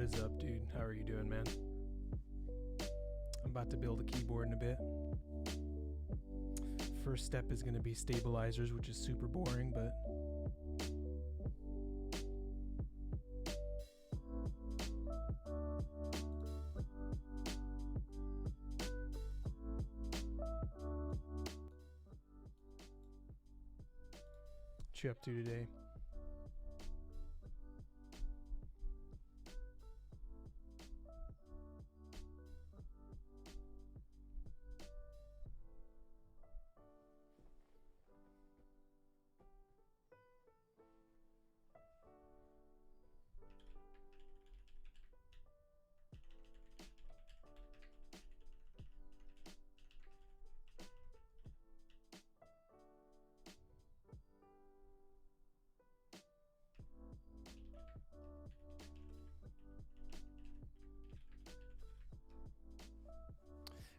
is up, dude? How are you doing, man? I'm about to build a keyboard in a bit. First step is going to be stabilizers, which is super boring, but what you up to today?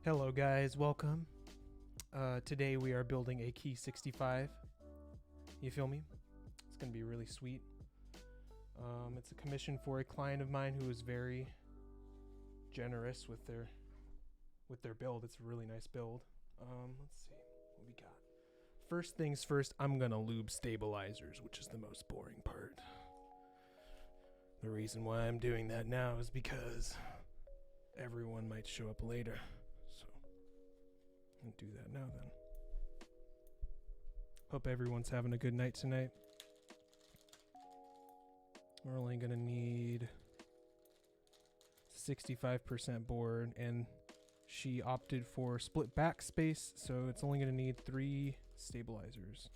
Hello guys, welcome. Today we are building a Key65. You feel me? It's gonna be really sweet. It's a commission for a client of mine who is very generous with their build. It's a really nice build. Let's see what we got. First things first, I'm gonna lube stabilizers, which is the most boring part. The reason why I'm doing that now is because everyone might show up later. So, I'll do that now then. Hope everyone's having a good night tonight. We're only gonna need 65% board, and she opted for split backspace, so it's only gonna need 3 stabilizers.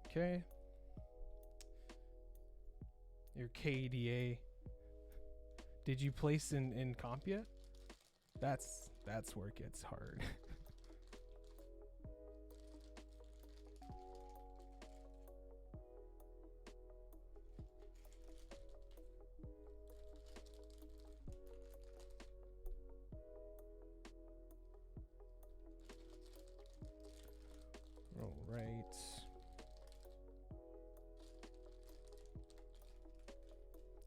Okay. Your KDA. Did you place in comp yet? That's where it gets hard. All right.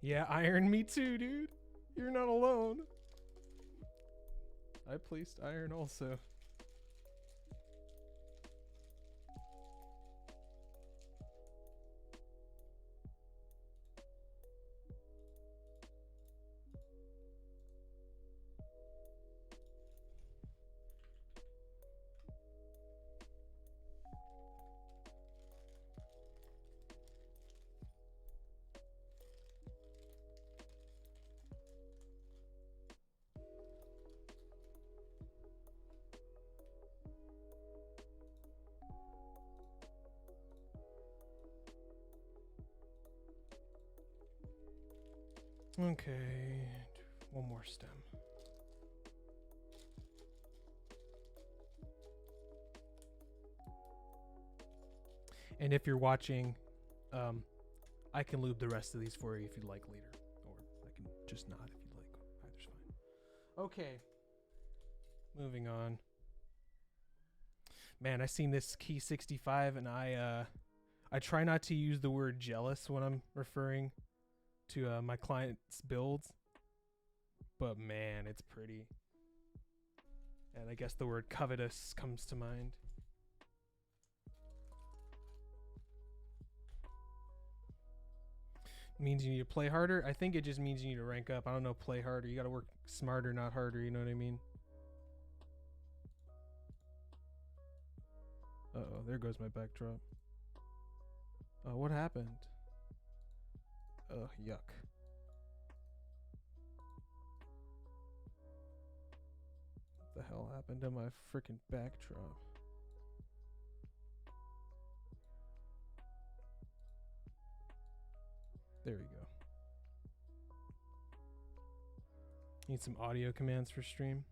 Yeah, iron, me too, dude. You're not alone. I placed iron also. Okay, one more stem. And if you're watching, I can lube the rest of these for you if you'd like later, or I can just not if you'd like. Either's fine. Okay, moving on. Man, I seen this Key65, and I try not to use the word jealous when I'm referring to my client's builds, but man, it's pretty. And I guess the word covetous comes to mind. Means you need to play harder? I think it just means you need to rank up. I don't know, play harder. You gotta work smarter, not harder, you know what I mean? Uh-oh, there goes my backdrop. Oh, what happened? Ugh, yuck. What the hell happened to my freaking backdrop? There we go. Need some audio commands for stream.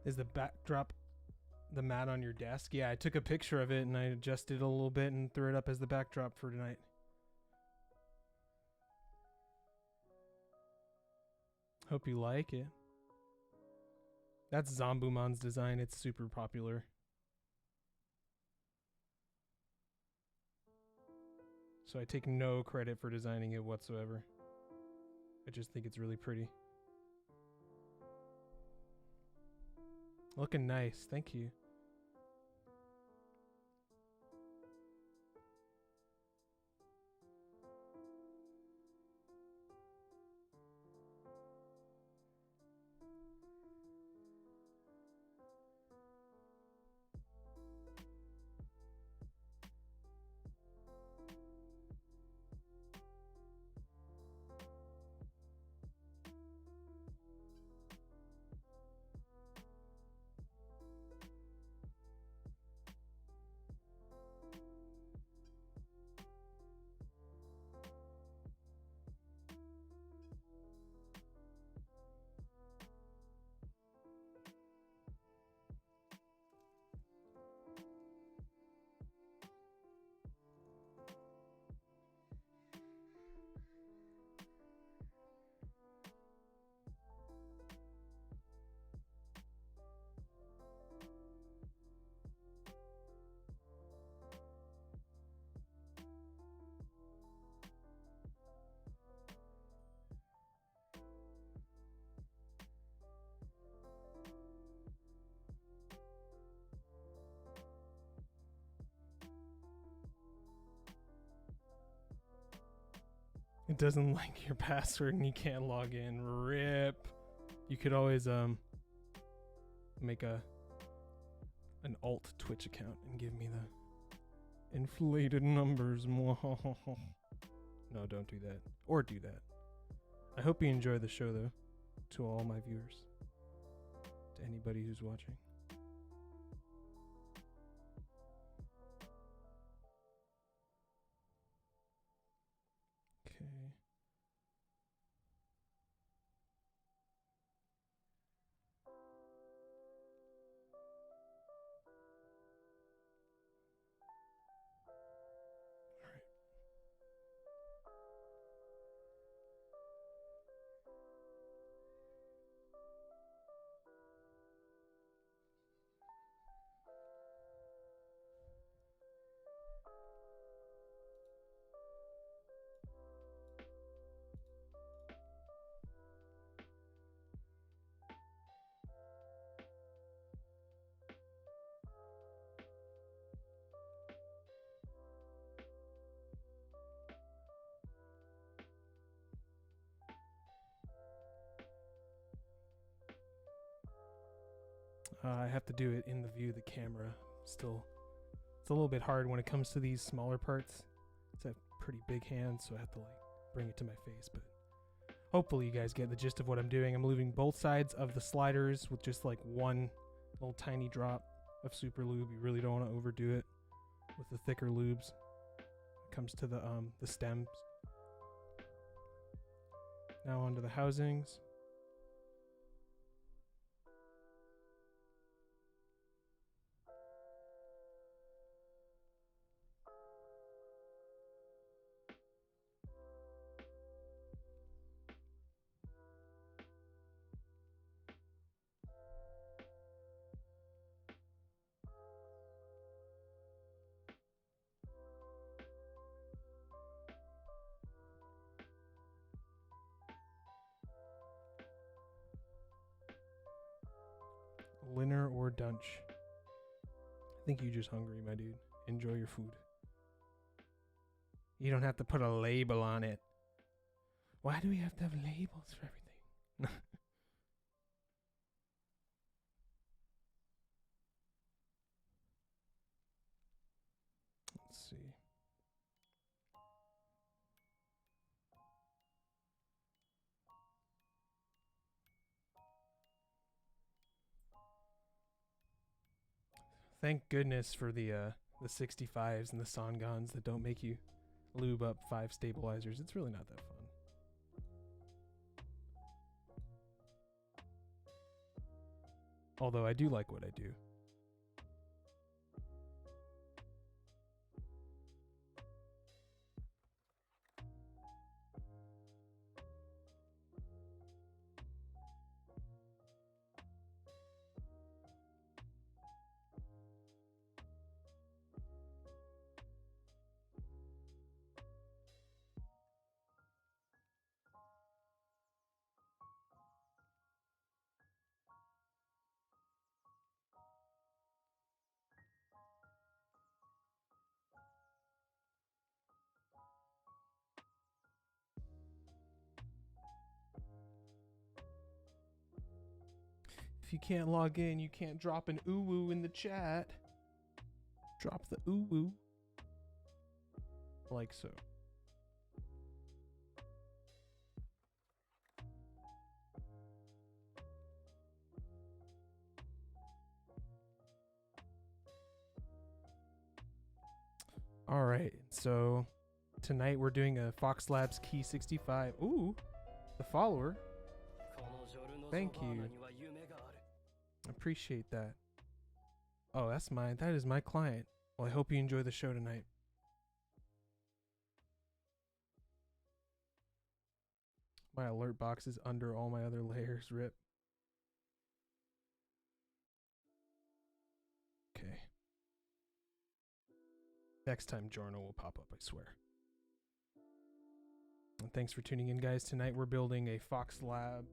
Is the backdrop the mat on your desk? Yeah, I took a picture of it and I adjusted it a little bit and threw it up as the backdrop for tonight. Hope you like it. That's Zombumon's design. It's super popular. So I take no credit for designing it whatsoever. I just think it's really pretty. Looking nice. Thank you. It doesn't like your password and you can't log in. RIP. You could always make an alt Twitch account and give me the inflated numbers. No, don't do that. Or do that. I hope you enjoy the show though, to all my viewers. To anybody who's watching. I have to do it in the view of the camera. Still, it's a little bit hard when it comes to these smaller parts. It's a pretty big hand, so I have to like bring it to my face. But hopefully you guys get the gist of what I'm doing. I'm lubing both sides of the sliders with just like one little tiny drop of super lube. You really don't want to overdo it with the thicker lubes. It comes to the stems. Now onto the housings. Linner or Dunch? I think you're just hungry, my dude. Enjoy your food. You don't have to put a label on it. Why do we have to have labels for everything? Let's see. Thank goodness for the 65s and the Songons that don't make you lube up 5 stabilizers. It's really not that fun. Although I do like what I do. If you can't log in, you can't drop an ooh-woo in the chat. Drop the ooh-woo. Like so. All right, so tonight we're doing a Fox Labs Key65. Ooh, the follower. Thank you. Appreciate that. Oh, that's mine. That is my client. Well, I hope you enjoy the show tonight. My alert box is under all my other layers. Rip. Okay. Next time Jorno will pop up, I swear. And thanks for tuning in, guys. Tonight we're building a Fox Lab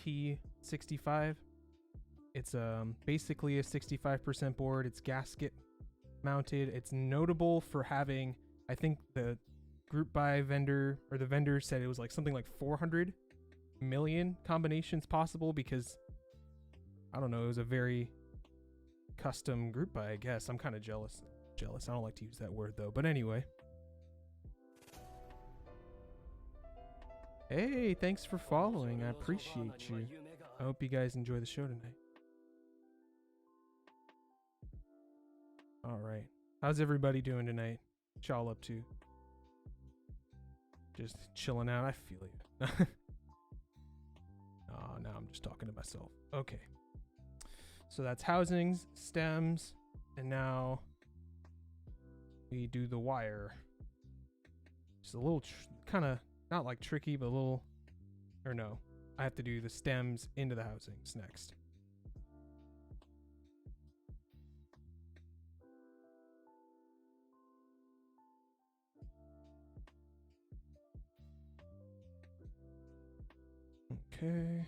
Key65. It's basically a 65% board. It's gasket mounted. It's notable for having, I think the group buy vendor, or the vendor said it was like something like 400 million combinations possible, because I don't know, it was a very custom group buy, I guess. I'm kind of jealous. I don't like to use that word though. But anyway. Hey, thanks for following. I appreciate you. I hope you guys enjoy the show tonight. All right. How's everybody doing tonight? What y'all up to? Just chilling out. I feel you. Oh, now I'm just talking to myself. Okay. So that's housings, stems, and now we do the wire. Just a little kind of not like tricky, but a little, or no, I have to do the stems into the housings next. Okay.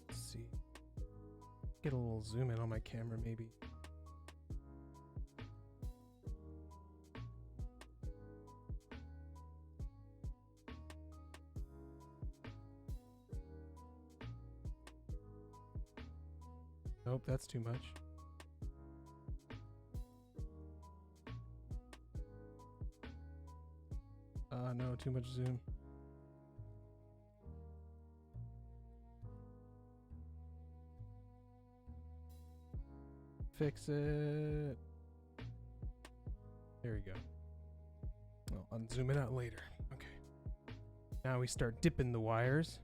Let's see. Get a little zoom in on my camera, maybe. Nope, that's too much. No, too much zoom. Fix it. There we go. I'll unzoom it out later. Okay. Now we start dipping the wires.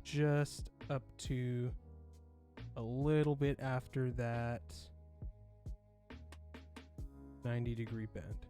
just up to a little bit after that 90-degree bend.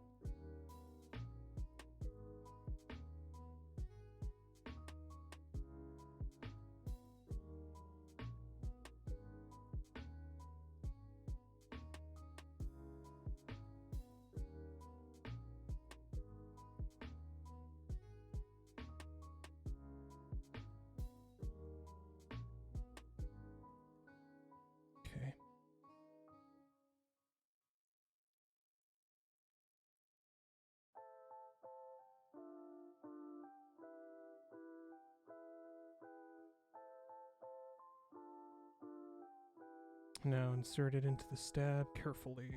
Now insert it into the stab carefully.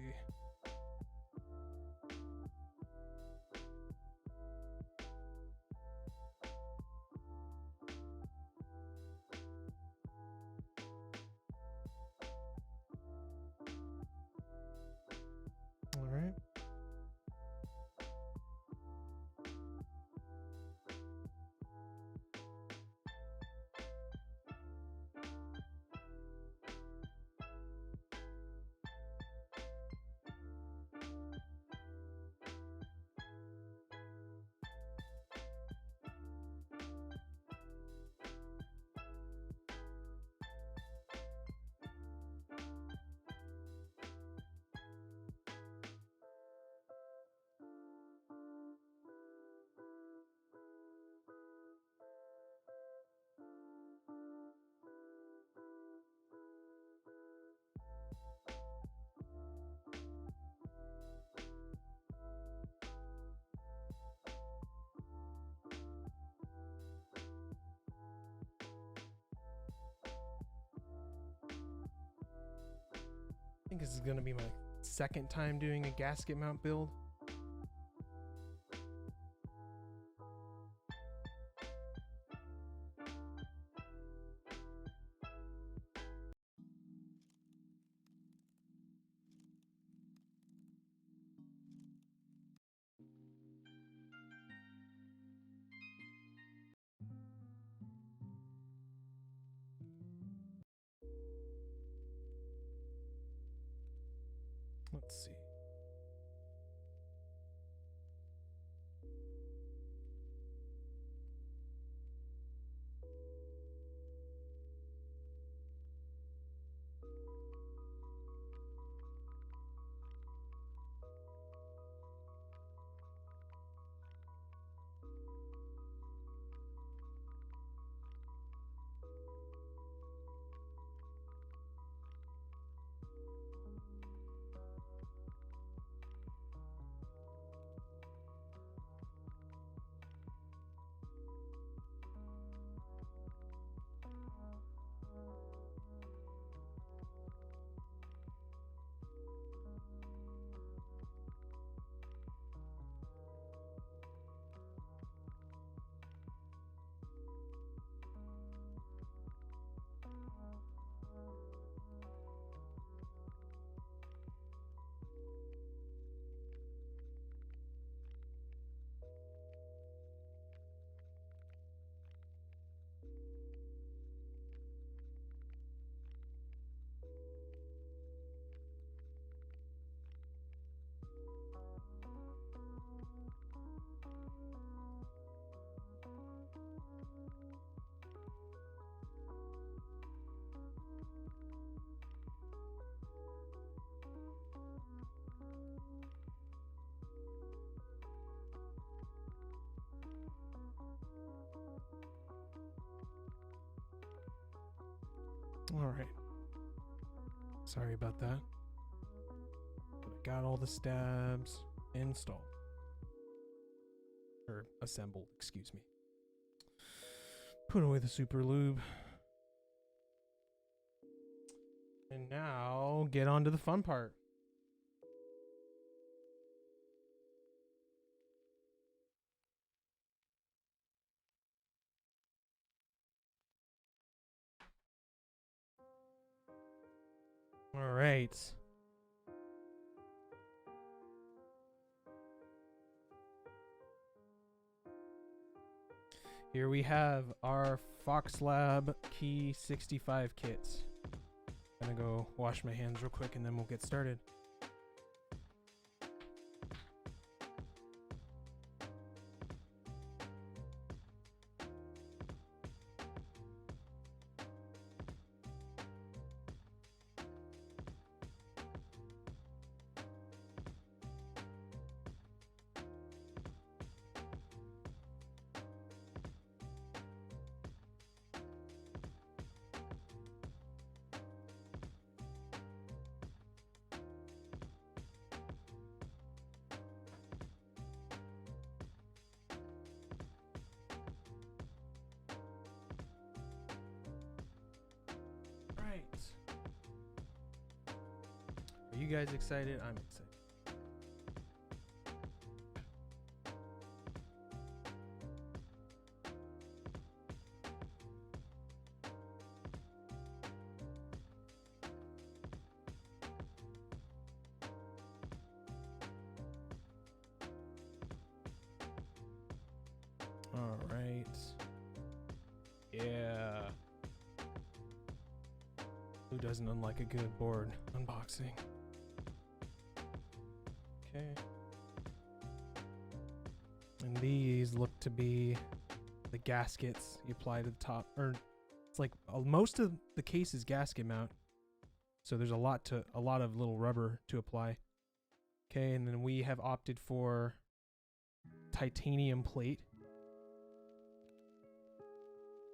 All right. I think this is going to be my second time doing a gasket mount build. Let's see. All right. Sorry about that. But I got all the stabs installed. Or assembled, excuse me. Put away the super lube. And now get on to the fun part. All right. Here we have our Fox Lab Key65 kits. I'm gonna go wash my hands real quick and then we'll get started. Are you guys excited? I'm excited. All right. Yeah. Who doesn't unlike a good board unboxing? Okay. And these look to be the gaskets you apply to the top, or it's like most of the case is gasket mount. So there's a lot of little rubber to apply. Okay, and then we have opted for titanium plate.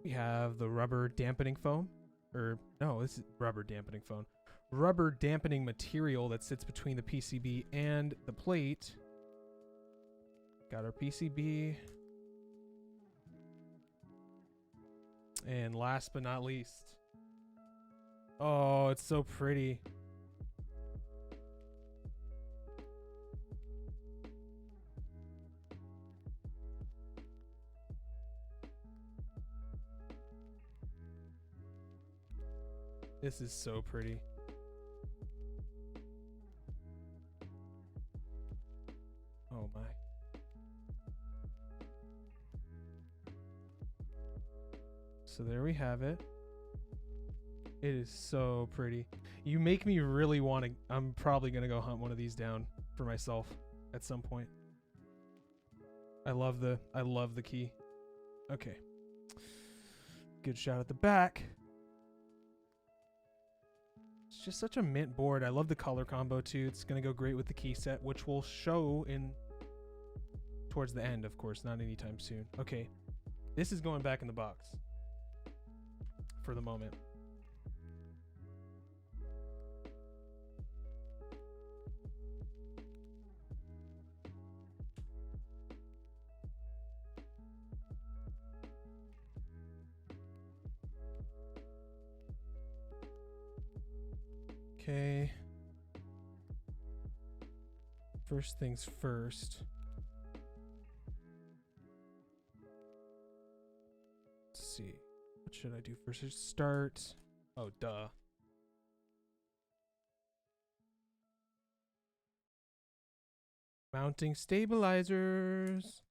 We have the rubber dampening foam, or no, this is rubber dampening foam. Rubber dampening material that sits between the PCB and the plate. Got our PCB. And last but not least, oh, it's so pretty. This is so pretty. Oh my. So there we have it. It is so pretty. You make me really want to, I'm probably going to go hunt one of these down for myself at some point. I love the key. Okay. Good shot at the back. It's just such a mint board. I love the color combo too. It's going to go great with the key set, which will show in towards the end, of course, not anytime soon. Okay, this is going back in the box for the moment. Okay. First things first. Let's see. What should I do first? Start. Oh, duh. Mounting stabilizers.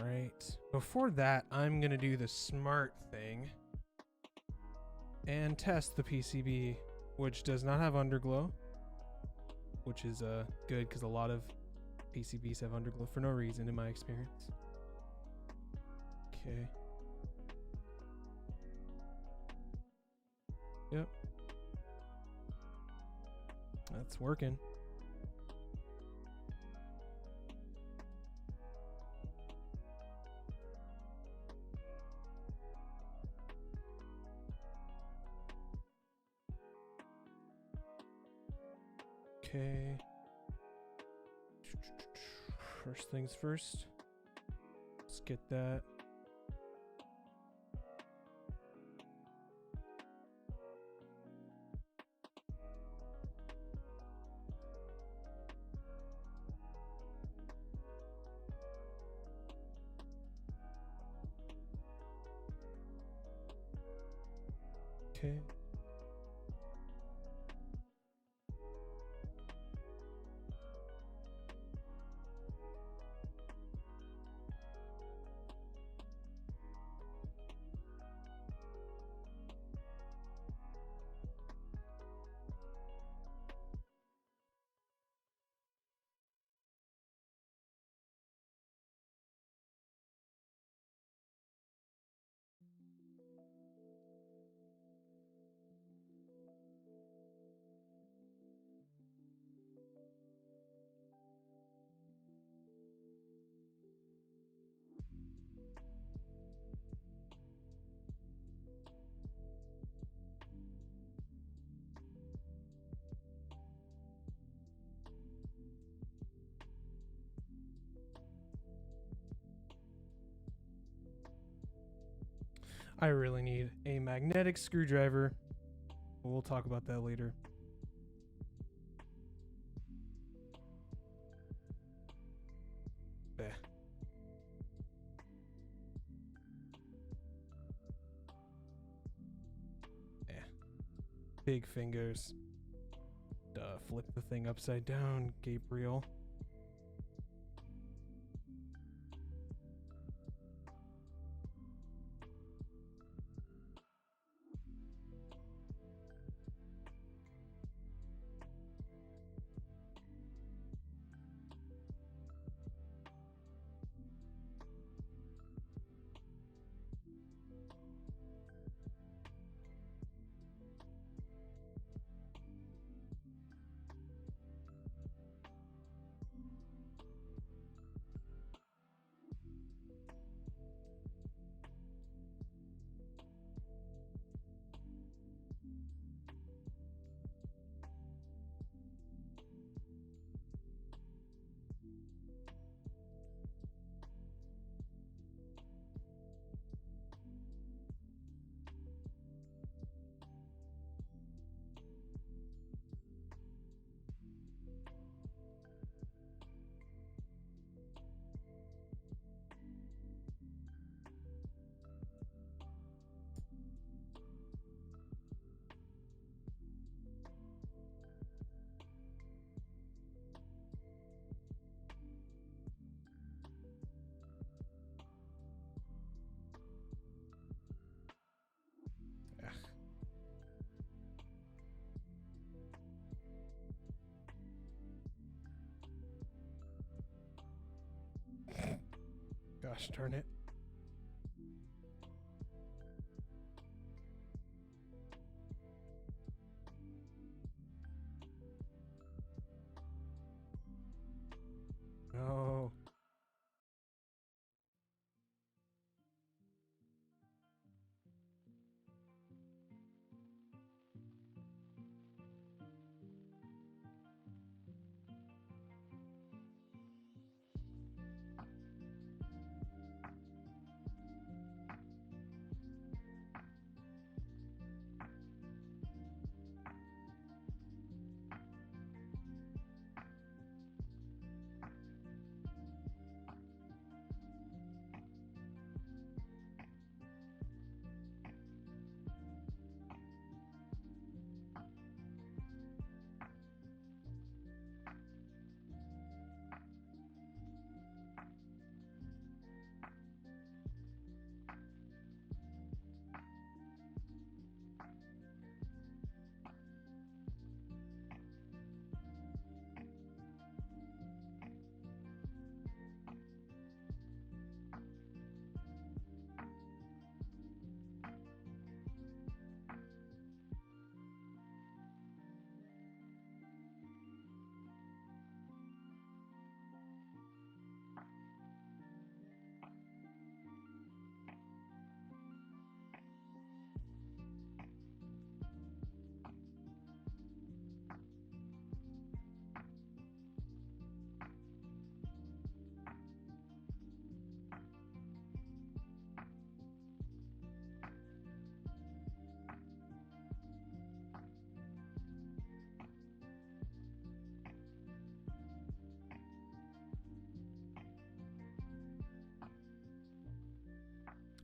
All right. Before that, I'm going to do the smart thing and test the PCB, which does not have underglow, which is good because a lot of PCBs have underglow for no reason in my experience. Okay. Yep. That's working. Okay. First things first. Let's get that Okay. I really need a magnetic screwdriver. We'll talk about that later. Bah. Big fingers. Flip the thing upside down, Gabriel. Gosh darn it. No.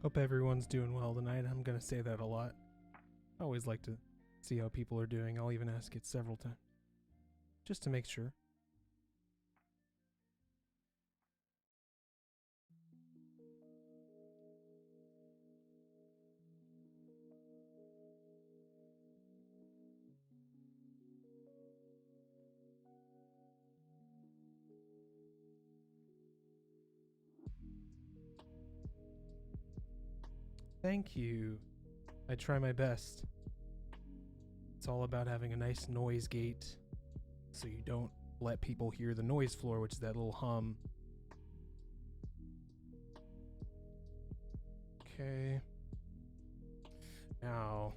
Hope everyone's doing well tonight. I'm going to say that a lot. always like to see how people are doing. I'll even ask it several times just to make sure. Thank you. I try my best. It's all about having a nice noise gate so you don't let people hear the noise floor, which is that little hum. Okay. Now,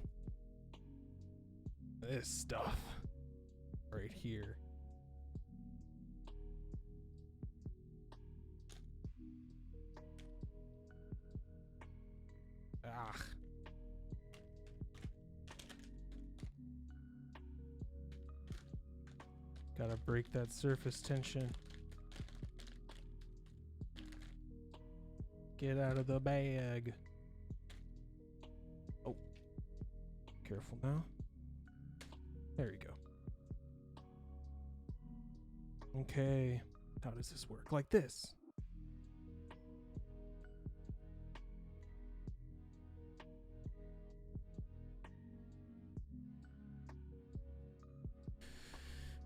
this stuff right here. Ah. Gotta break that surface tension. Get out of the bag. Oh. Careful now. There you go. Okay. How does this work? Like this.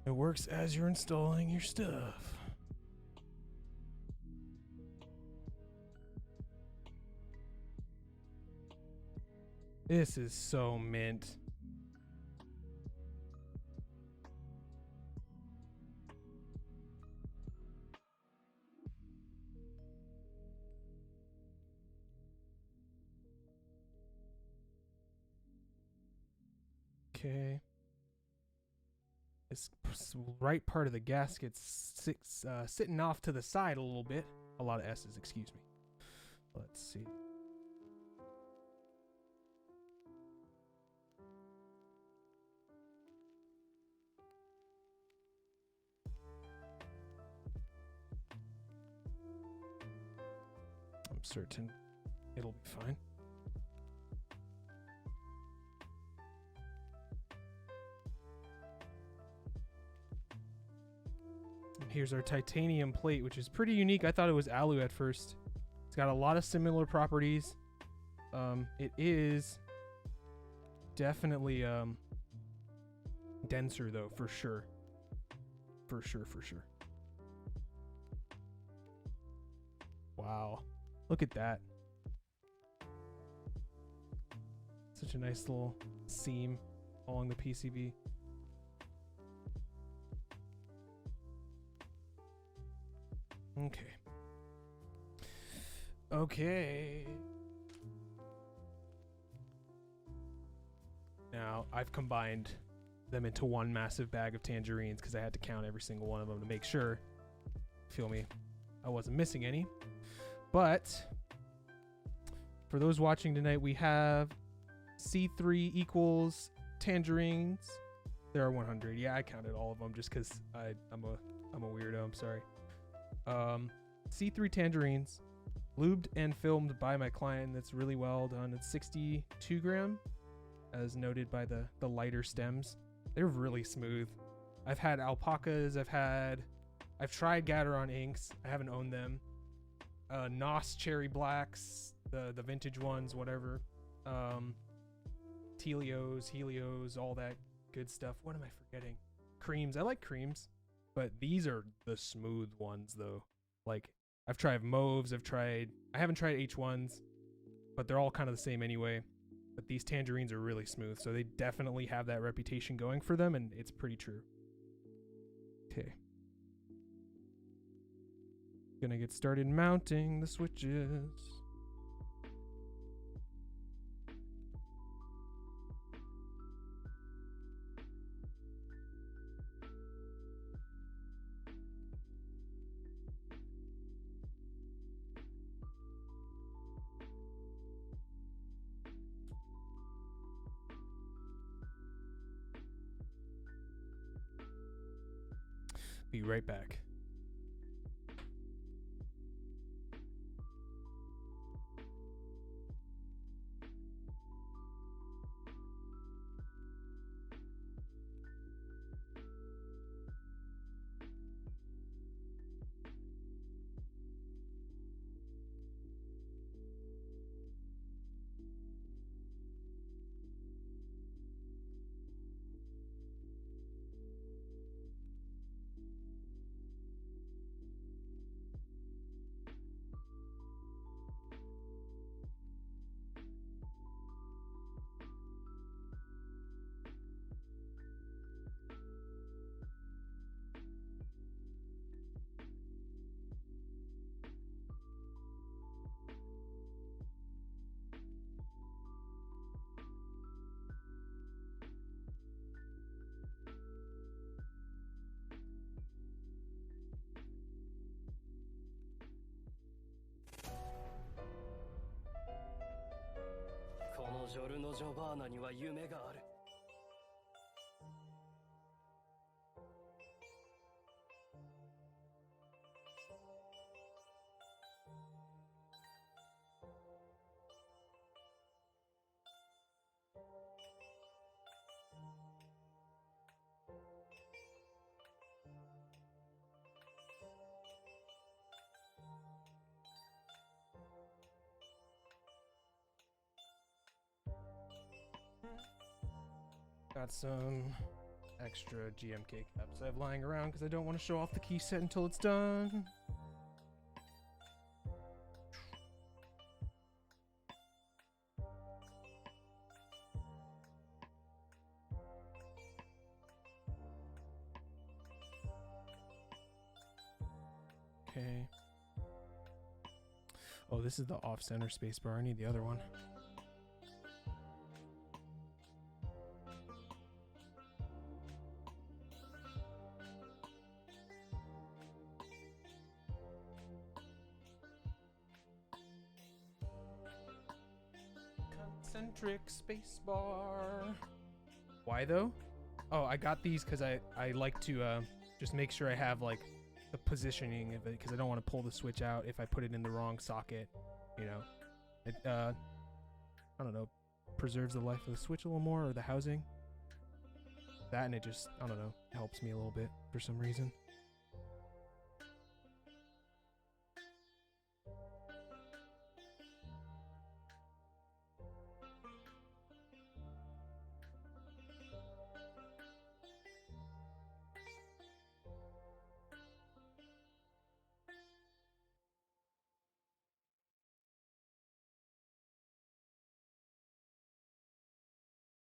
It works as you're installing your stuff. This is so mint. Okay. This right part of the gasket's sitting off to the side a little bit. A lot of S's, excuse me. Let's see. I'm certain it'll be fine. Here's our titanium plate, which is pretty unique. I thought it was alu at first. It's got a lot of similar properties. It is definitely denser though, for sure. For sure. Wow. Look at that. Such a nice little seam along the PCB. Okay. Now, I've combined them into one massive bag of tangerines because I had to count every single one of them to make sure, feel me, I wasn't missing any. But for those watching tonight, we have C3 equals tangerines. There are 100. Yeah, I counted all of them just because I'm a weirdo. I'm sorry. C3 tangerines, lubed and filmed by my client. That's really well done. It's 62 gram, as noted by the lighter stems. They're really smooth. I've had alpacas. I've tried Gateron inks. I haven't owned them. Nos cherry blacks, the vintage ones, whatever. Helios, all that good stuff. What am I forgetting? Creams. I like creams, but these are the smooth ones though. Like I've tried mauves. I haven't tried H1s, but they're all kind of the same anyway. But these tangerines are really smooth, so they definitely have that reputation going for them, and it's pretty true. Okay. Gonna get started mounting the switches. Be right back. ジョルノ・ジョバーナには夢がある。Got some extra GMK caps I have lying around because I don't want to show off the key set until it's done. Okay. Oh, this is the off-center spacebar. I need the other one. Concentric spacebar. Why though? Oh, I got these because I like to just make sure I have like the positioning of it, because I don't want to pull the switch out if I put it in the wrong socket. You know, it I don't know, preserves the life of the switch a little more, or the housing. That, and it just, I don't know, helps me a little bit for some reason.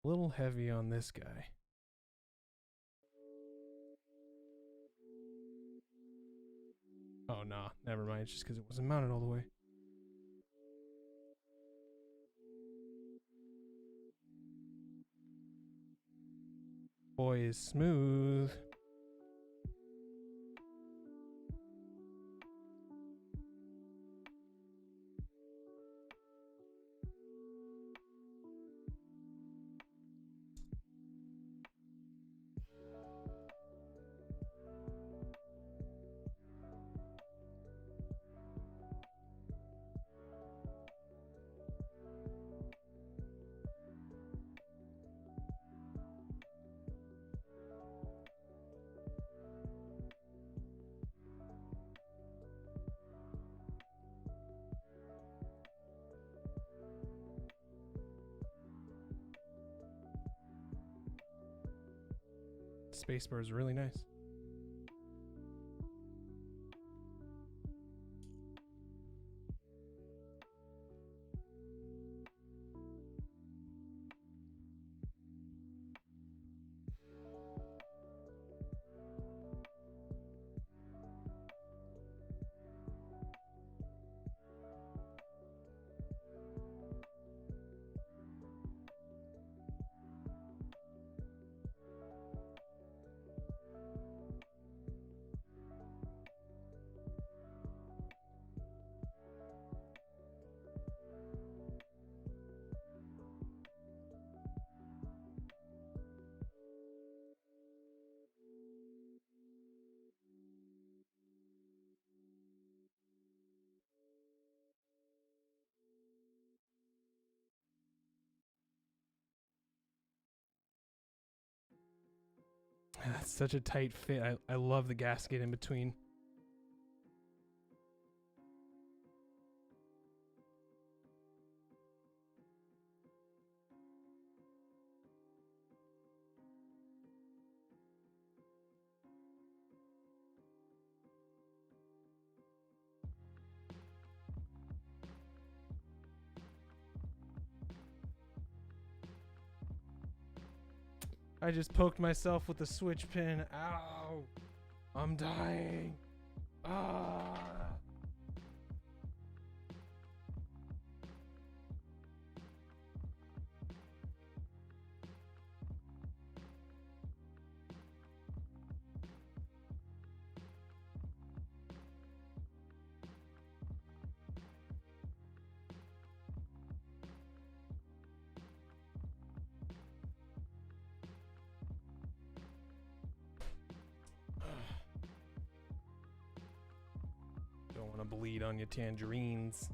A little heavy on this guy. Oh, nah, never mind. It's just because it wasn't mounted all the way. Boy is smooth. Spacebar is really nice. That's such a tight fit. I love the gasket in between. I just poked myself with the switch pin. Ow! I'm dying. Ah! bleed on your tangerines.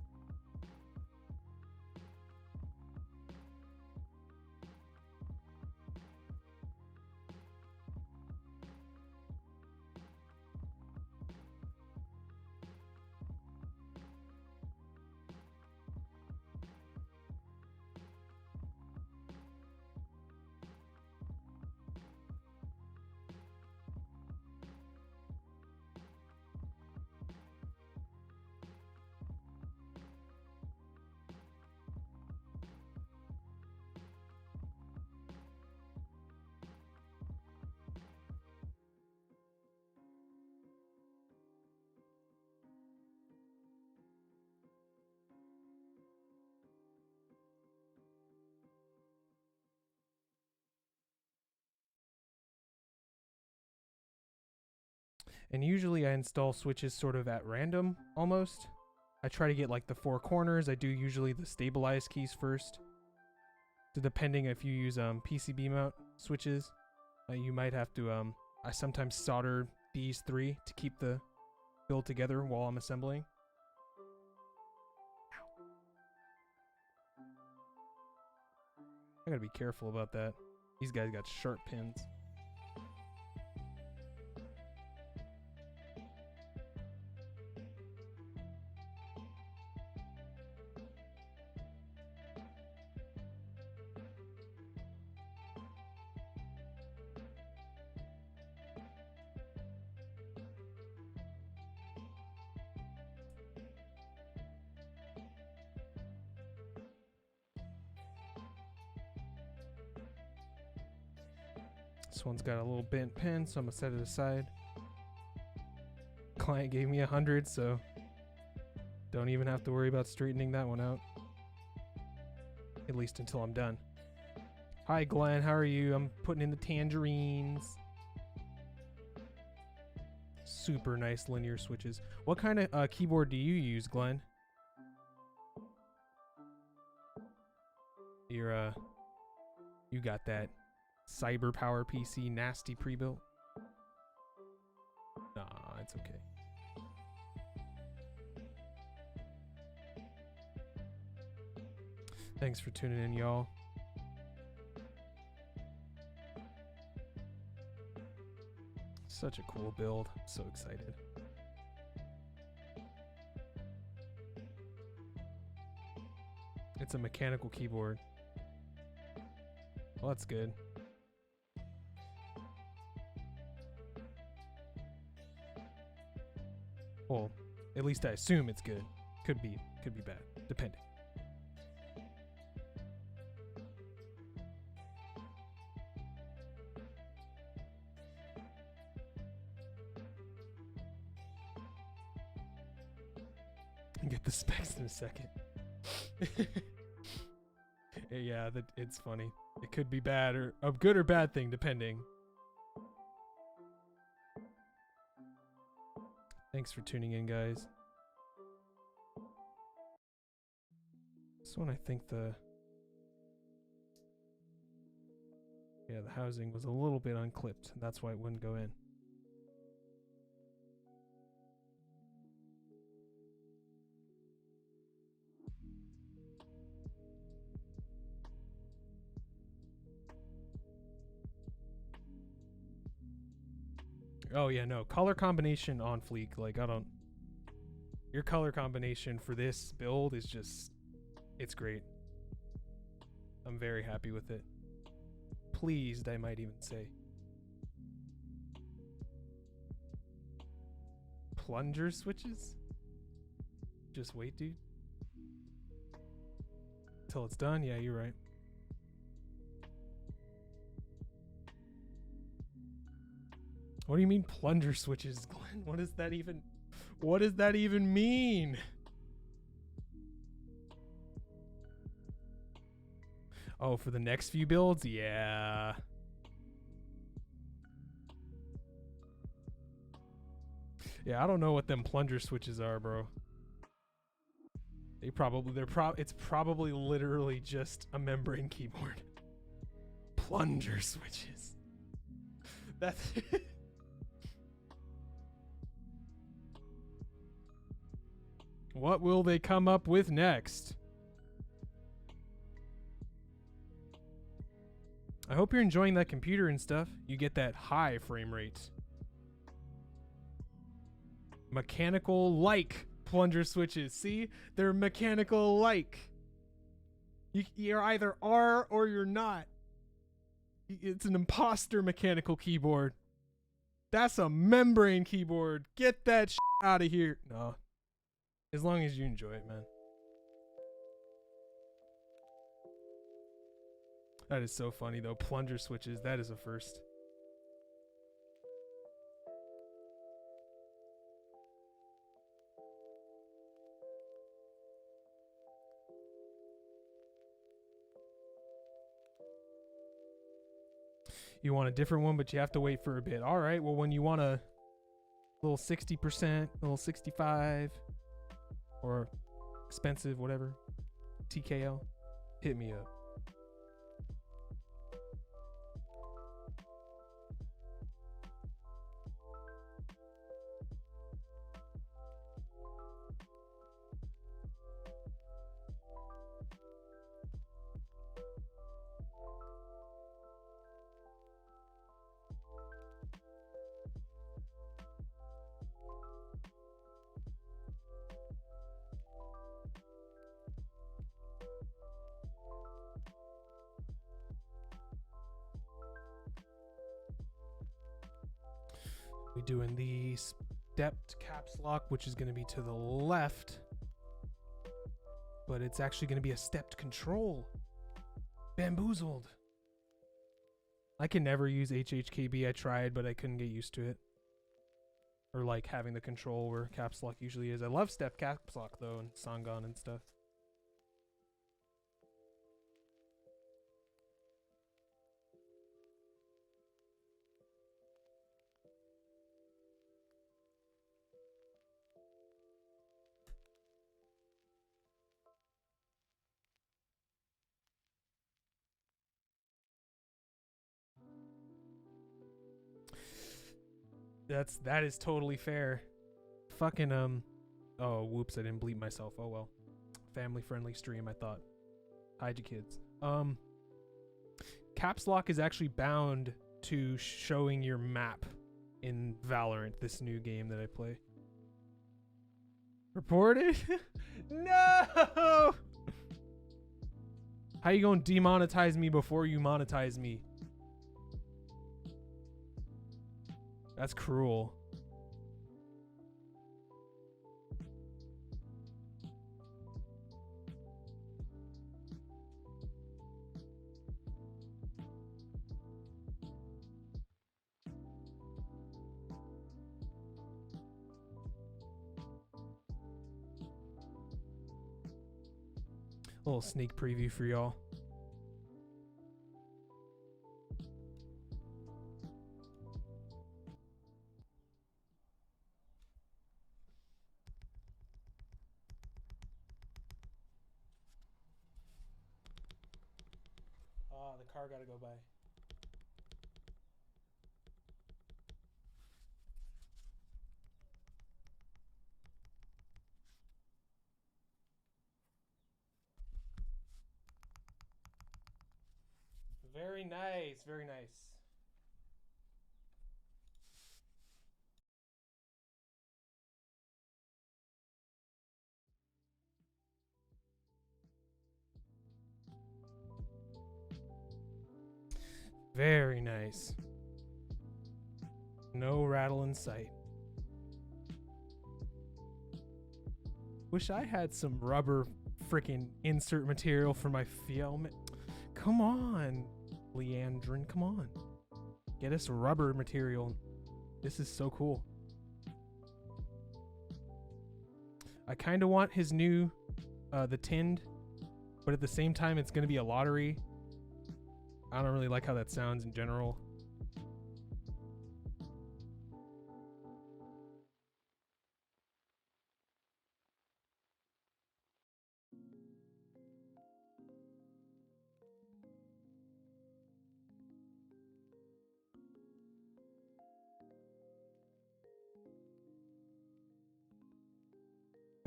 And usually I install switches sort of at random, almost. I try to get like the 4 corners. I do usually the stabilize keys first. So depending if you use PCB mount switches, you might have to, I sometimes solder these 3 to keep the build together while I'm assembling. Ow. I gotta be careful about that. These guys got sharp pins. This one's got a little bent pin, so I'm gonna set it aside. Client gave me 100, so don't even have to worry about straightening that one out. At least until I'm done. Hi Glenn, how are you? I'm putting in the tangerines. Super nice linear switches. What kind of keyboard do you use, Glenn? You're you got that Cyber Power PC nasty pre-built? Nah, it's okay. Thanks for tuning in, y'all. Such a cool build. I'm so excited. It's a mechanical keyboard. Well, that's good. Well, at least I assume it's good. Could be bad, depending. Get the specs in a second. Yeah, it's funny. It could be bad or a good or bad thing, depending. Thanks for tuning in, guys. This one, I think the housing was a little bit unclipped, and that's why it wouldn't go in. Oh yeah, no, color combination on fleek. Like, your color combination for this build is just, it's great. I'm very happy with it. Pleased, I might even say. Plunger switches? Just wait, dude. Till it's done? Yeah, you're right. What do you mean plunger switches, Glenn? What does that even mean? Oh, for the next few builds? Yeah. Yeah, I don't know what them plunger switches are, bro. It's probably literally just a membrane keyboard. Plunger switches. That's What will they come up with next? I hope you're enjoying that computer and stuff. You get that high frame rate. Mechanical like plunger switches. See? They're mechanical like. You're either are or you're not. It's an imposter mechanical keyboard. That's a membrane keyboard. Get that out of here. No. As long as you enjoy it, man. That is so funny, though. Plunger switches. That is a first. You want a different one, but you have to wait for a bit. All right. Well, when you want a little 60%, a little 65, or expensive, whatever, TKL, hit me up. We're doing the stepped caps lock, which is going to be to the left, but it's actually going to be a stepped control. Bamboozled. I can never use HHKB. I tried, but I couldn't get used to it. Or like having the control where caps lock usually is. I love stepped caps lock though, and Sangan and stuff. That is totally fair. Fucking oh whoops, I didn't bleep myself. Oh well. Family friendly stream, I thought. Hide your kids. Caps lock is actually bound to showing your map in Valorant, this new game that I play. Reported? No! How you gonna demonetize me before you monetize me? That's cruel. A little sneak preview for y'all. The car gotta go by. Very nice, very nice. Very nice. No rattle in sight. Wish I had some rubber freaking insert material for my filament. Come on, Leandrin, come on. Get us rubber material. This is so cool. I kind of want his new, the tinned, but at the same time, it's going to be a lottery. I don't really like how that sounds in general.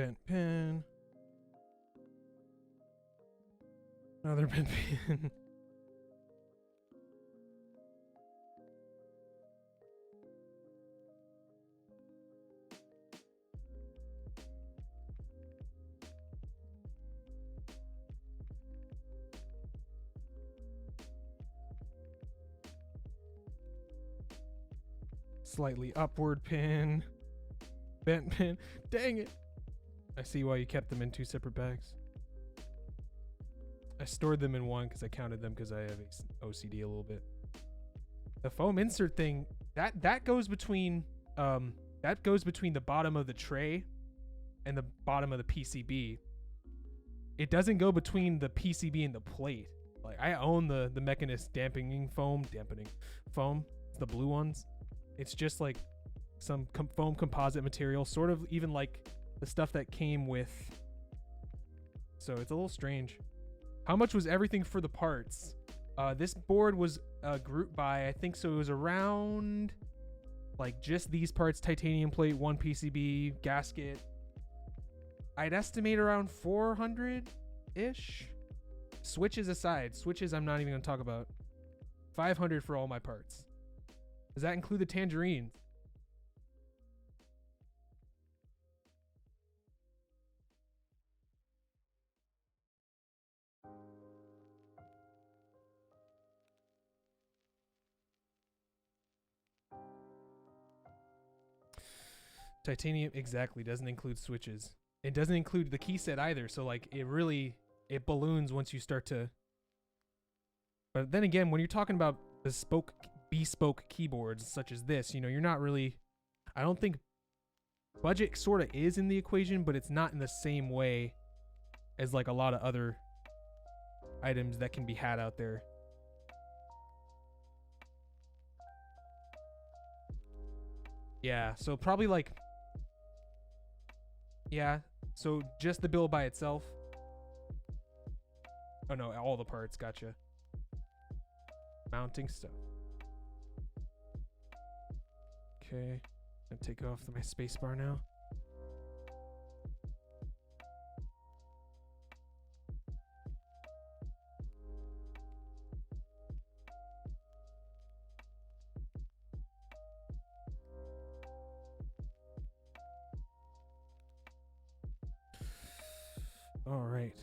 Bent pin. Another bent pin. Slightly upward pin. Bent pin. Dang it. I see why you kept them in 2 separate bags. I stored them in one because I counted them because I have OCD a little bit. The foam insert thing, that goes between the bottom of the tray and the bottom of the PCB. It doesn't go between the PCB and the plate. Like, I own the Mechanist dampening foam. It's the blue ones. It's just like some foam composite material, sort of even like the stuff that came with. So it's a little strange. How much was everything for the parts? This board was grouped by, I think so it was around like just these parts: titanium plate, 1 PCB, gasket. I'd estimate around 400-ish. Switches aside, switches I'm not even gonna talk about. 500 for all my parts. Does that include the tangerines? Titanium exactly doesn't include switches. It doesn't include the key set either. So like it balloons once you start to. But then again, when you're talking about bespoke keyboards such as this, you're not really. I don't think budget sort of is in the equation, but it's not in the same way as like a lot of other items that can be had out there. Yeah, so probably like. Yeah, so just the build by itself. Oh no, all the parts, gotcha. Mounting stuff. Okay, I'm gonna take off my space bar now. All right.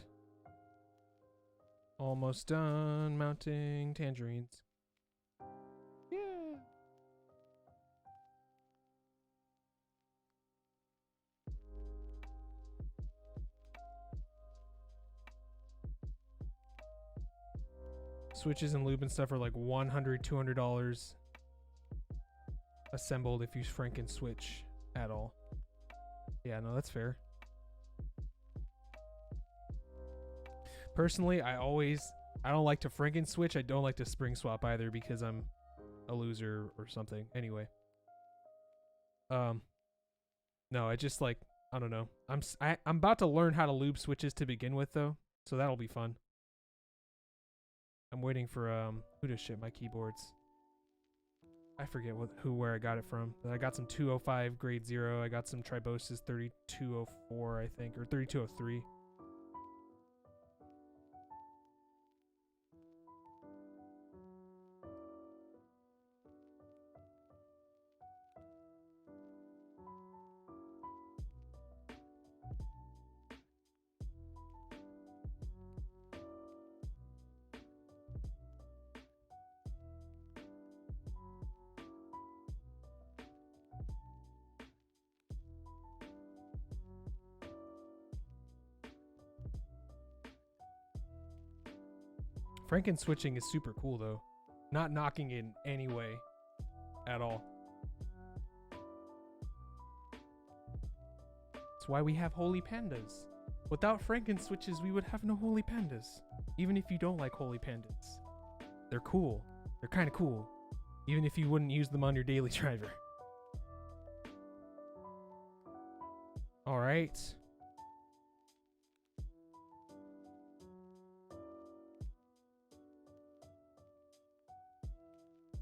Almost done mounting tangerines. Yeah. Switches and lube and stuff are like $100, $200 assembled if you Franken switch at all. Yeah, no, that's fair. Personally, I don't like to Franken switch. I don't like to spring swap either because I'm a loser or something. Anyway. No, I just like, I don't know. I'm about to learn how to lube switches to begin with though, so that'll be fun. I'm waiting for who to ship my keyboards. I forget where I got it from. But I got some 205 grade 0. I got some Tribosys 3204, I think, or 3203. Franken switching is super cool though. Not knocking in any way at all. That's why we have holy pandas. Without Franken switches, we would have no holy pandas. Even if you don't like holy pandas. They're cool. They're kind of cool. Even if you wouldn't use them on your daily driver. All right.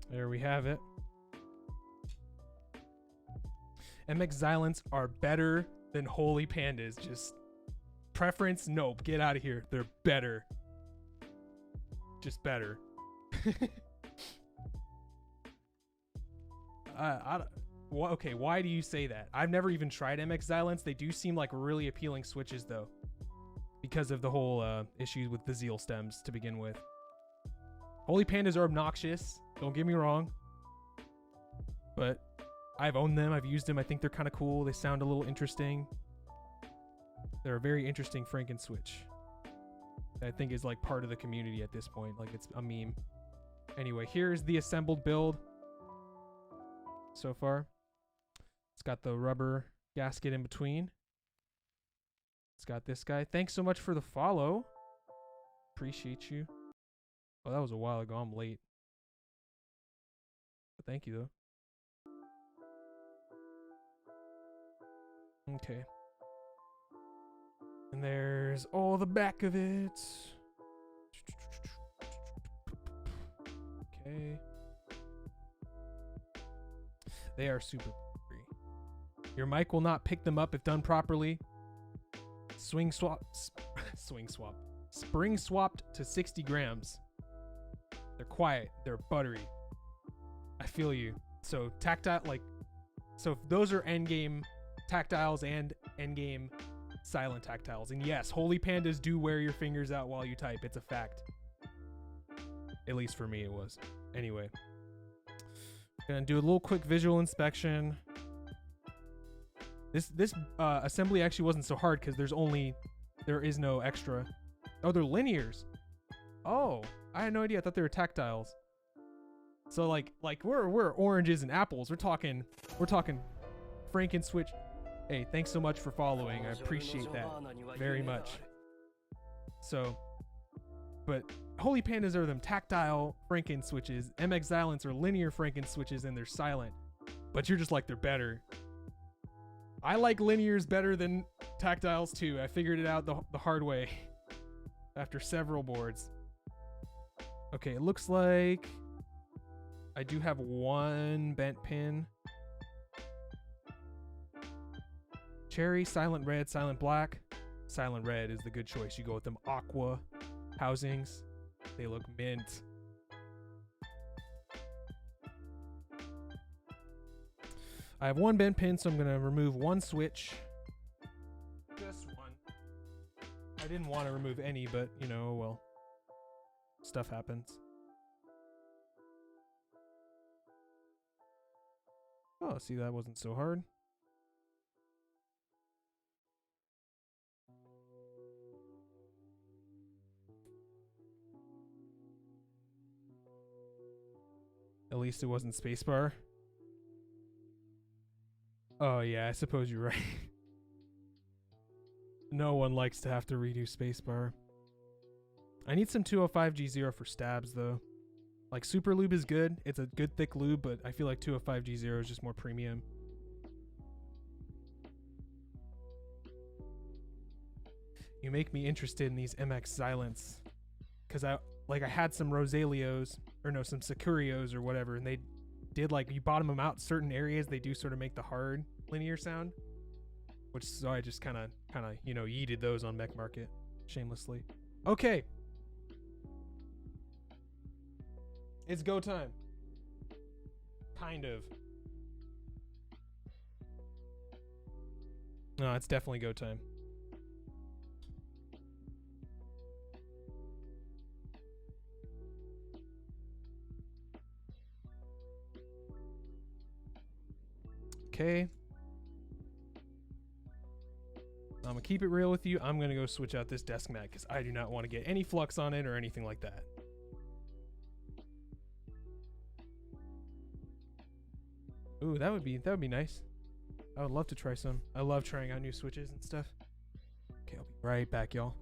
There we have it. MX Xylants are better than Holy Pandas. Just preference, nope, get out of here. They're better. Just better. Okay, why do you say that? I've never even tried MX Xylants. They do seem like really appealing switches though, because of the whole issues with the Zeal stems to begin with. Holy Pandas are obnoxious, don't get me wrong, but I've owned them, I've used them. I think they're kind of cool. They sound a little interesting. They're a very interesting Franken switch. I think is like part of the community at this point. Like it's a meme. Anyway, here's the assembled build so far. It's got the rubber gasket in between. It's got this guy. Thanks so much for the follow. Appreciate you. Oh, that was a while ago. I'm late. But thank you, though. Okay. And there's all the back of it. Okay. They are super free. Your mic will not pick them up if done properly. Spring swapped to 60 grams. They're quiet. They're buttery. I feel you. So tactile, like, so those are endgame tactiles and endgame silent tactiles. And yes, Holy Pandas do wear your fingers out while you type. It's a fact. At least for me, it was. Anyway, gonna do a little quick visual inspection. This assembly actually wasn't so hard because there is no extra. Oh, they're linears. Oh, I had no idea. I thought they were tactiles. So like we're oranges and apples. We're talking Franken switch. Hey, thanks so much for following. I appreciate that very much. So, but Holy Pandas are them tactile Franken switches. MX Xylants are linear Franken switches and they're silent. But you're just like, they're better. I like linears better than tactiles too. I figured it out the hard way after several boards. Okay, it looks like I do have one bent pin. Cherry, silent red, silent black. Silent red is the good choice. You go with them aqua housings. They look mint. I have one bent pin, so I'm going to remove one switch. Just one. I didn't want to remove any, but, you know, well, stuff happens. Oh, see, that wasn't so hard. At least it wasn't spacebar. Oh yeah, I suppose you're right. No one likes to have to redo spacebar. I need some 205G0 for stabs though. Like Super Lube is good. It's a good thick lube, but I feel like 205G0 is just more premium. You make me interested in these MX Xylants. Cause I had some Rosalios, or no, some Sakurios or whatever, and they did like, you bottom them out certain areas, they do sort of make the hard linear sound, which, so I just kind of, you know, yeeted those on Mech Market shamelessly. Okay. It's go time. Kind of. No, it's definitely go time. Okay. I'm gonna keep it real with you. I'm gonna go switch out this desk mat because I do not want to get any flux on it or anything like that. Ooh, that would be nice. I would love to try some. I love trying out new switches and stuff. Okay, I'll be right back, y'all.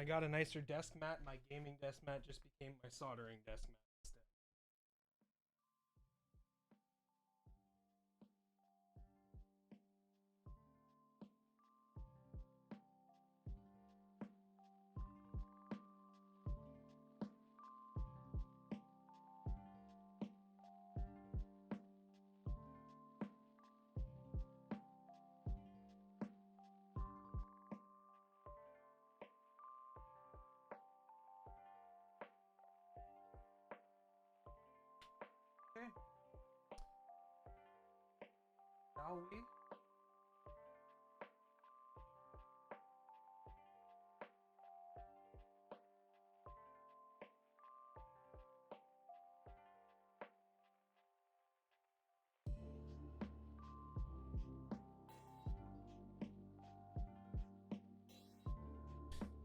I got a nicer desk mat, my gaming desk mat just became my soldering desk mat instead. Okay. Shall we?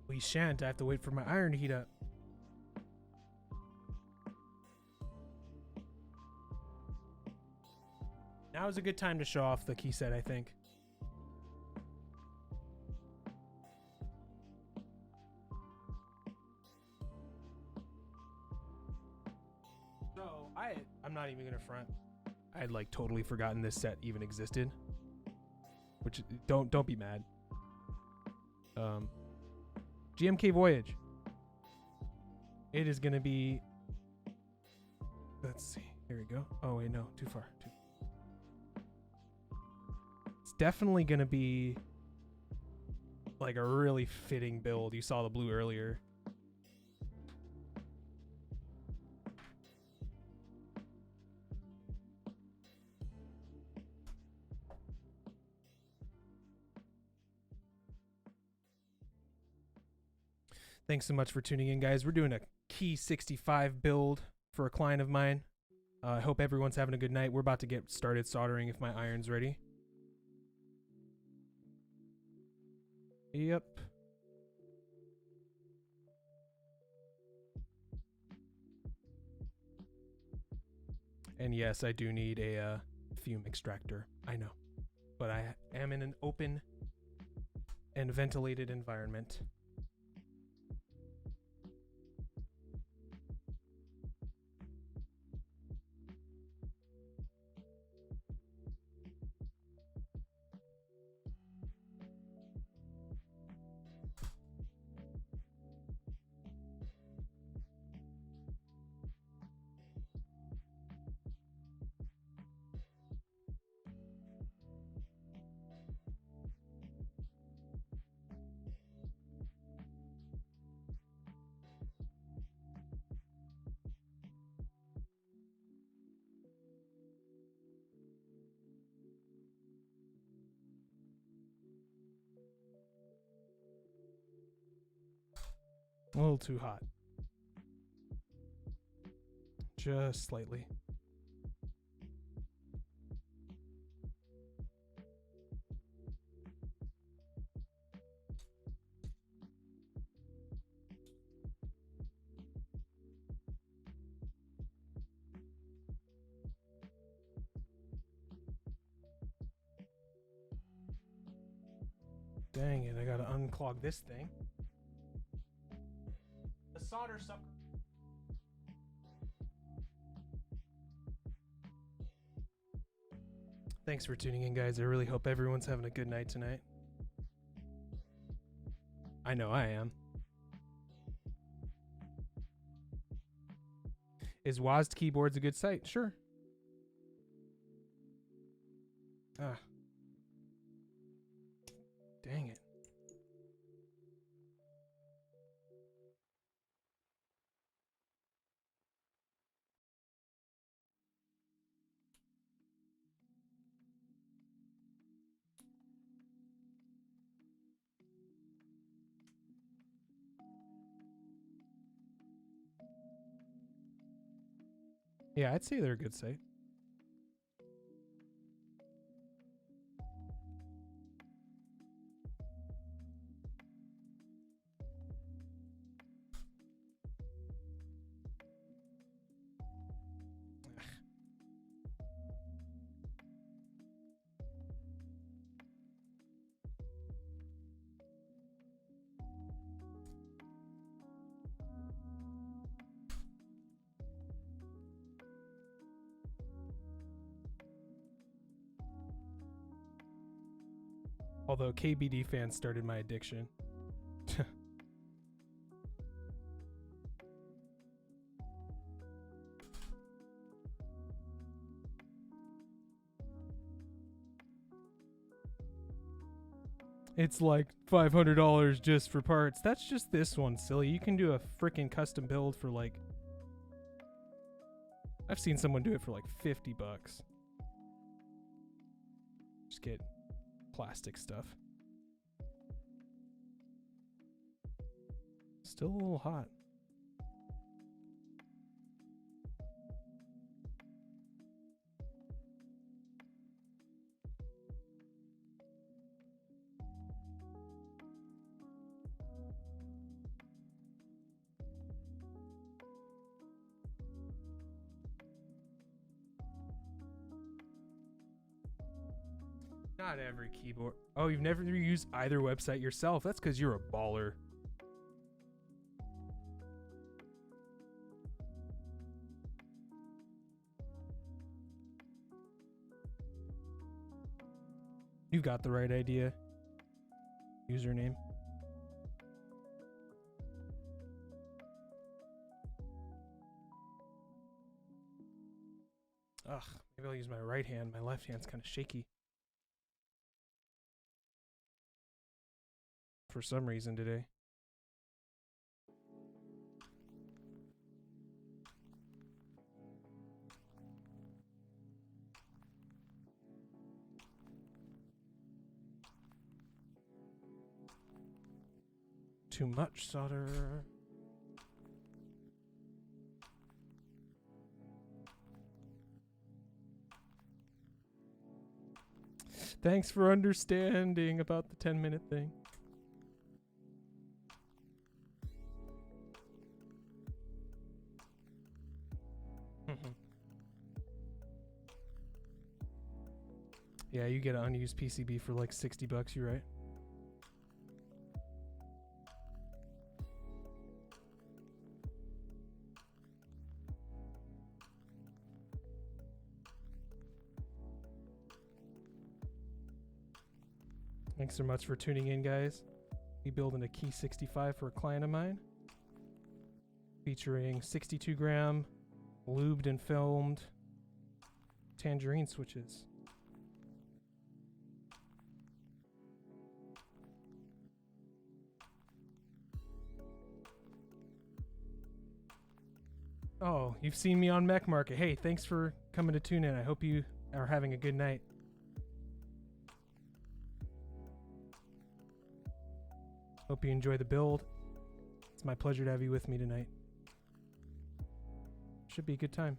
We shan't. I have to wait for my iron to heat up. Now is a good time to show off the key set, I think. So I'm not even gonna front. I had like totally forgotten this set even existed. Which don't be mad. GMK Voyage. It is gonna be. Let's see. Here we go. Oh wait, no, too far. It's definitely gonna be like a really fitting build. You saw the blue earlier. Thanks so much for tuning in, guys. We're doing a Qmk65 build for a client of mine. I hope everyone's having a good night. We're about to get started soldering if my iron's ready. Yep. And yes, I do need a fume extractor. I know. But I am in an open and ventilated environment. A little too hot. Just slightly. Dang it, I gotta unclog this thing. The solder sucker. Thanks for tuning in, guys. I really hope everyone's having a good night tonight. I know I am. Is WASD Keyboards a good site? Sure. Ah. Dang it. Yeah, I'd say they're a good site. Although KBD fans started my addiction. It's like $500 just for parts. That's just this one, silly. You can do a freaking custom build for like... I've seen someone do it for like 50 bucks. Just get plastic stuff. Still a little hot. Not every keyboard. Oh, you've never used either website yourself. That's because you're a baller. You got the right idea. Username. Ugh, maybe I'll use my right hand. My left hand's kind of shaky. For some reason today. Too much solder. Thanks for understanding about the 10-minute thing. Yeah, you get an unused PCB for like 60 bucks, you're right. Thanks so much for tuning in, guys. We building a Qmk65 for a client of mine, featuring 62 gram lubed and filmed tangerine switches. Oh, you've seen me on Mech Market. Hey, thanks for coming to tune in. I hope you are having a good night. Hope you enjoy the build. It's my pleasure to have you with me tonight. Should be a good time.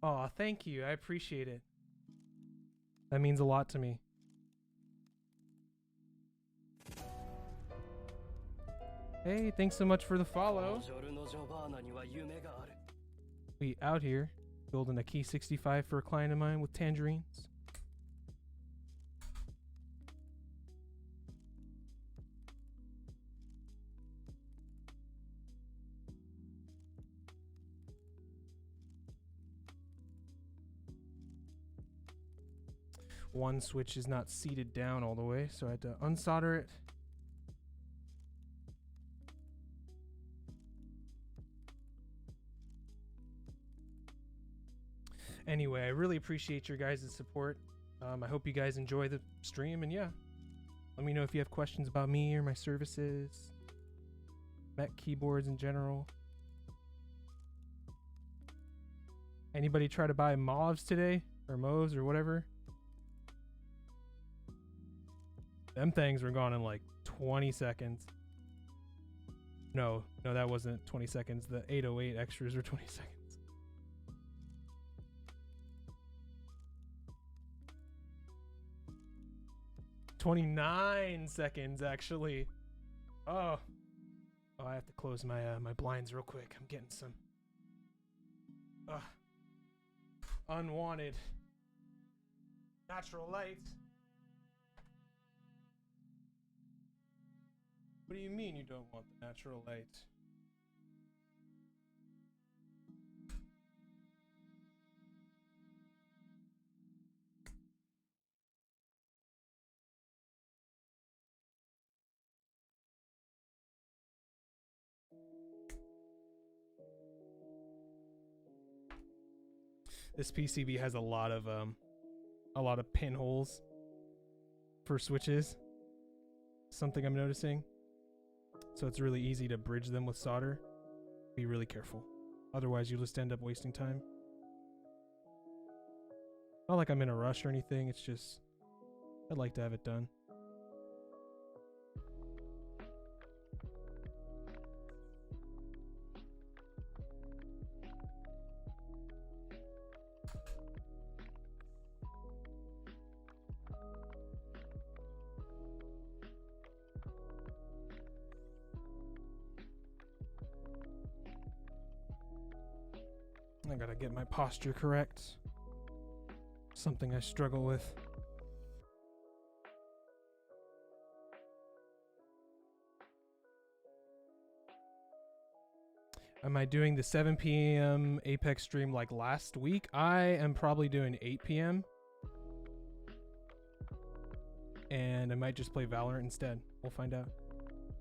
Aw, thank you. I appreciate it. That means a lot to me. Hey, thanks so much for the follow. We out here building a Qmk65 for a client of mine with tangerines. One switch is not seated down all the way, so I had to unsolder it. Anyway, I really appreciate your guys' support. I hope you guys enjoy the stream, and yeah, let me know if you have questions about me or my services, Mech keyboards in general. Anybody try to buy Mauves today, or Mauves or whatever? Them things were gone in like 20 seconds. No, that wasn't 20 seconds. The 808 extras were 20 seconds. 29 seconds actually. Oh, I have to close my my blinds real quick. I'm getting some unwanted natural light. What do you mean you don't want the natural light? This PCB has a lot of pinholes for switches. Something I'm noticing. So it's really easy to bridge them with solder. Be really careful. Otherwise you'll just end up wasting time. Not like I'm in a rush or anything, it's just I'd like to have it done. I gotta get my posture correct. Something I struggle with. Am I doing the 7 p.m. Apex stream like last week? I am probably doing 8 p.m. And I might just play Valorant instead. We'll find out.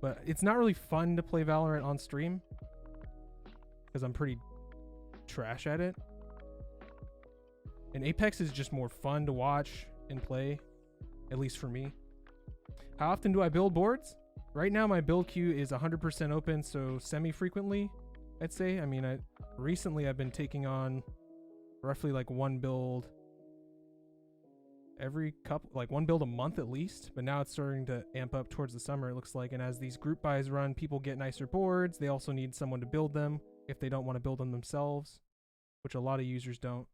But it's not really fun to play Valorant on stream because I'm pretty trash at it. And Apex is just more fun to watch and play, at least for me. How often do I build boards? Right now my build queue is 100% open, so semi-frequently, I'd say. I mean, recently I've been taking on roughly like one build every couple, like one build a month at least, but now it's starting to amp up towards the summer, it looks like. And as these group buys run, people get nicer boards. They also need someone to build them if they don't want to build them themselves, which a lot of users don't.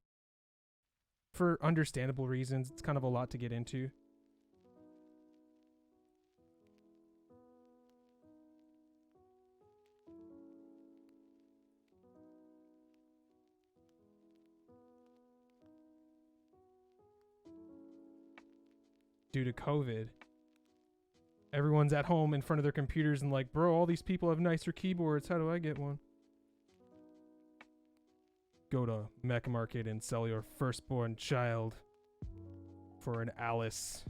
For understandable reasons, it's kind of a lot to get into. Due to COVID, everyone's at home in front of their computers and like, bro, all these people have nicer keyboards. How do I get one? Go to Mech Market and sell your firstborn child for an Alice.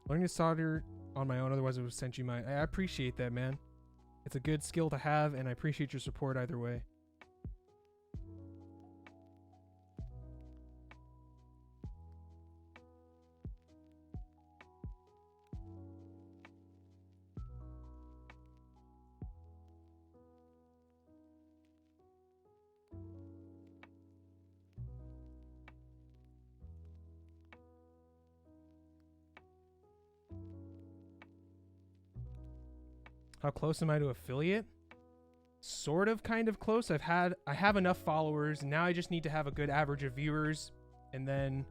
Learning to solder on my own, otherwise I would have sent you mine. I appreciate that, man. It's a good skill to have, and I appreciate your support either way. How close am I to affiliate? Sort of, kind of close. I have enough followers. Now I just need to have a good average of viewers, and then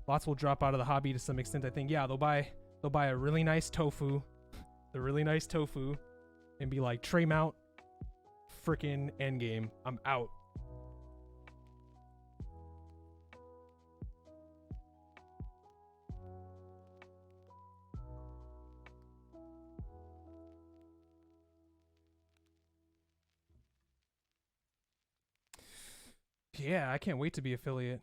lots will drop out of the hobby to some extent. I think, yeah, they'll buy a really nice tofu, and be like, Trey Mount, frickin' endgame. I'm out. Yeah, I can't wait to be affiliate.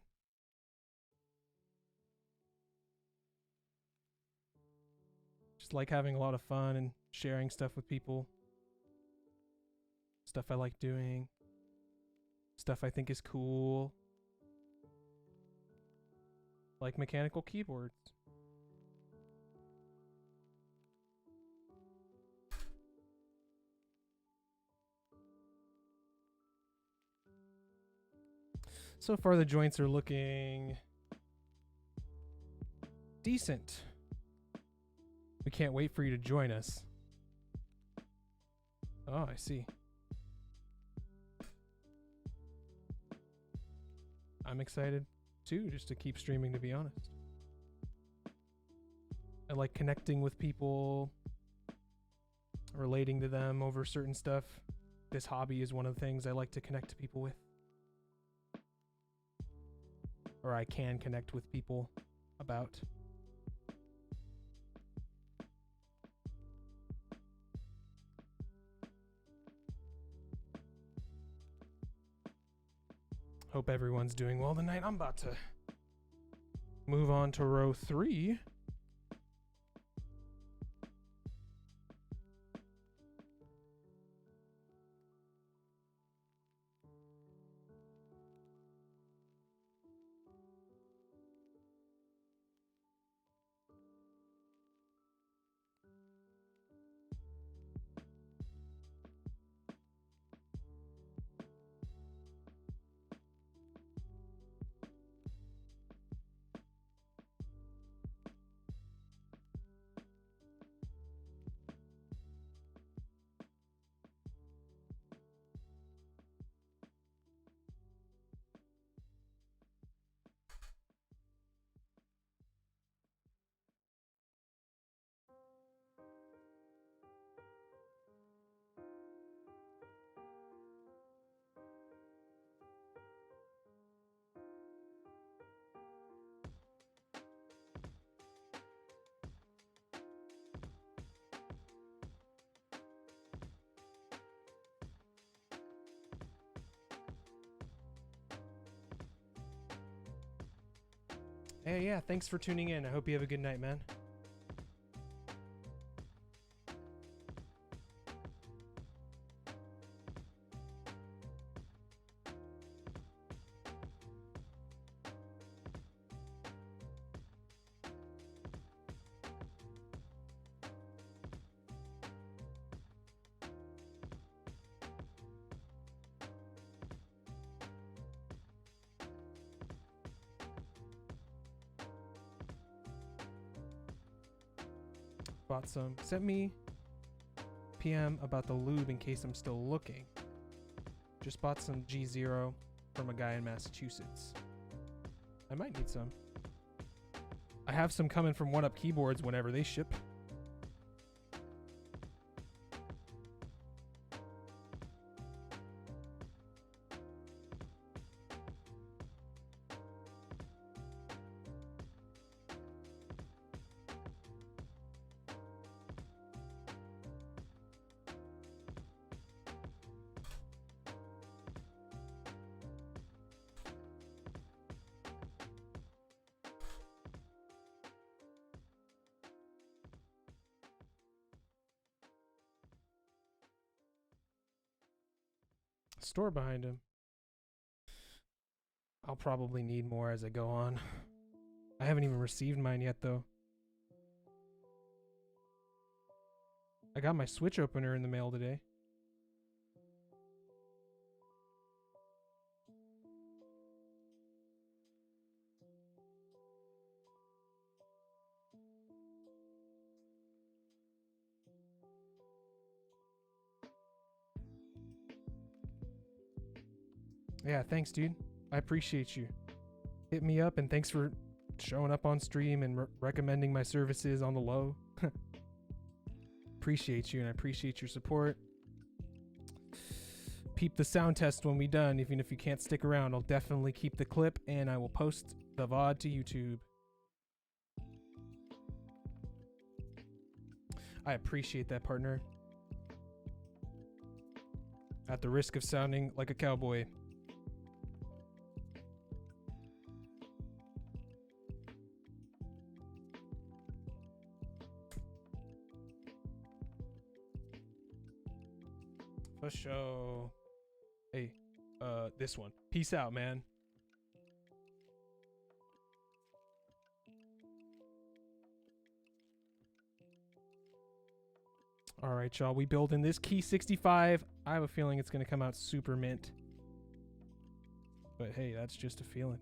Just like having a lot of fun and sharing stuff with people. Stuff I like doing. Stuff I think is cool. Like mechanical keyboards. So far the joints are looking decent. We can't wait for you to join us. Oh, I see. I'm excited too, just to keep streaming, to be honest. I like connecting with people, relating to them over certain stuff. This hobby is one of the things I like to connect to people with. Or I can connect with people about. Hope everyone's doing well tonight. I'm about to move on to row 3. Hey, yeah, thanks for tuning in. I hope you have a good night, man. Bought some. Sent me PM about the lube in case I'm still looking. Just bought some G0 from a guy in Massachusetts. I might need some. I have some coming from 1UP Keyboards whenever they ship. Store behind him. I'll probably need more as I go on. I haven't even received mine yet, though. I got my Switch opener in the mail today. Yeah, thanks, dude. I appreciate you. Hit me up, and thanks for showing up on stream and recommending my services on the low. Appreciate you, and I appreciate your support. Peep the sound test when we done. Even if you can't stick around, I'll definitely keep the clip, and I will post the VOD to YouTube. I appreciate that, partner. At the risk of sounding like a cowboy. For sure. Hey, this one. Peace out, man. All right, y'all. We building this Qmk65. I have a feeling it's going to come out super mint. But hey, that's just a feeling.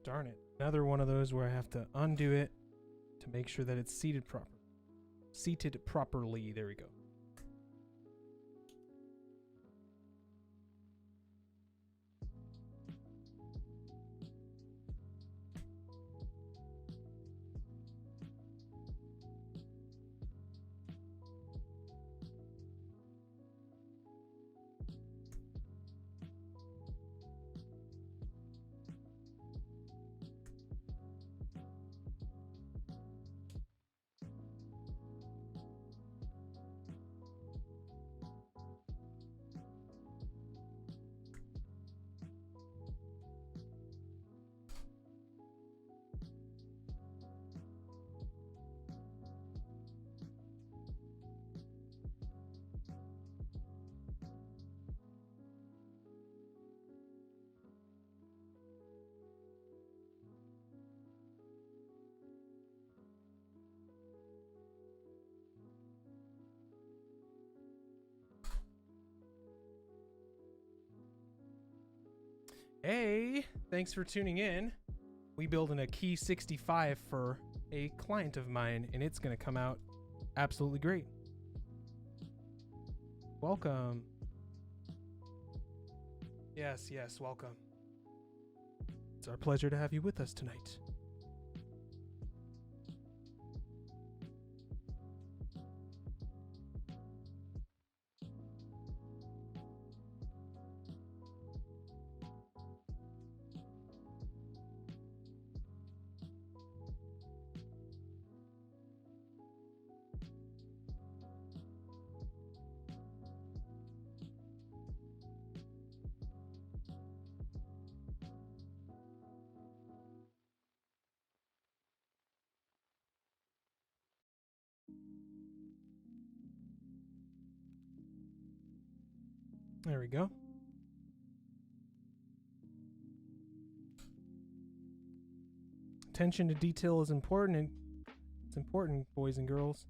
Darn it. Another one of those where I have to undo it to make sure that it's seated properly. There we go. Hey, thanks for tuning in. We building a Key65 for a client of mine, and it's going to come out absolutely great. Welcome. Yes, welcome. It's our pleasure to have you with us tonight. There we go. Attention to detail is important, and it's important, boys and girls.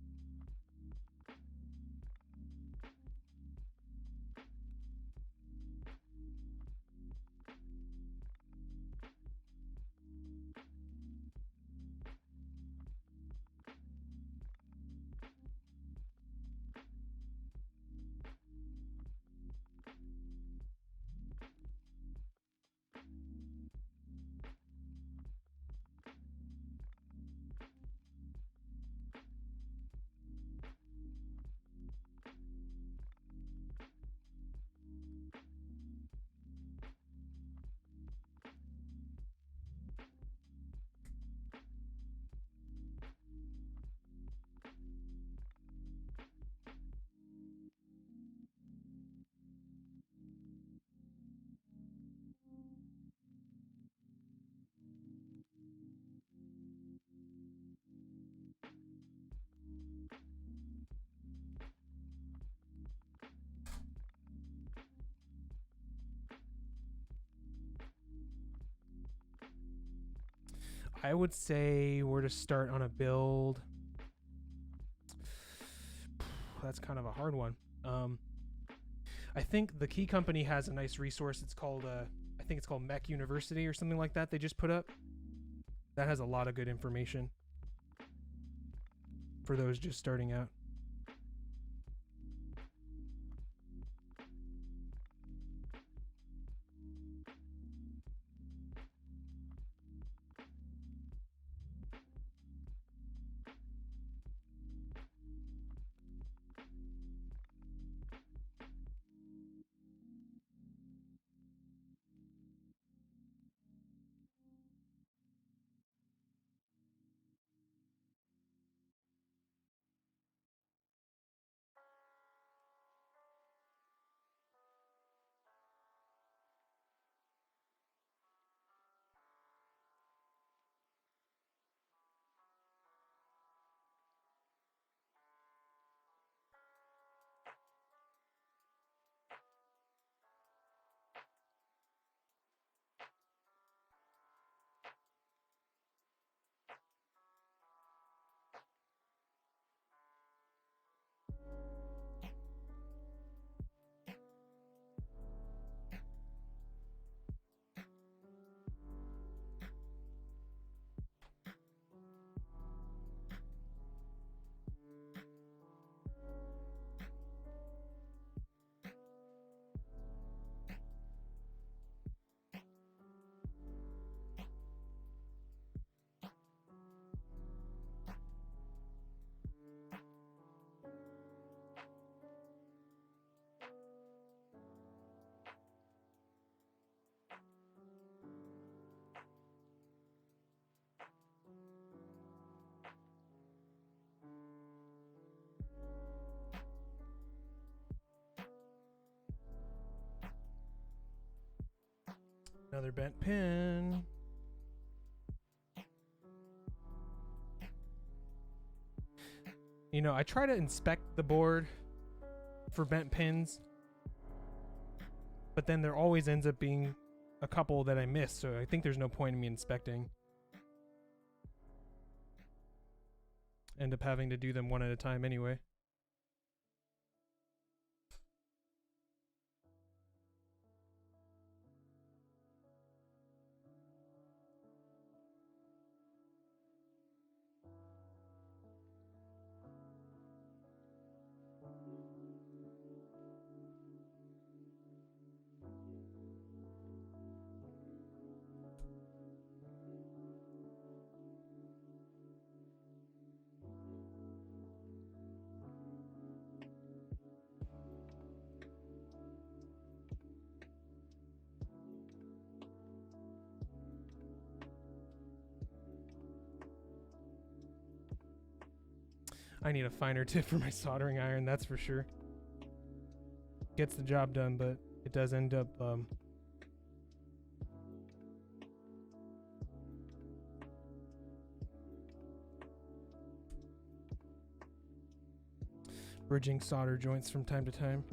I would say we're to start on a build. That's kind of a hard one. I think the Key Company has a nice resource. It's called, I think it's called Mech University or something like that. They just put up. That has a lot of good information for those just starting out. Another bent pin. You know, I try to inspect the board for bent pins, but then there always ends up being a couple that I miss, so I think there's no point in me inspecting. End up having to do them one at a time anyway. I need a finer tip for my soldering iron, that's for sure. Gets the job done, but it does end up bridging solder joints from time to time.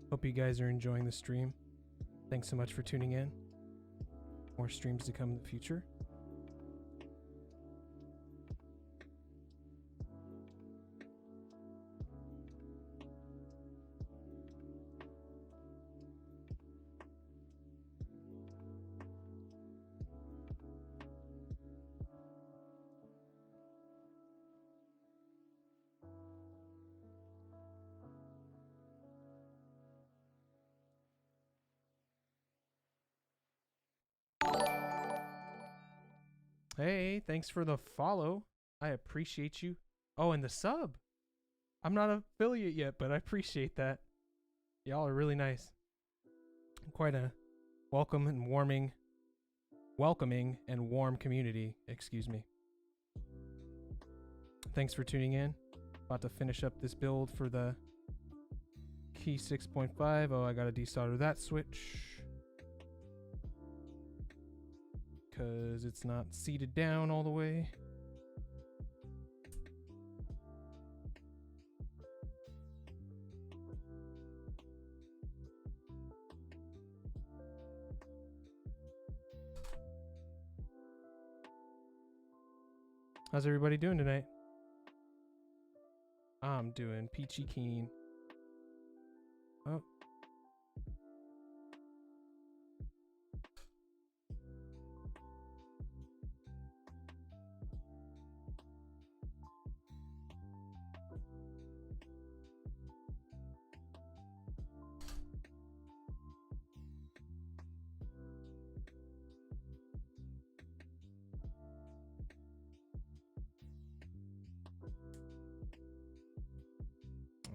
Hope you guys are enjoying the stream. Thanks so much for tuning in. More streams to come in the future. Hey, thanks for the follow. I appreciate you. Oh, and the sub. I'm not an affiliate yet, but I appreciate that. Y'all are really nice. Quite a welcoming and warm community, excuse me. Thanks for tuning in. About to finish up this build for the Key 6.5. Oh, I gotta desolder that switch, because it's not seated down all the way. How's everybody doing tonight? I'm doing peachy keen. Oh.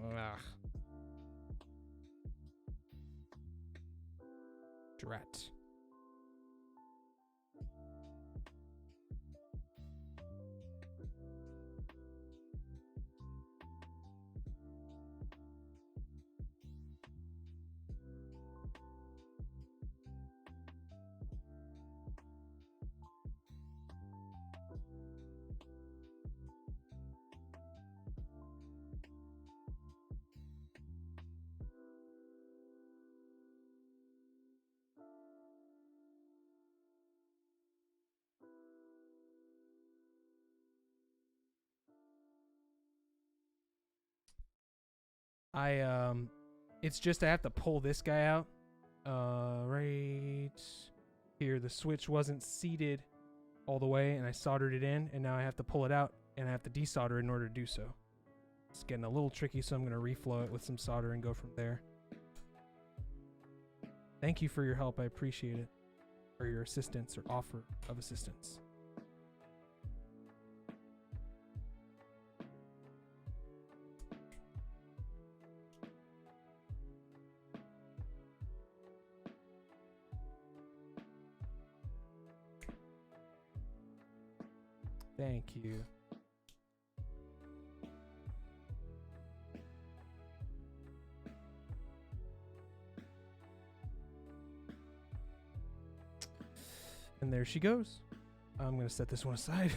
Ugh. Drat. It's just I have to pull this guy out. Right here, the switch wasn't seated all the way, and I soldered it in, and now I have to pull it out, and I have to desolder it in order to do so. It's getting a little tricky, so I'm going to reflow it with some solder and go from there. Thank you for your help. I appreciate it. Or your assistance or offer of assistance. Thank you. And there she goes. I'm going to set this one aside.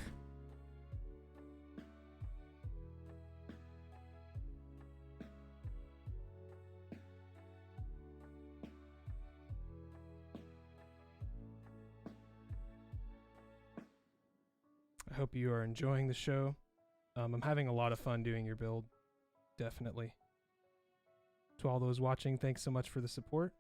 I hope you are enjoying the show. I'm having a lot of fun doing your build. Definitely. To all those watching, thanks so much for the support.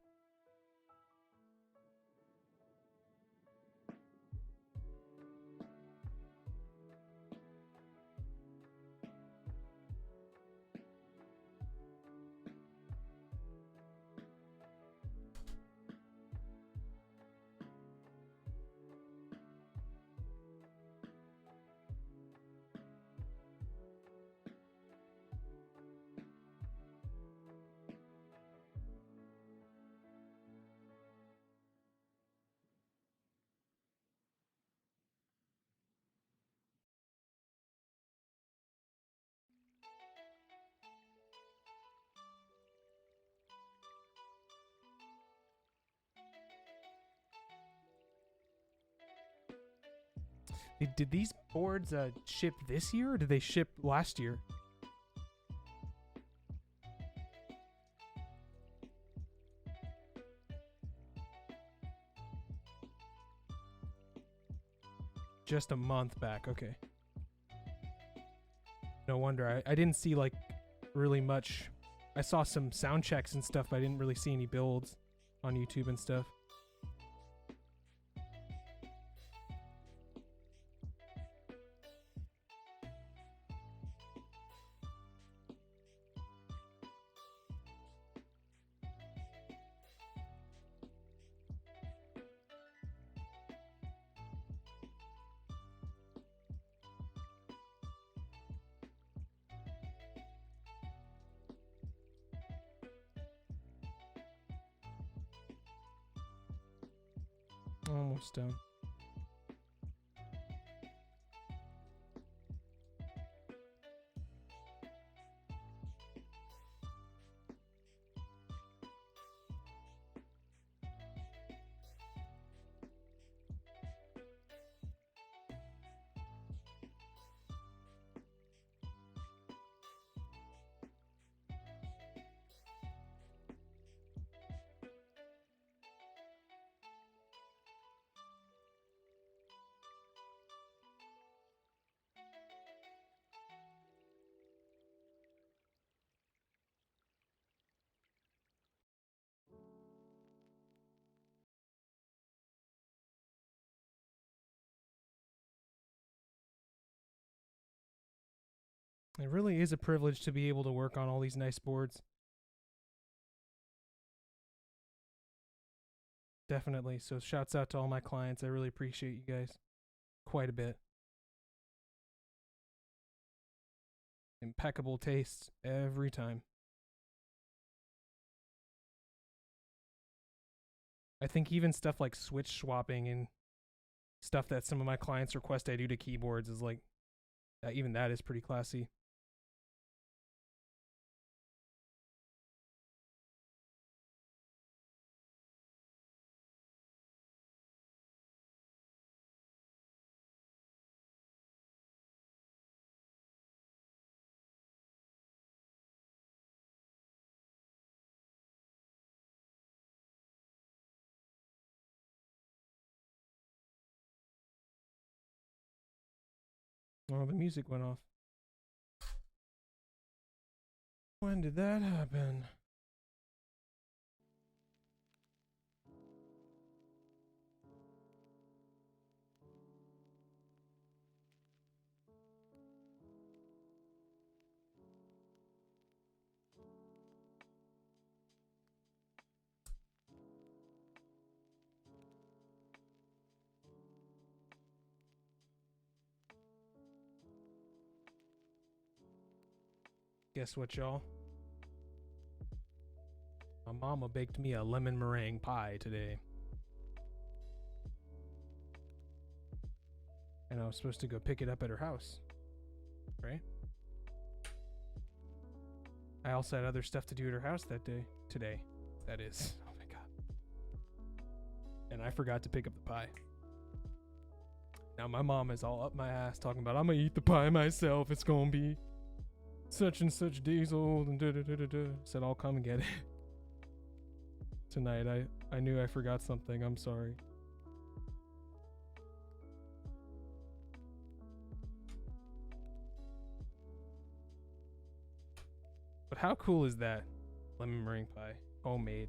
Did these boards ship this year, or did they ship last year? Just a month back, okay. No wonder. I didn't see, like, really much. I saw some sound checks and stuff, but I didn't really see any builds on YouTube and stuff. Almost done. It really is a privilege to be able to work on all these nice boards. Definitely. So shouts out to all my clients. I really appreciate you guys quite a bit. Impeccable taste every time. I think even stuff like switch swapping and stuff that some of my clients request I do to keyboards is like, even that is pretty classy. Oh, the music went off. When did that happen? Guess what, y'all? My mama baked me a lemon meringue pie today. and I was supposed to go pick it up at her house, right? I also had other stuff to do at her house that day. Today, that is. Oh my god. And I forgot to pick up the pie. Now my mom is all up my ass talking about, I'm gonna eat the pie myself. It's gonna be such and such days old and da-da-da-da-da. Said I'll come and get it. Tonight I knew I forgot something. I'm sorry. But how cool is that? Lemon meringue pie. Homemade.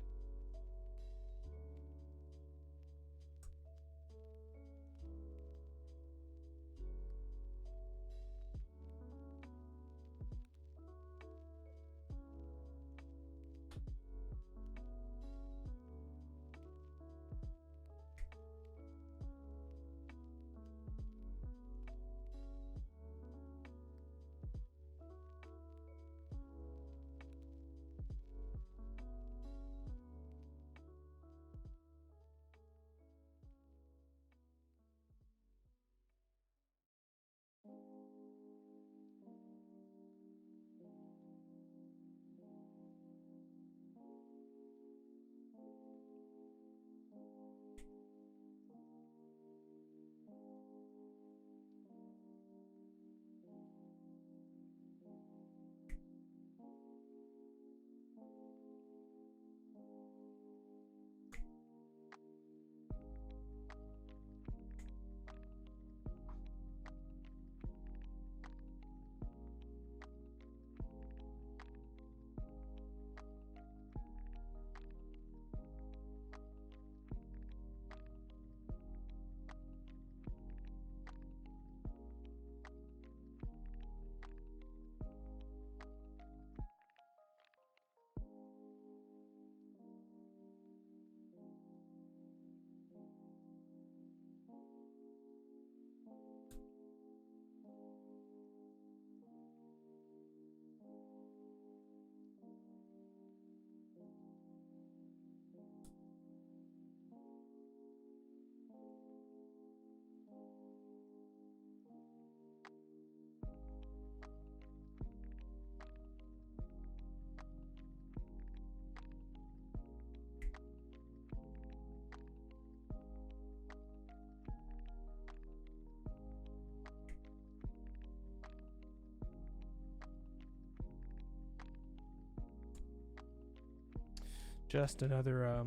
Just another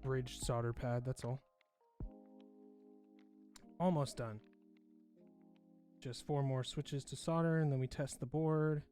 bridge solder pad, that's all. Almost done. Just 4 more switches to solder and then we test the board.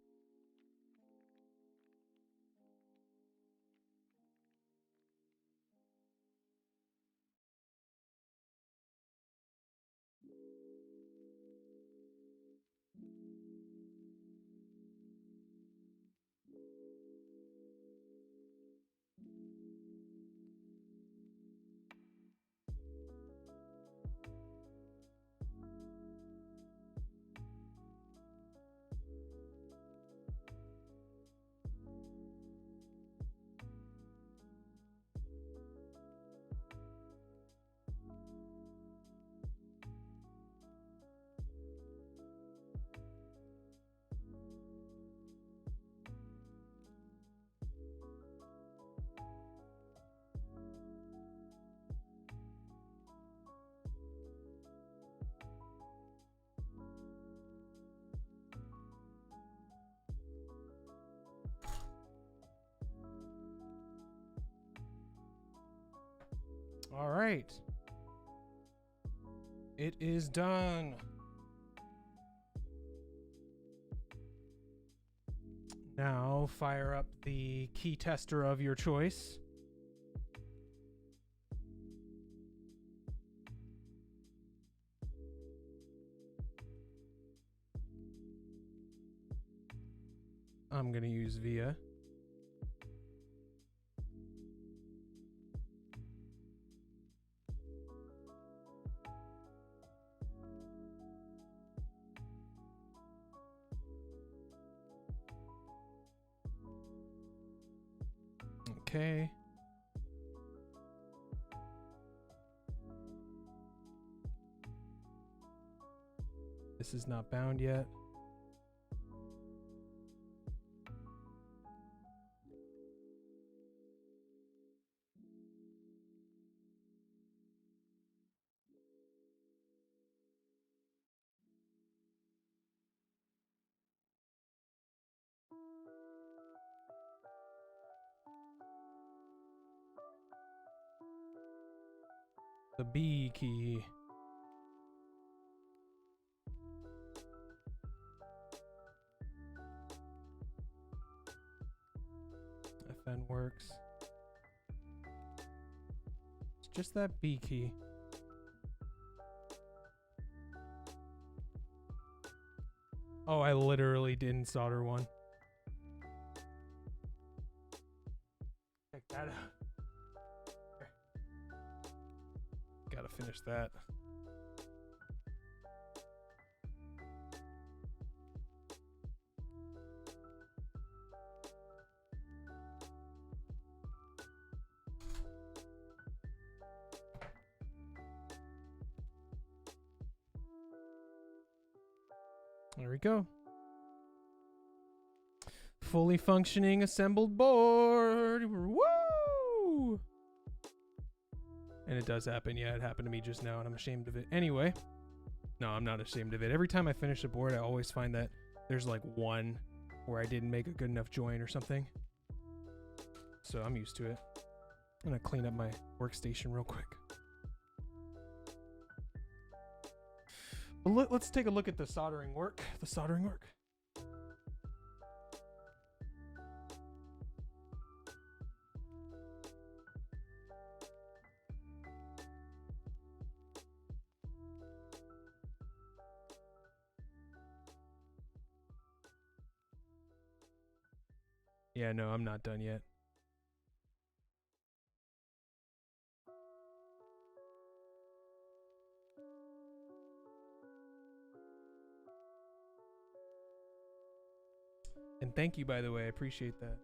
All right. It is done. Now fire up the key tester of your choice. I'm going to use VIA. Okay. This is not bound yet. The B key. FN works. It's just that B key. Oh, I literally didn't solder one. Check that out. Gotta finish that. There we go. Fully functioning assembled board. Woo! And it does happen. Yeah, it happened to me just now and I'm ashamed of it. Anyway, no, I'm not ashamed of it. Every time I finish a board, I always find that there's like one where I didn't make a good enough join or something. So I'm used to it. I'm gonna clean up my workstation real quick. But let's take a look at the soldering work. The soldering work. Yeah, no, I'm not done yet. And thank you, by the way. I appreciate that.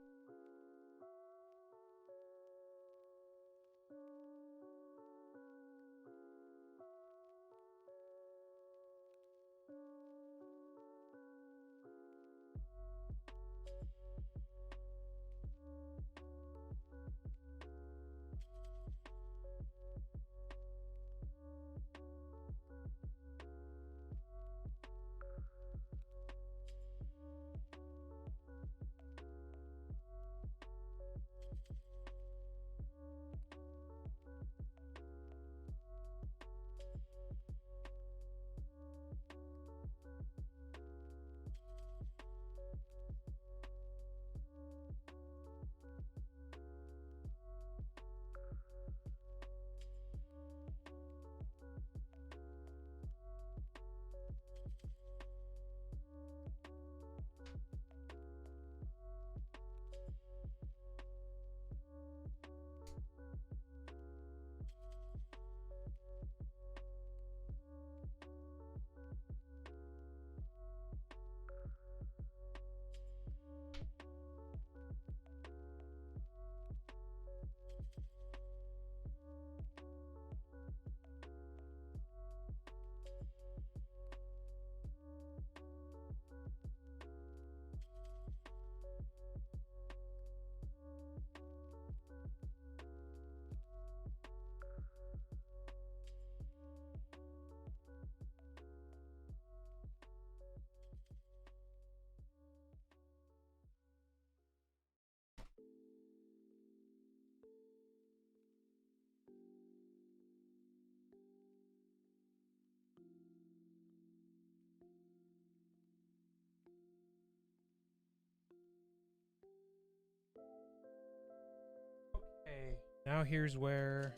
Okay, now here's where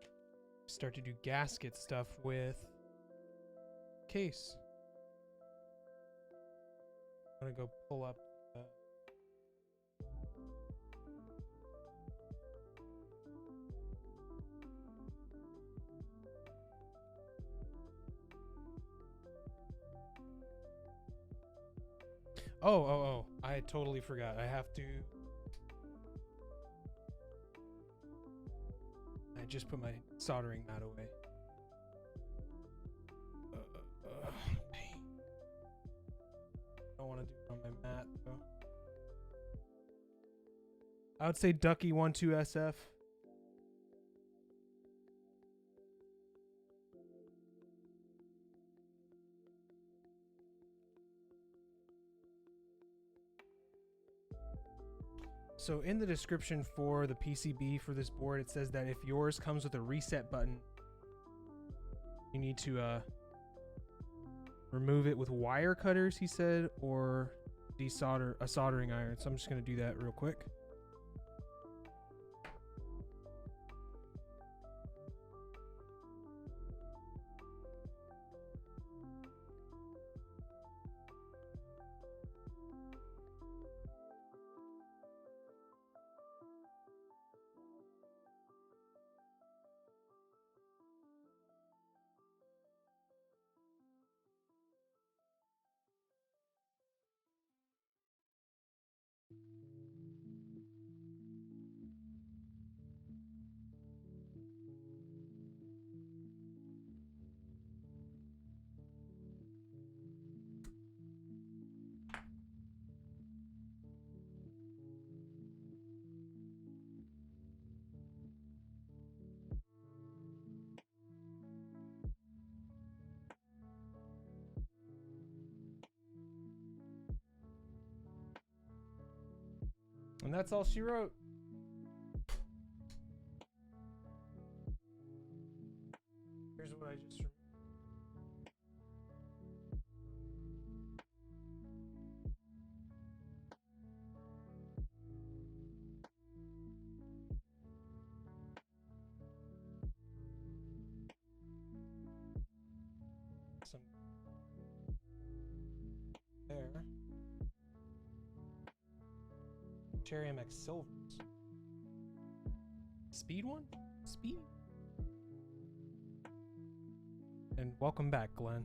I start to do gasket stuff with case. I'm gonna go pull up Oh, I totally forgot. I have to. I just put my soldering mat away. Pain. don't want to do it on my mat though. I would say Ducky12SF. So in the description for the PCB for this board, it says that if yours comes with a reset button, you need to remove it with wire cutters, he said, or desolder a soldering iron. So I'm just going to do that real quick. And that's all she wrote. Here's what I just remembered. Some there. Cherry MX Silvers. Speed one? Speed? And welcome back, Glenn.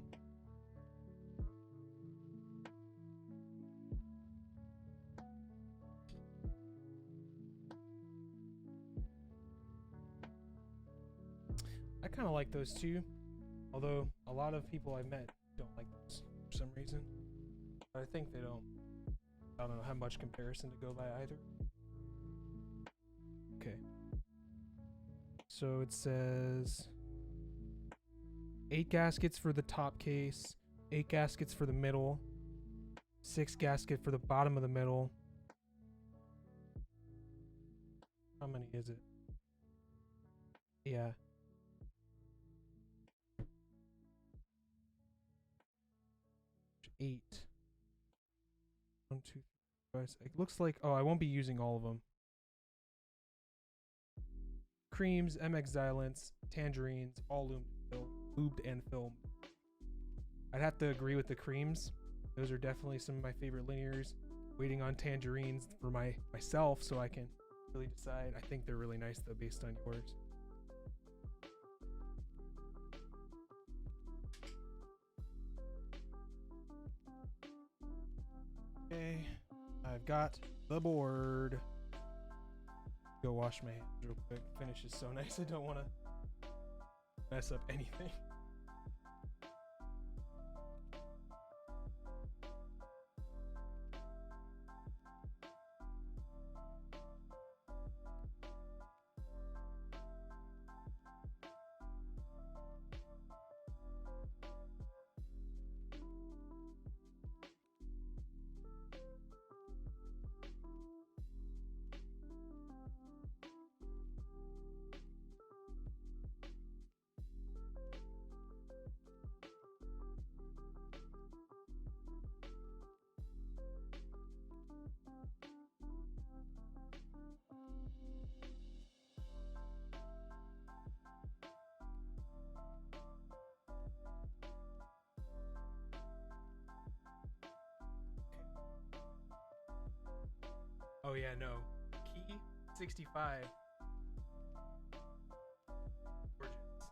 I kind of like those too, although a lot of people I've met don't like those for some reason. But I think they don't. I don't know how much comparison to go by either. Okay. So it says 8 gaskets for the top case, 8 gaskets for the middle, 6 gasket for the bottom of the middle. How many is it? Yeah. Eight. 1, 2, 3, 5, 6. It looks like, oh, I won't be using all of them. Creams, MX Xylants, tangerines, all lubed and filmed. I'd have to agree with the creams. Those are definitely some of my favorite linears. Waiting on tangerines for myself so I can really decide. I think they're really nice though based on yours. Okay, I've got the board. Go wash my hands real quick. Finish is so nice. I don't want to mess up anything. Oh yeah, no. Qmk65. Gorgeous.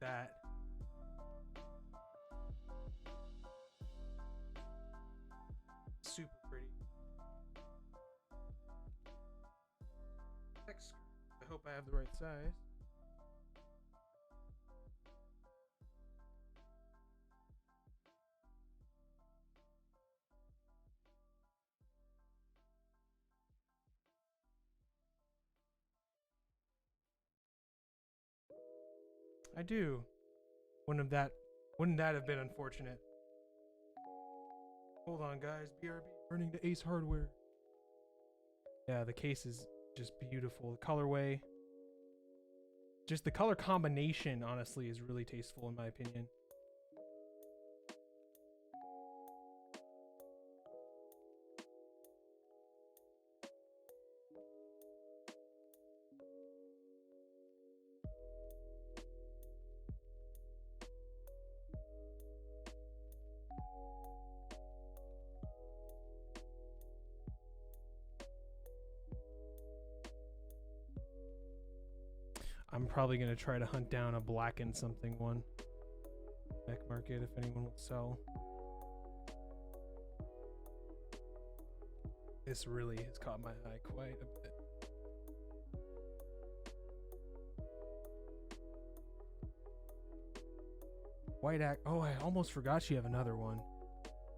That. Super pretty. I hope I have the right size. I do. Wouldn't that have been unfortunate? Hold on, guys. BRB turning to Ace Hardware. Yeah, the case is just beautiful. The colorway, just the color combination, honestly, is really tasteful in my opinion. I'm probably going to try to hunt down a blackened something one. Mech market if anyone will sell. This really has caught my eye quite a bit. White oh, I almost forgot you have another one.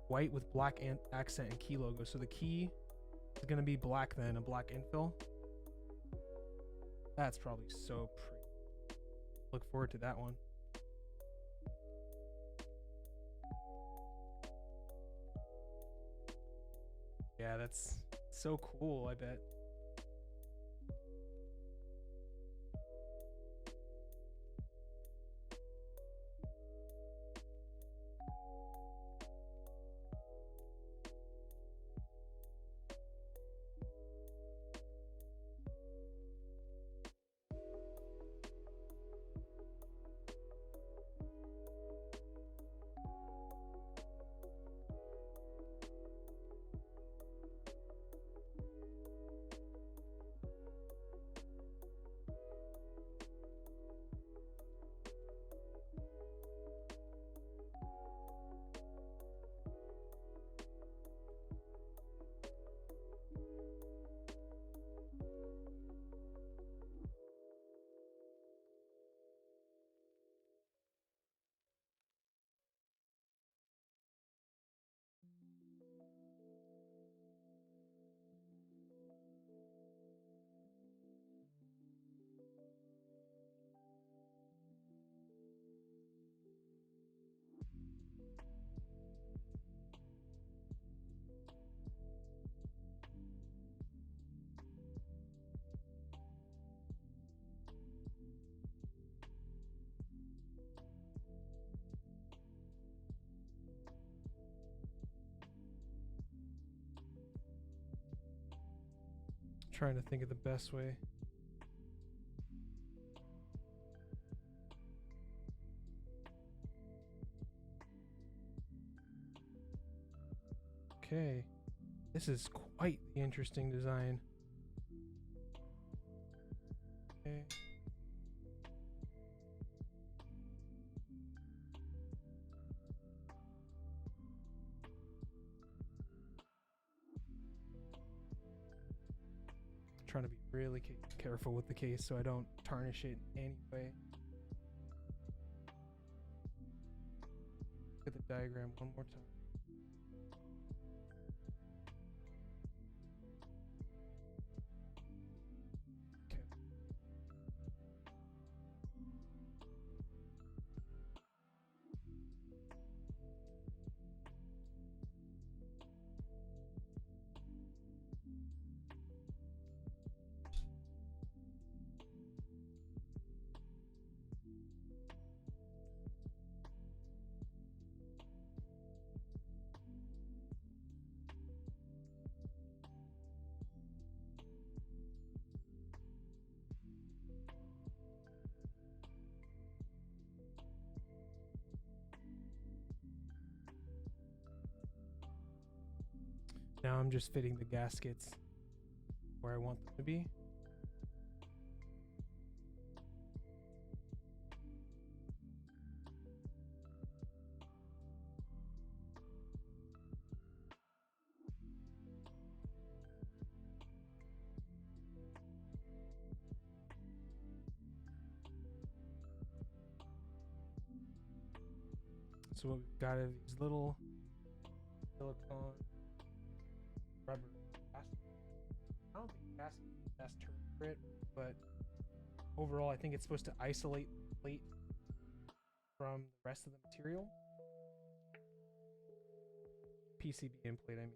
White with black accent and key logo. So the key is going to be black then, a black infill. That's probably so pretty. Look forward to that one. Yeah, that's so cool, I bet. Trying to think of the best way. Okay, this is quite the interesting design. Okay. Trying to be really careful with the case so I don't tarnish it anyway. Look at the diagram one more time. Okay. Now I'm just fitting the gaskets where I want them to be. So what we've got are these little silicone rubber gasket. I don't think gasket is the best term for it, but overall I think it's supposed to isolate the plate from the rest of the material. PCB end plate, I mean.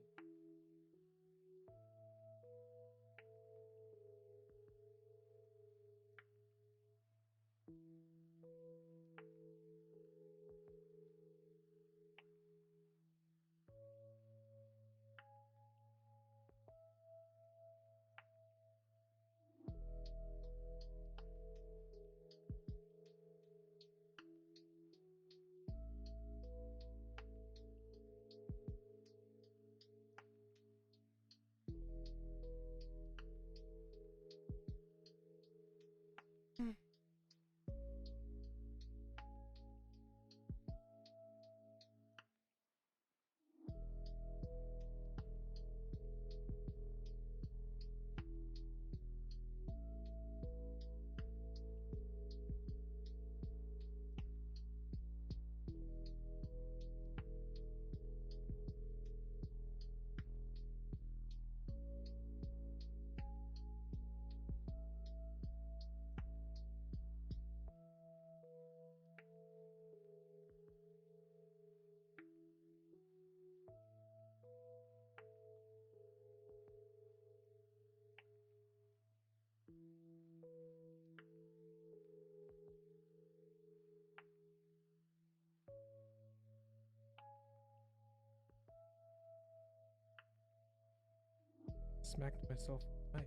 Smacked myself. Right.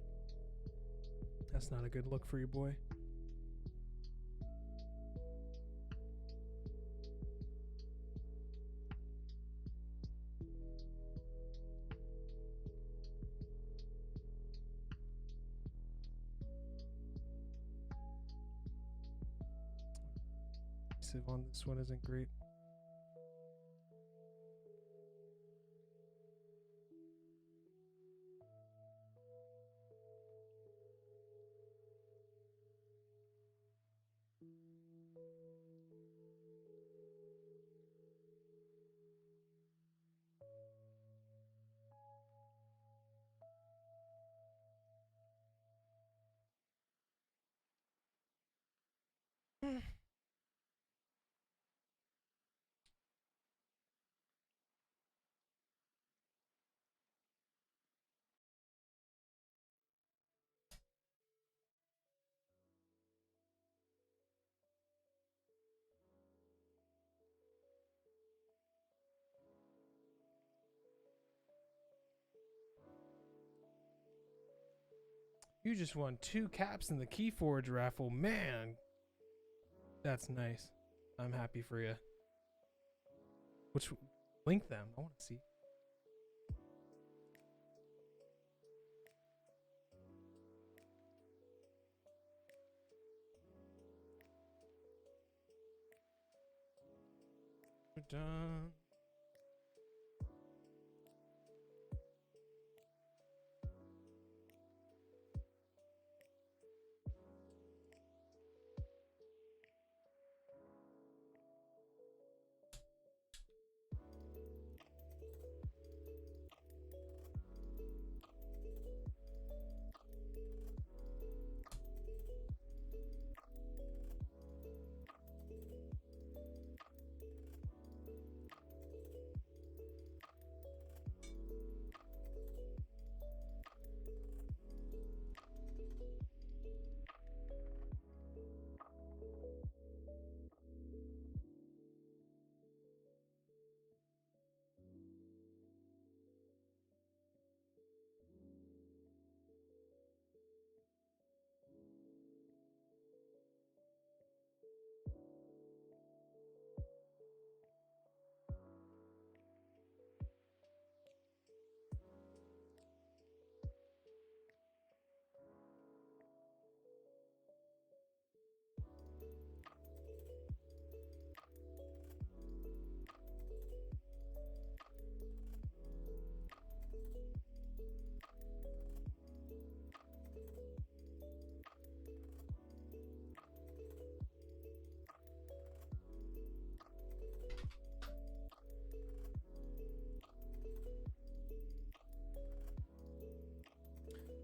That's not a good look for you, boy. Adhesive on this one isn't great. You just won 2 caps in the Keyforge raffle. Man, that's nice. I'm happy for you. Which, link them. I want to see. We're done.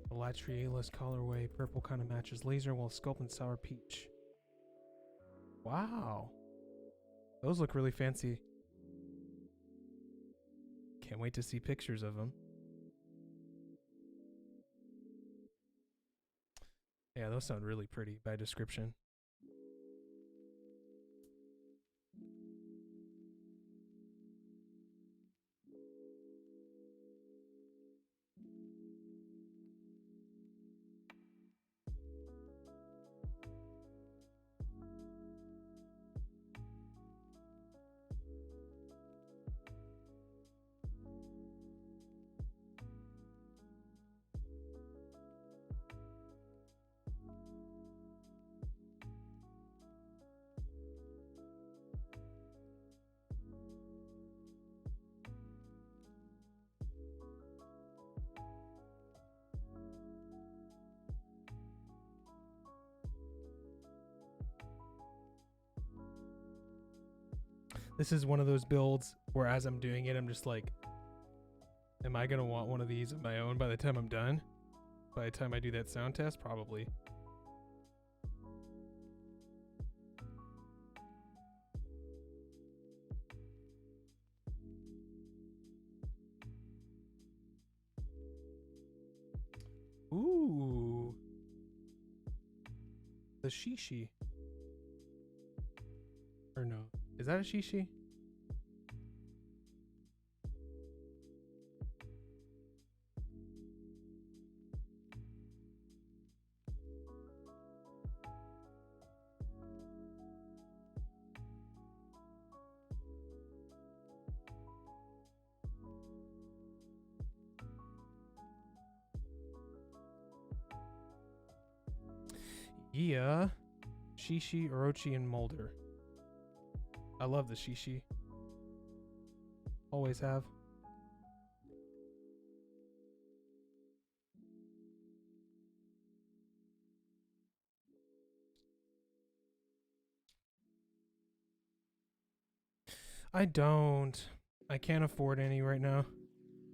The Latry A-less colorway. Purple kind of matches laser, while Sculpt and Sour Peach. Wow. Those look really fancy. Can't wait to see pictures of them. Yeah, those sound really pretty by description. This is one of those builds where as I'm doing it, I'm just like, am I going to want one of these of my own by the time I'm done? By the time I do that sound test, probably. Ooh. The shishi. Or no. Is that a shishi? Yeah. Shishi, Orochi, and Molder. I love the shishi. Always have. I don't. I can't afford any right now.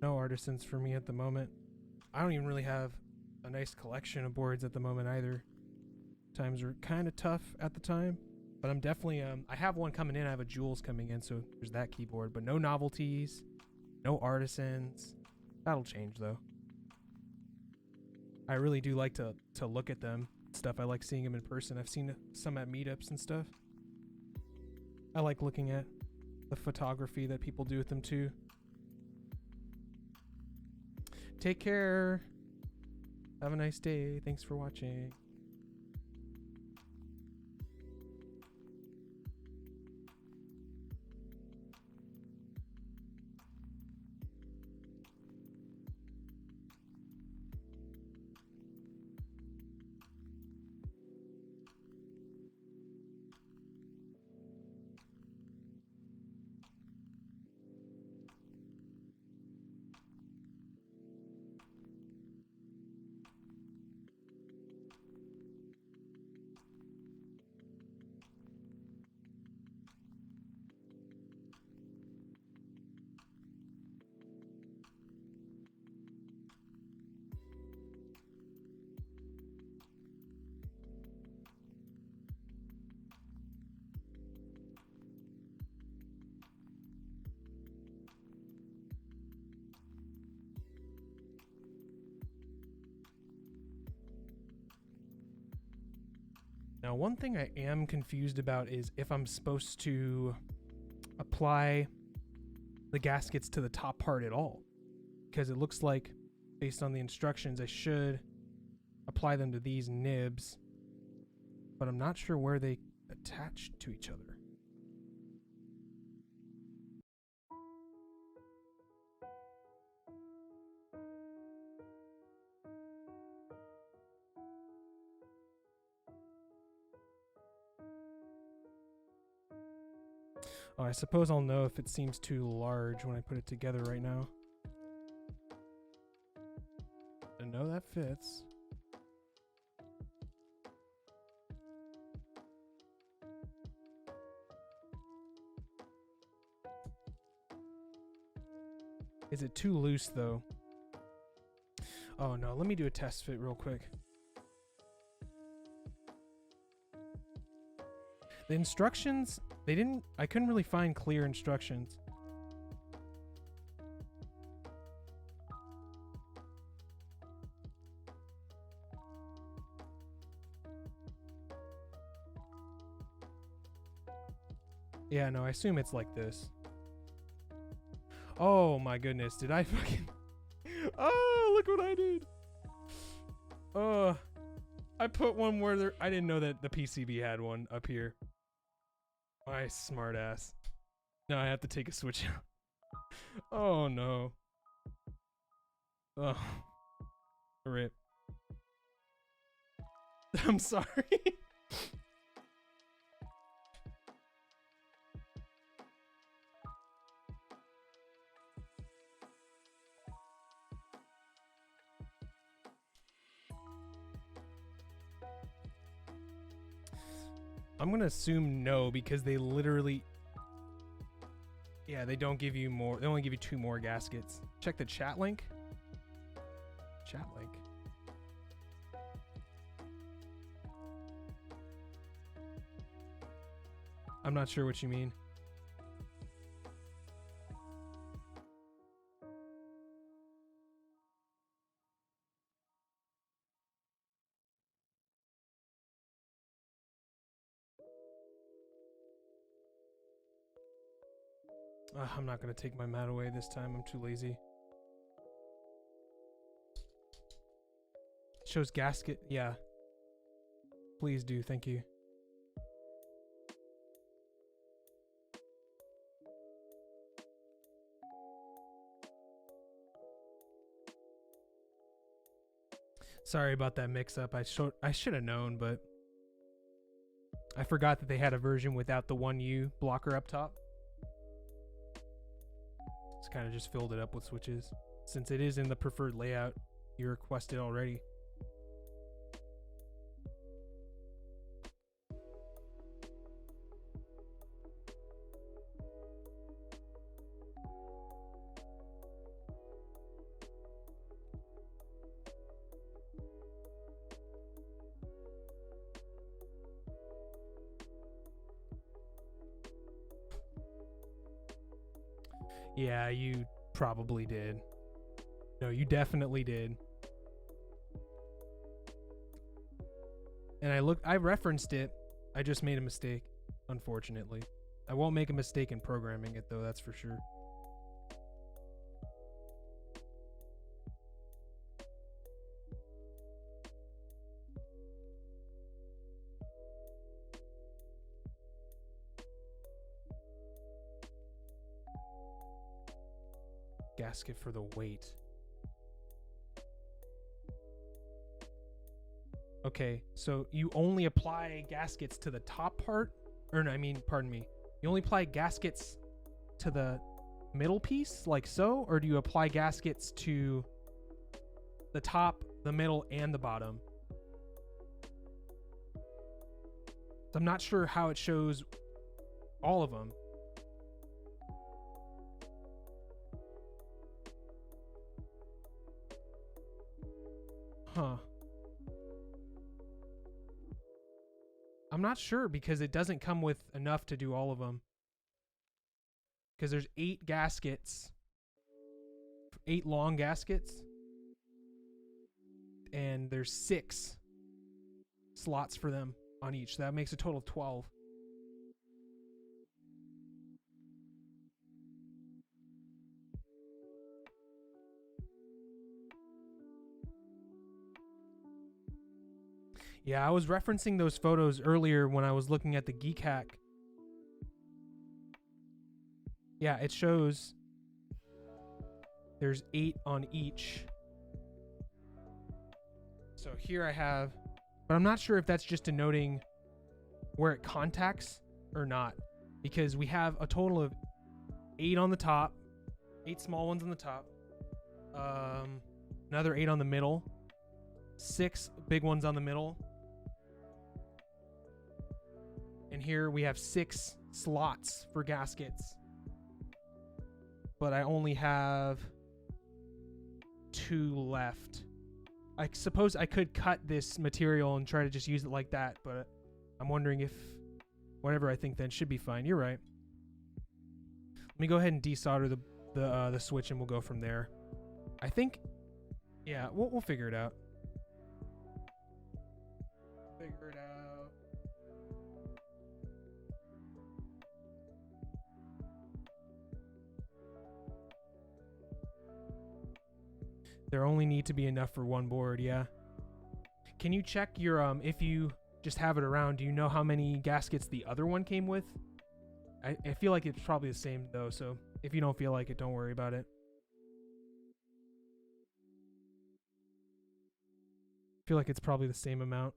No artisans for me at the moment. I don't even really have a nice collection of boards at the moment either. Times are kind of tough at the time. But I'm definitely, I have one coming in. I have a Jules coming in, so there's that keyboard. But no novelties, no artisans. That'll change, though. I really do like to look at them. Stuff, I like seeing them in person. I've seen some at meetups and stuff. I like looking at the photography that people do with them, too. Take care. Have a nice day. Thanks for watching. Now, one thing I am confused about is if I'm supposed to apply the gaskets to the top part at all. Because it looks like, based on the instructions, I should apply them to these nibs. But I'm not sure where they attach to each other. Oh, I suppose I'll know if it seems too large when I put it together right now. I know that fits. Is it too loose though? Oh no, let me do a test fit real quick. The instructions They didn't, I couldn't really find clear instructions. Yeah, no, I assume it's like this. Oh my goodness, did I fucking... Oh, look what I did. I put one where there... I didn't know that the PCB had one up here. My smart ass. Now I have to take a switch out. Oh no. Oh. Rip. I'm sorry. I'm gonna assume no, because they literally... Yeah, they don't give you more. They only give you 2 more gaskets. Check the chat link. Chat link. I'm not sure what you mean. I'm not going to take my mat away this time. I'm too lazy. Shows gasket. Yeah. Please do. Thank you. Sorry about that mix-up. I should have known, but I forgot that they had a version without the 1U blocker up top. Just kind of just filled it up with switches. Since it is in the preferred layout you requested already. Yeah, you probably did. No, you definitely did. And I referenced it. I just made a mistake, unfortunately. I won't make a mistake in programming it though, that's for sure. Gasket for the weight. Okay, so you only apply gaskets to the top part? Or no, I mean, pardon me. You only apply gaskets to the middle piece, like so? Or do you apply gaskets to the top, the middle, and the bottom? I'm not sure how it shows all of them. Huh. I'm not sure because it doesn't come with enough to do all of them. Because there's 8 gaskets. 8 long gaskets. And there's 6 slots for them on each. That makes a total of 12. Yeah, I was referencing those photos earlier when I was looking at the Geek Hack. Yeah, it shows there's 8 on each. So here I have, but I'm not sure if that's just denoting where it contacts or not, because we have a total of 8 on the top, 8 small ones on the top, another 8 on the middle, 6 big ones on the middle. And here we have 6 slots for gaskets. But I only have 2 left. I suppose I could cut this material and try to just use it like that, but I'm wondering if whatever I think then should be fine. You're right. Let me go ahead and desolder the switch, and we'll go from there. I think, yeah, we'll figure it out. Figure it out. There only need to be enough for one board, yeah. Can you check your, if you just have it around, do you know how many gaskets the other one came with? I feel like it's probably the same though, so if you don't feel like it, don't worry about it. I feel like it's probably the same amount.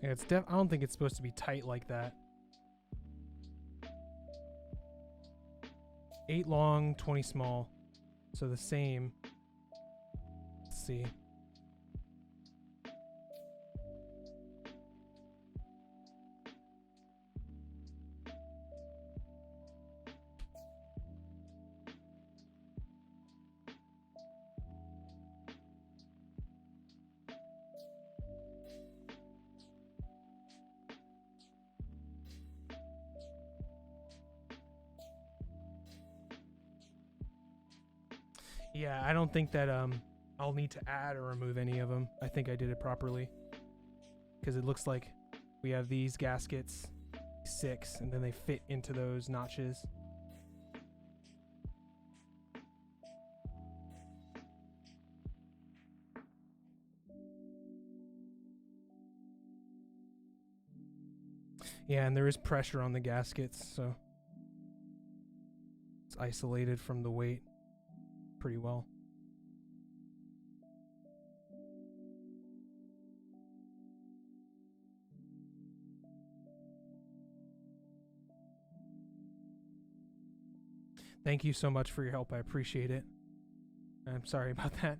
Yeah, I don't think it's supposed to be tight like that. 8 long, 20 small. So the same. Let's see. Yeah, I don't think that I'll need to add or remove any of them. I think I did it properly. Because it looks like we have these gaskets, 6, and then they fit into those notches. Yeah, and there is pressure on the gaskets, so it's isolated from the weight pretty well. Thank you so much for your help. I appreciate it. I'm sorry about that.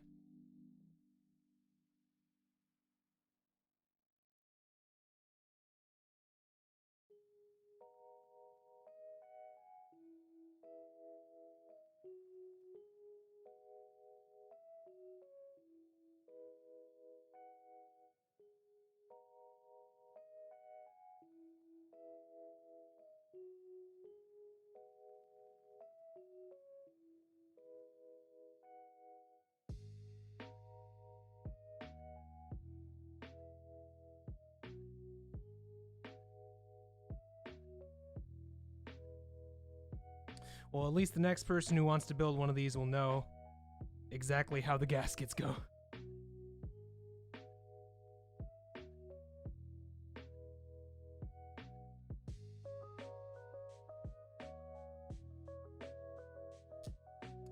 Well, at least the next person who wants to build one of these will know exactly how the gaskets go.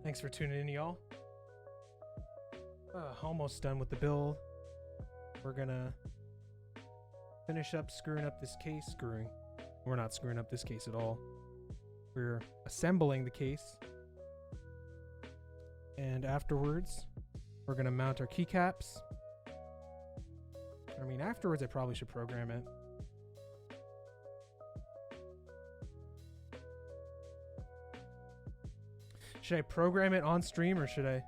Thanks for tuning in, y'all. Almost done with the build. We're gonna finish up screwing up this case. We're not screwing up this case at all. We're assembling the case. And afterwards, we're gonna mount our keycaps. I mean, afterwards I probably should program it. Should I program it on stream or should I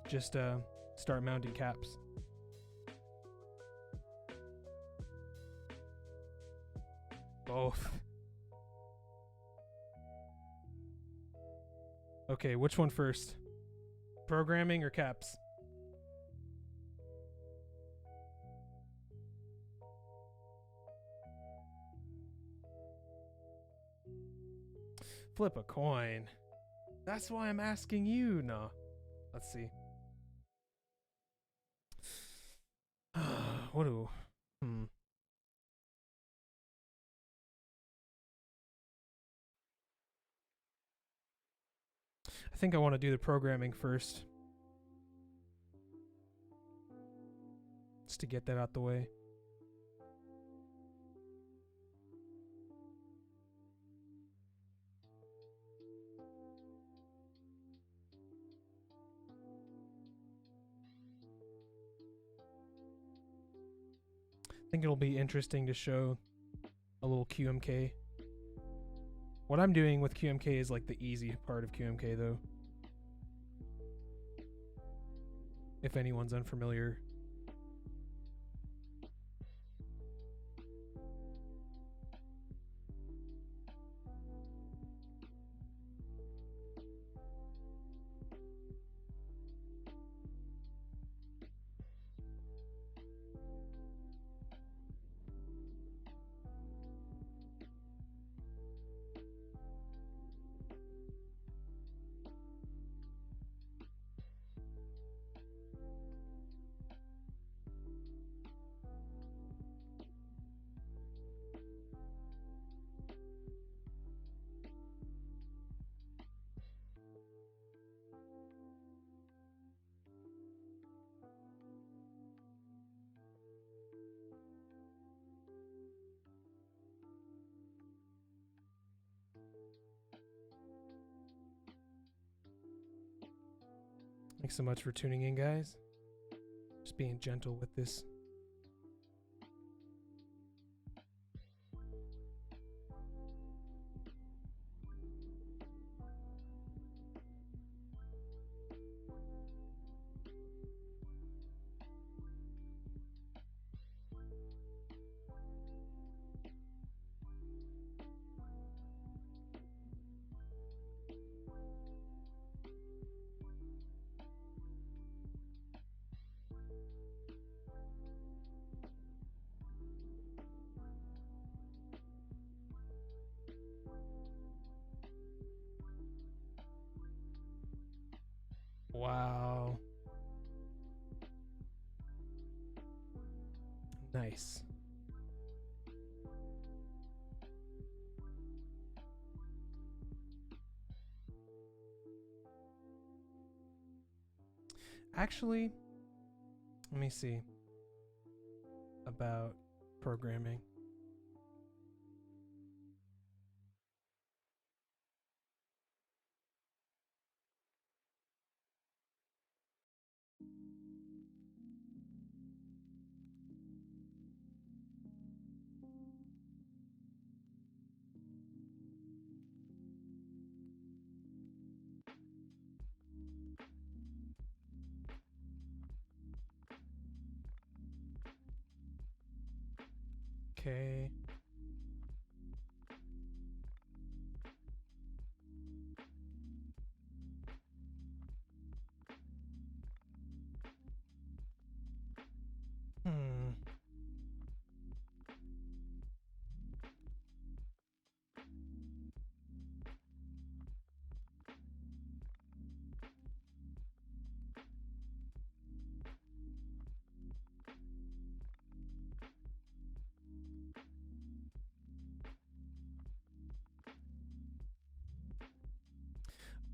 just start mounting caps? Both. Okay, which one first? Programming or caps? Flip a coin. That's why I'm asking you. No. Let's see. What do? I think I want to do the programming first. Just to get that out the way. I think it'll be interesting to show a little QMK. What I'm doing with QMK is like the easy part of QMK though. If anyone's unfamiliar. Thanks so much for tuning in, guys. Just being gentle with this. Wow. Nice. Actually, let me see about programming. Okay.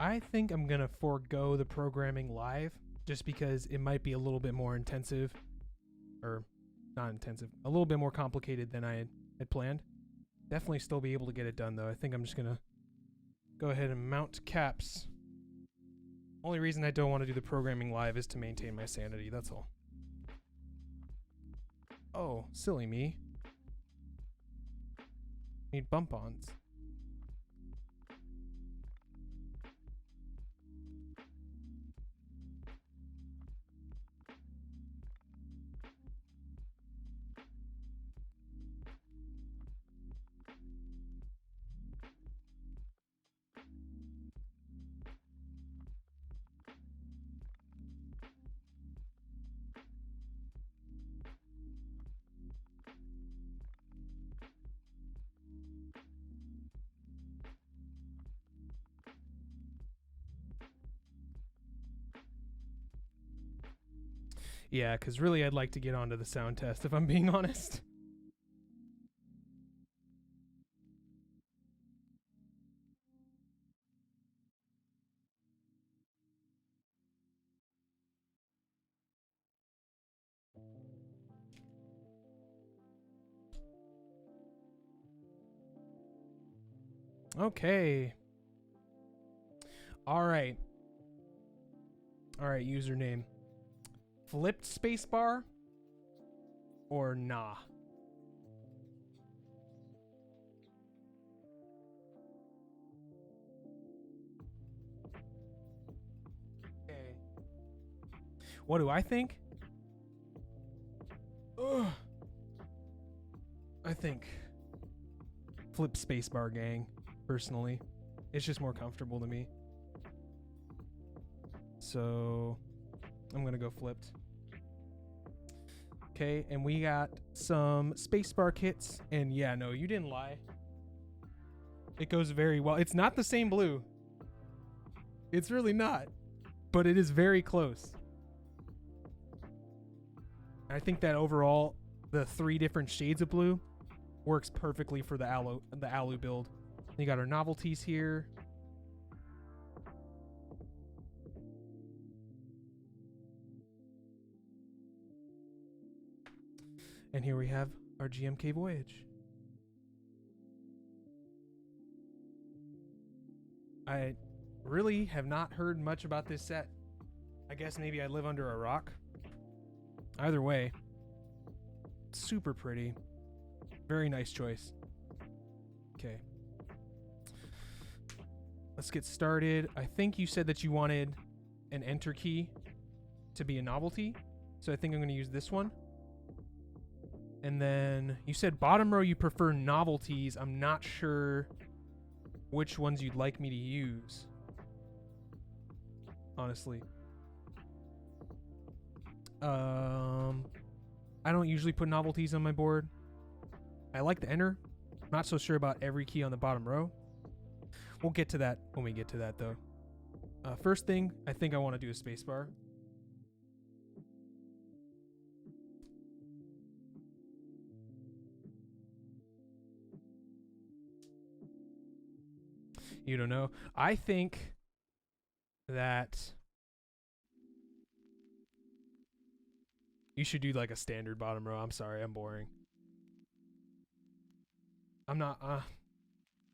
I think I'm going to forego the programming live just because it might be a little bit more intensive, or not intensive, a little bit more complicated than I had planned. Definitely still be able to get it done though. I think I'm just going to go ahead and mount caps. Only reason I don't want to do the programming live is to maintain my sanity, that's all. Oh, silly me. Need bump-ons. Yeah, because really I'd like to get onto the sound test if I'm being honest. Okay. Alright. Alright, username. Flipped spacebar or nah? Okay. What do I think? Ugh. I think flip spacebar, gang, personally. It's just more comfortable to me. So I'm gonna go flipped. Okay, and we got some spacebar kits, and yeah, no, you didn't lie. It goes very well. It's not the same blue. It's really not, but it is very close. I think that overall, the 3 different shades of blue works perfectly for the alu build. You got our novelties here. And here we have our GMK Voyage. I really have not heard much about this set. I guess maybe I live under a rock. Either way, super pretty. Very nice choice. Okay. Let's get started. I think you said that you wanted an enter key to be a novelty. So I think I'm going to use this one. And then you said bottom row you prefer novelties. I'm not sure which ones you'd like me to use, honestly. I don't usually put novelties on my board. I like the enter. Not so sure about every key on the bottom row. We'll get to that when we get to that, though. First thing, I think I want to do a spacebar. You don't know. I think that you should do like a standard bottom row. I'm sorry, I'm boring. I'm not.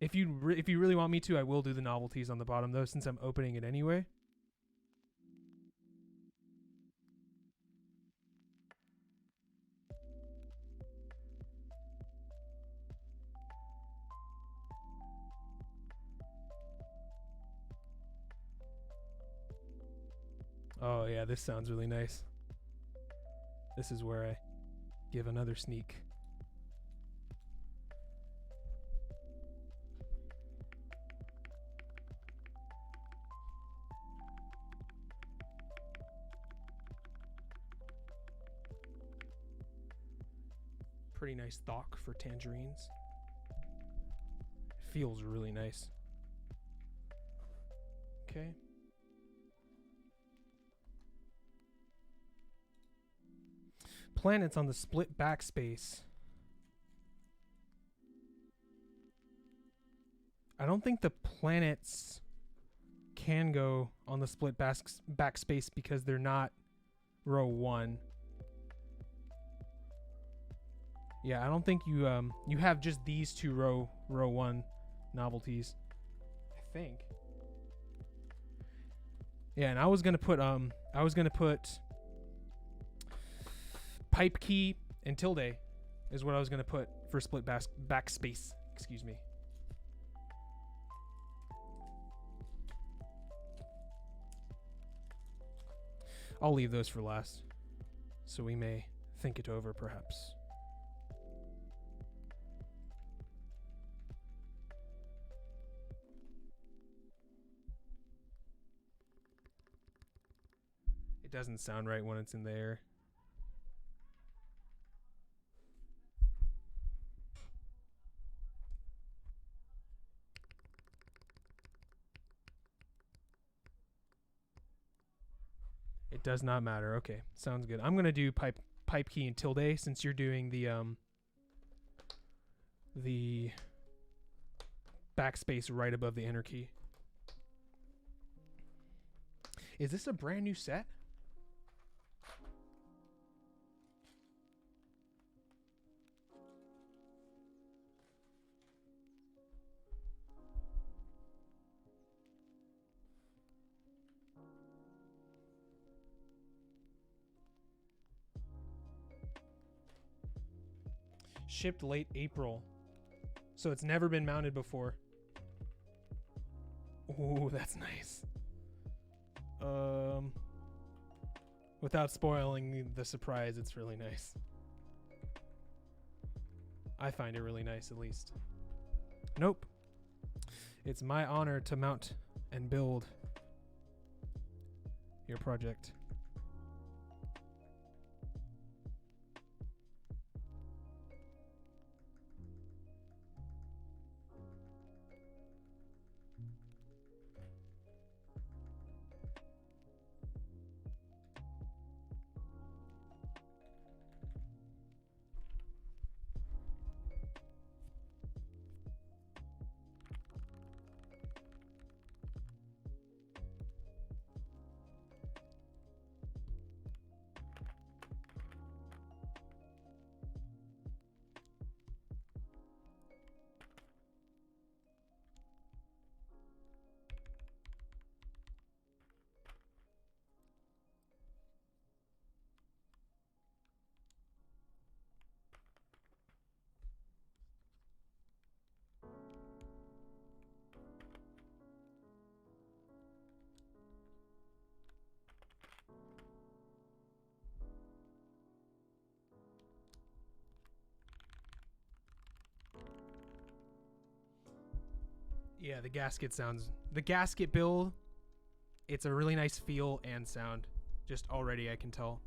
If you really want me to, I will do the novelties on the bottom though, since I'm opening it anyway. Oh yeah, this sounds really nice. This is where I give another sneak. Pretty nice thock for tangerines. Feels really nice. Okay. Planets on the split backspace. I don't think the planets can go on the split backspace because they're not row 1. Yeah, I don't think you you have just these two row 1 novelties, I think. Yeah, and I was gonna put pipe key and tilde is what I was gonna put for split backspace. Excuse me. I'll leave those for last, so we may think it over perhaps. It doesn't sound right when it's in the air. It does not matter. Okay, sounds good. I'm gonna do pipe key and tilde since you're doing the backspace right above the enter key. Is this a brand new set? Shipped late April. So it's never been mounted before. Ooh, that's nice. Without spoiling the surprise, it's really nice. I find it really nice, at least. Nope. It's my honor to mount and build your project. Yeah, the gasket build, it's a really nice feel and sound. Just already I can tell.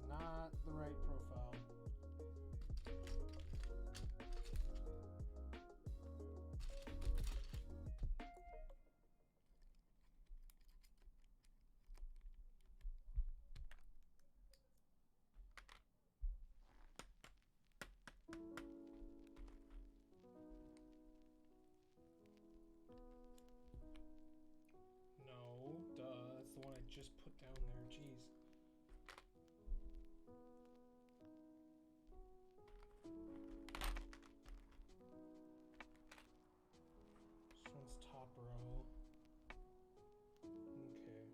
not the right profile. No, duh, that's the one I just put down there. Jeez. This one's top row. Okay.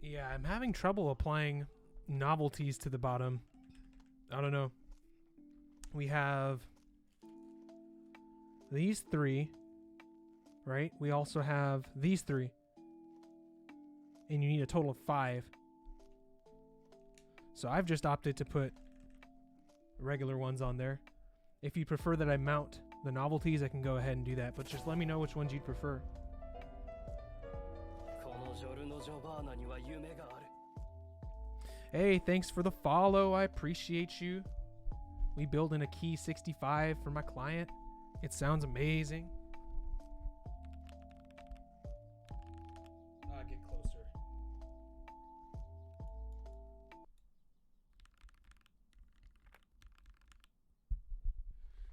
Yeah, I'm having trouble applying novelties to the bottom. I don't know. We have these three, right? We also have these three. And you need a total of 5. So I've just opted to put regular ones on there. If you prefer that I mount the novelties, I can go ahead and do that. But just let me know which ones you'd prefer. このジョルノ・ジョバーナには夢がある。 Hey, thanks for the follow. I appreciate you. We building a Qmk65 for my client. It sounds amazing. Get closer.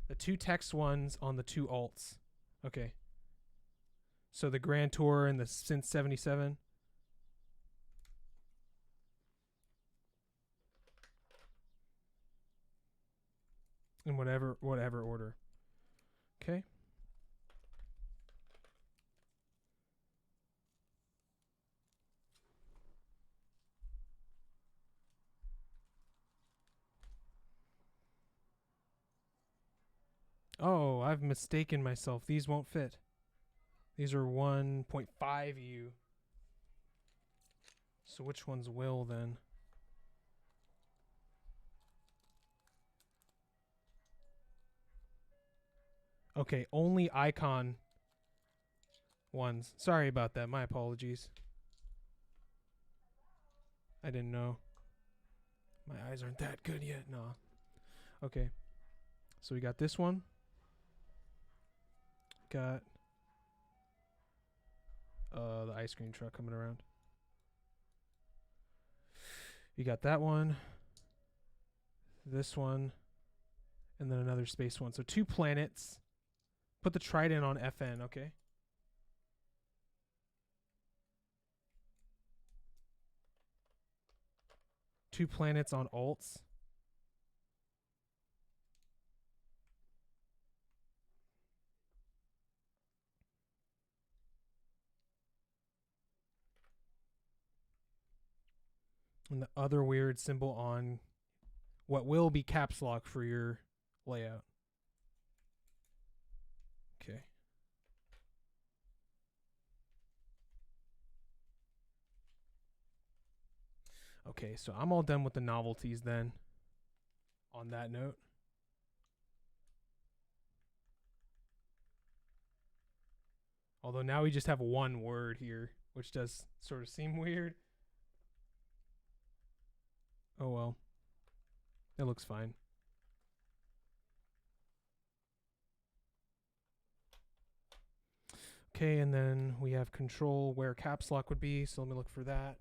The 2 text ones on the 2 alts. Okay. So the Grand Tour and the Synth 77. In whatever order. Okay. Oh, I've mistaken myself. These won't fit. These are 1.5 U. So which ones will then? Okay, only icon ones. Sorry about that. My apologies. I didn't know. My eyes aren't that good yet. No. Okay. So we got this one. Got the ice cream truck coming around. You got that one. This one. And then another space one. So 2 planets. Put the trident on FN, okay? Two planets on alts. And the other weird symbol on what will be caps lock for your layout. Okay. Okay, so I'm all done with the novelties then. On that note. Although now we just have one word here, which does sort of seem weird. Oh well. It looks fine. Okay, and then we have control where caps lock would be, so let me look for that.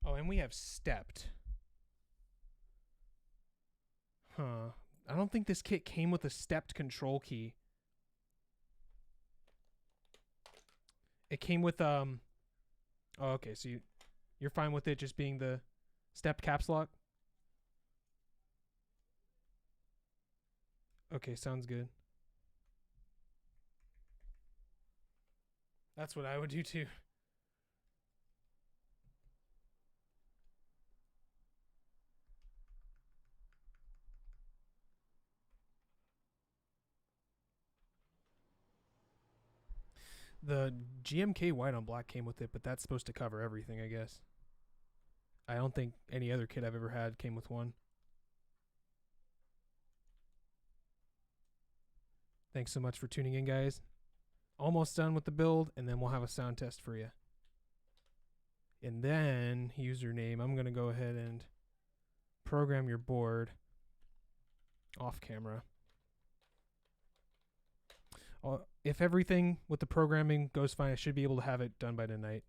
Oh, and we have stepped. Huh. I don't think this kit came with a stepped control key. It came with oh, okay, so you're fine with it just being the stepped caps lock? Okay, sounds good. That's what I would do too. The GMK white on black came with it, but that's supposed to cover everything, I guess. I don't think any other kit I've ever had came with one. Thanks so much for tuning in, guys. Almost done with the build, and then we'll have a sound test for you. And then, username, I'm going to go ahead and program your board off camera. If everything with the programming goes fine, I should be able to have it done by tonight.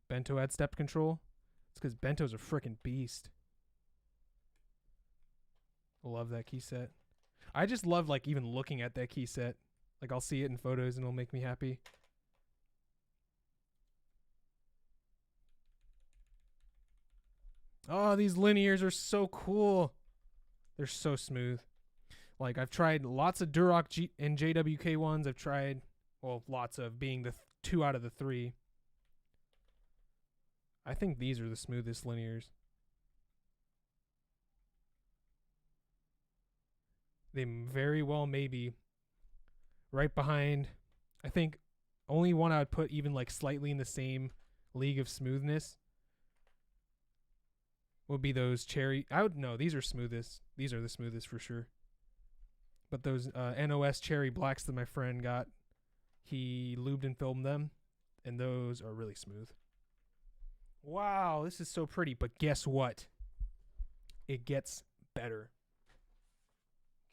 Bento had step control. It's because Bento's a freaking beast. Love that key set. I just love like even looking at that key set. Like I'll see it in photos and it'll make me happy. Oh, these linears are so cool. They're so smooth. Like I've tried lots of Duroc and JWK ones. I've tried, well, lots of being the 2 out of the 3. I think these are the smoothest linears. They very well may be right behind. I think only one I would put even like slightly in the same league of smoothness would be those cherry. I would know these are smoothest. These are the smoothest for sure. But those NOS cherry blacks that my friend got, he lubed and filmed them, and those are really smooth. Wow, this is so pretty. But guess what? It gets better.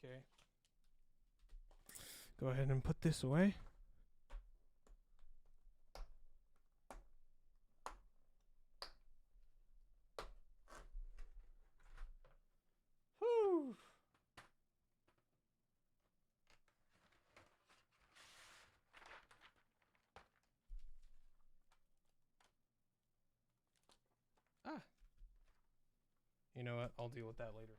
Okay. Go ahead and put this away. Whew. Ah. You know what? I'll deal with that later.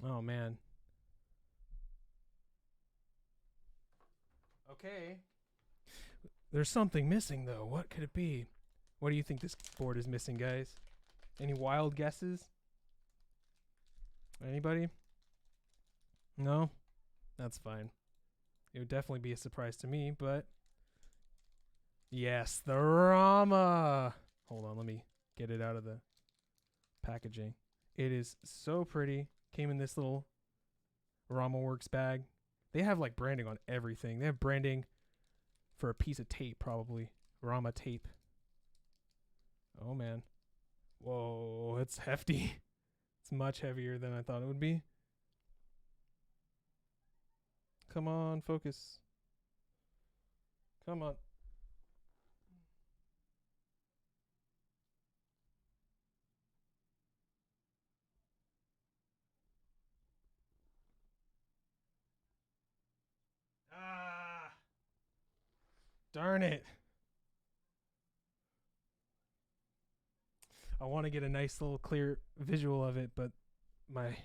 Oh, man. Okay. There's something missing, though. What could it be? What do you think this board is missing, guys? Any wild guesses? Anybody? No? That's fine. It would definitely be a surprise to me, but... Yes, the Rama! Hold on, let me get it out of the packaging. It is so pretty. Came in this little Rama Works bag. They have like branding on everything. They have branding for a piece of tape, probably. Rama tape. Oh, man. Whoa, it's hefty. It's much heavier than I thought it would be. Come on, focus. Come on. Ah! Darn it. I want to get a nice little clear visual of it, but my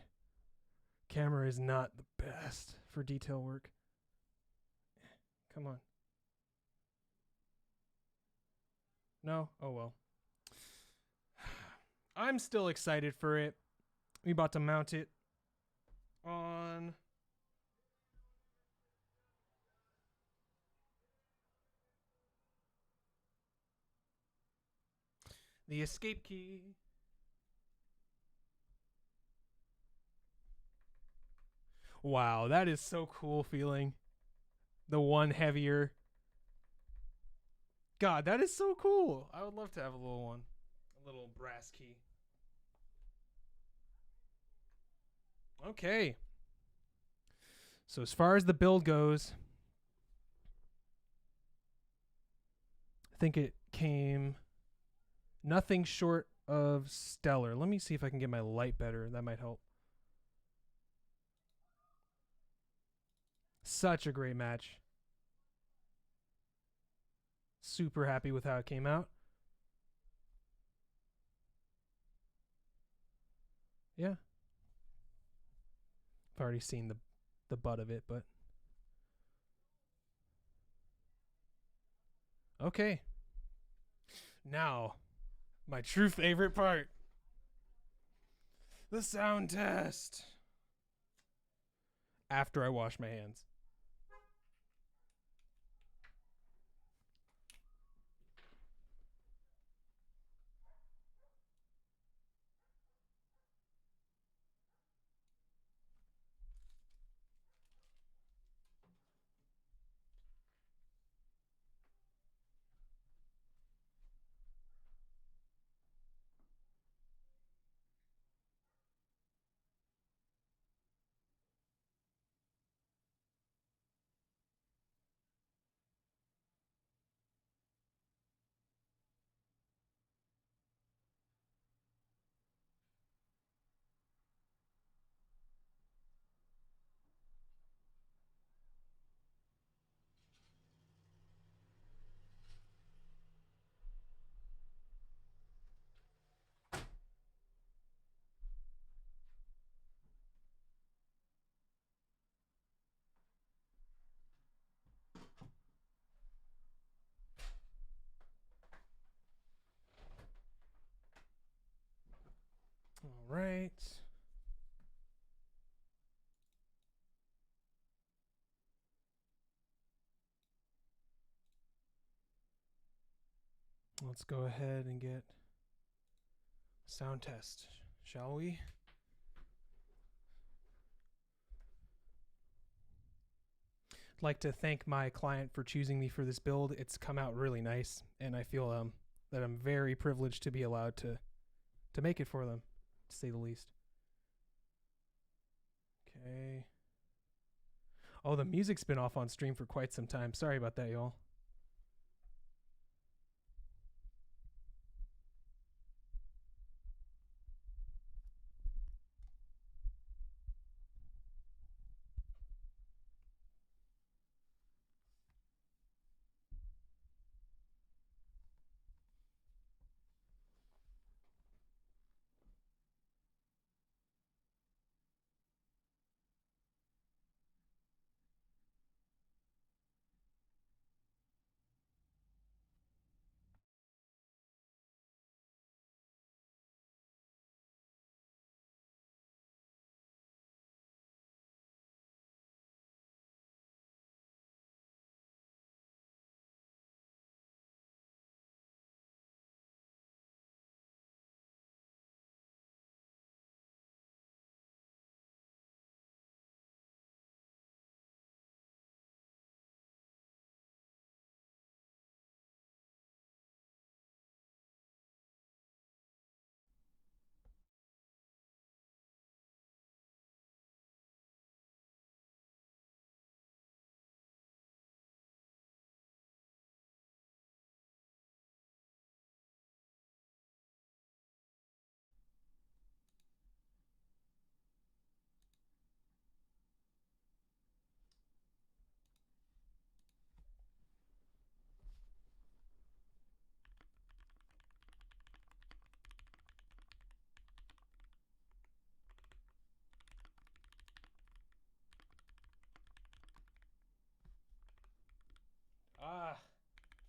camera is not the best for detail work. Come on. No? Oh well. I'm still excited for it. We about to mount it. on the escape key. Wow, that is so cool feeling. The one heavier. God, that is so cool. I would love to have a little one. A little brass key. Okay. So as far as the build goes, I think it came nothing short of stellar. Let me see if I can get my light better. That might help. Such a great match. Super happy with how it came out. Yeah. I've already seen the butt of it, but okay. Now, my true favorite part. The sound test. After I wash my hands. All right. Let's go ahead and get sound test, shall we? I'd like to thank my client for choosing me for this build. It's come out really nice, and I feel that I'm very privileged to be allowed to make it for them, to say the least. Okay. Oh, the music's been off on stream for quite some time. Sorry about that, y'all.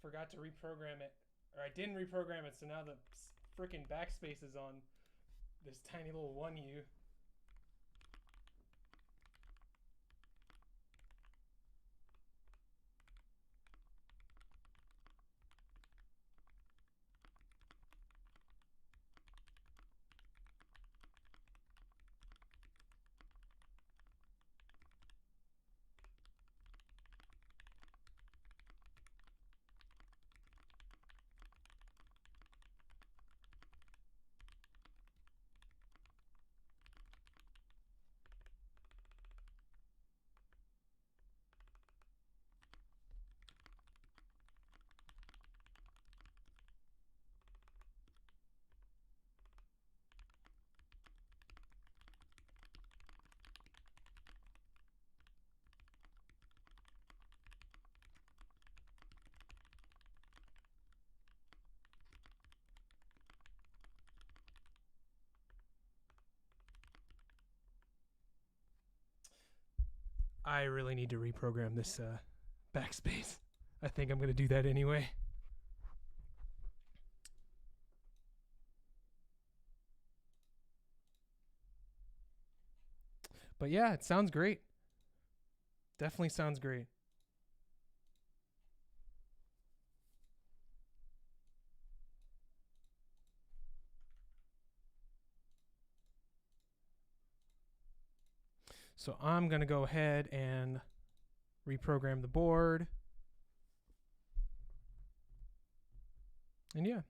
Forgot to reprogram it. Or I didn't reprogram it, so now the freaking backspace is on this tiny little 1U. I really need to reprogram this backspace. I think I'm going to do that anyway. But yeah, it sounds great. Definitely sounds great. So I'm going to go ahead and reprogram the board. And yeah,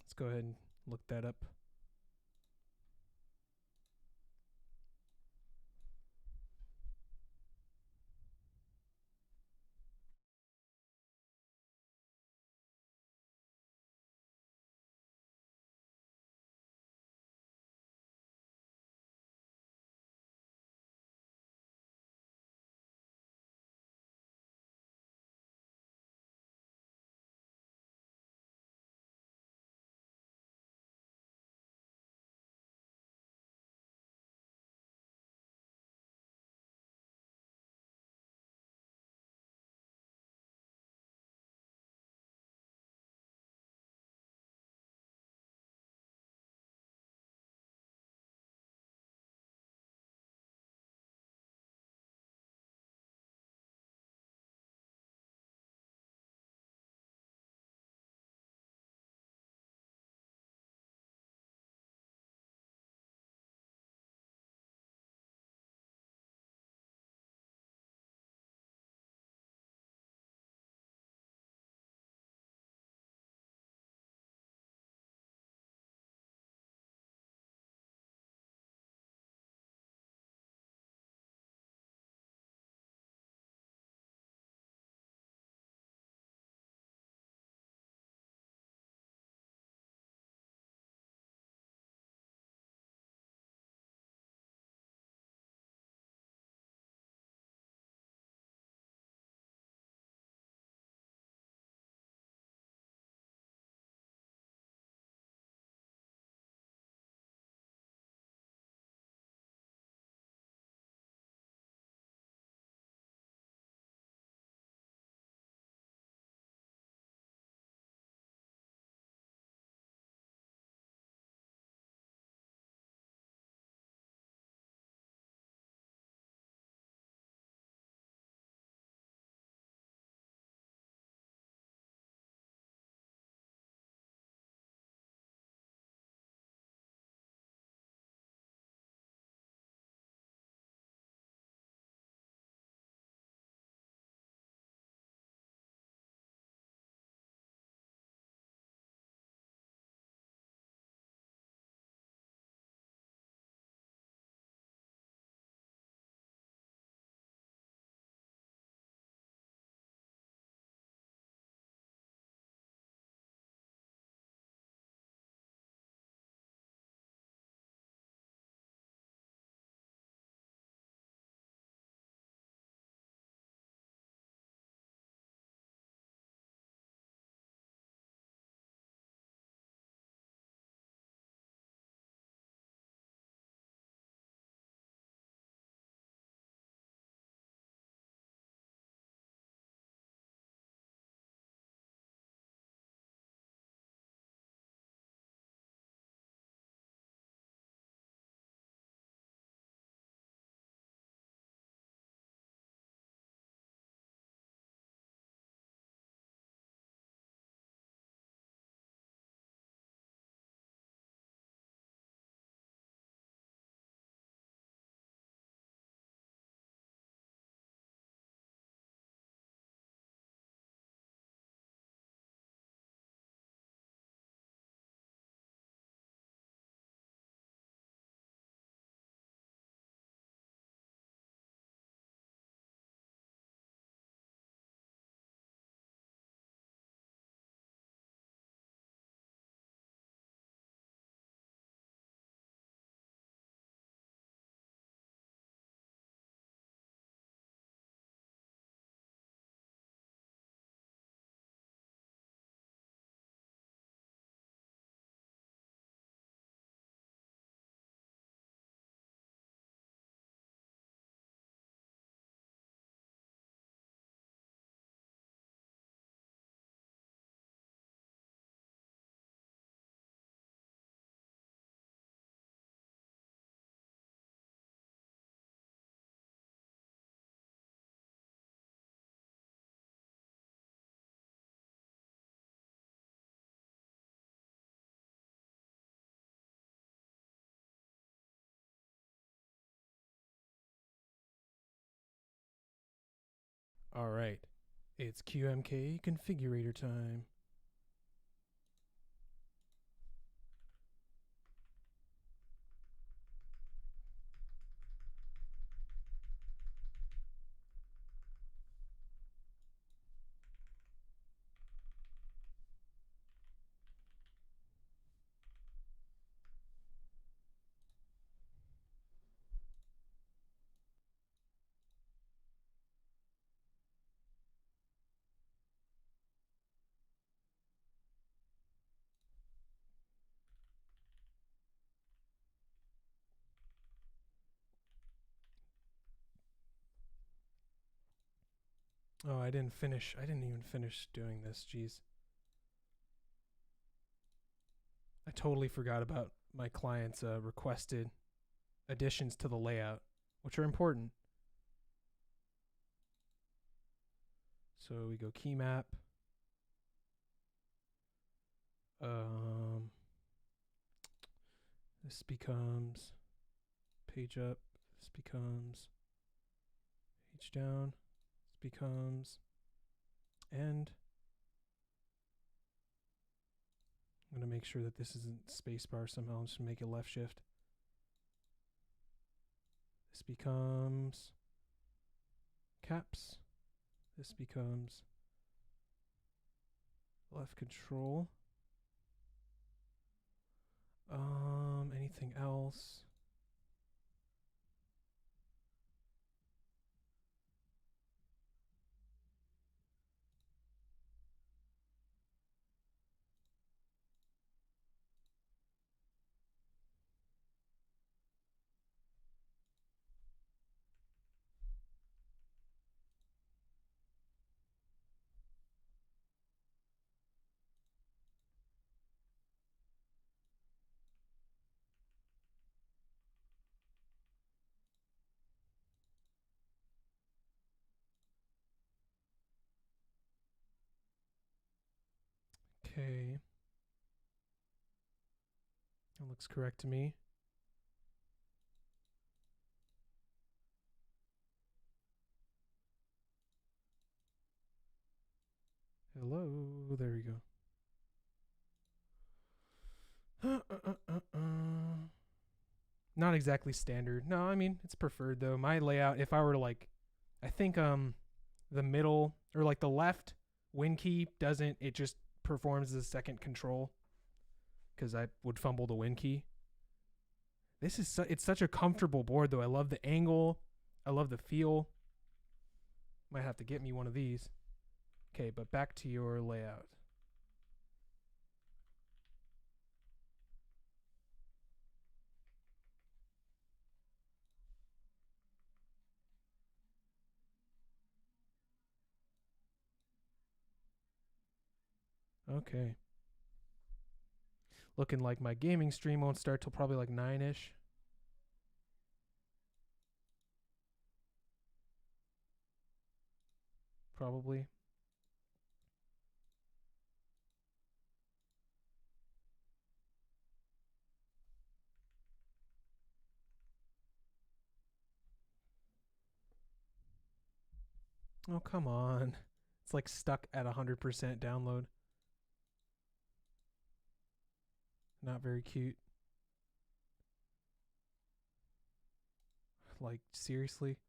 let's go ahead and look that up. All right, it's Qmk Configurator time. Oh, I didn't even finish doing this. Jeez. I totally forgot about my client's requested additions to the layout, which are important. So we go key map. This becomes page up. This becomes page down. This becomes end. I'm going to make sure that this isn't spacebar somehow. I'm just going to make it left shift. This becomes caps. This becomes left control. Anything else? Okay. That looks correct to me. Hello. There we go. Not exactly standard. No, I mean, it's preferred though. My layout, if I were to like, I think the middle or like the left win key doesn't, it just performs as a second control because I would fumble the win key. This is it's such a comfortable board though. I love the angle. I love the feel. Might have to get me one of these. Okay, but back to your layout. Okay. Looking like my gaming stream won't start till probably like 9-ish. Probably. Oh, come on. It's like stuck at 100% download. Not very cute. Like, seriously?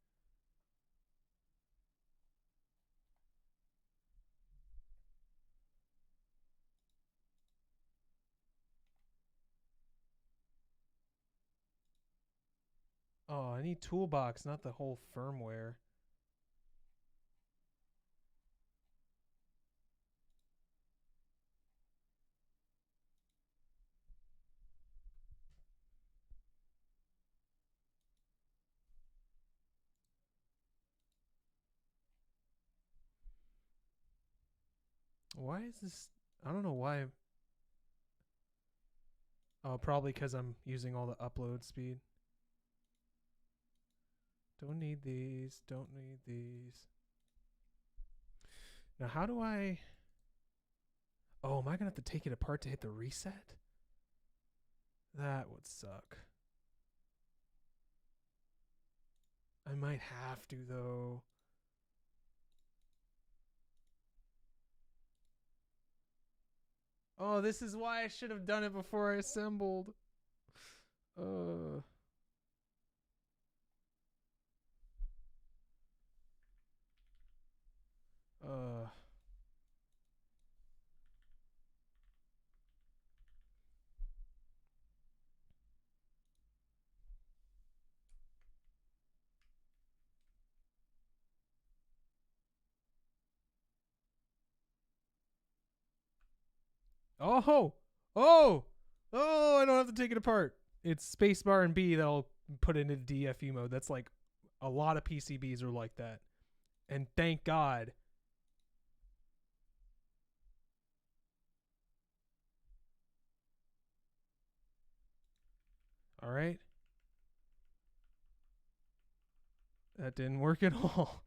Oh, I need toolbox, not the whole firmware. Why is this? I don't know why. Oh, probably because I'm using all the upload speed. Don't need these. Don't need these. Now, how do I... Oh, am I going to have to take it apart to hit the reset? That would suck. I might have to, though. Oh, this is why I should have done it before I assembled. Oh, oh, oh! I don't have to take it apart. It's spacebar and B that'll put it into DFU mode. That's like a lot of PCBs are like that, and thank God. All right, that didn't work at all.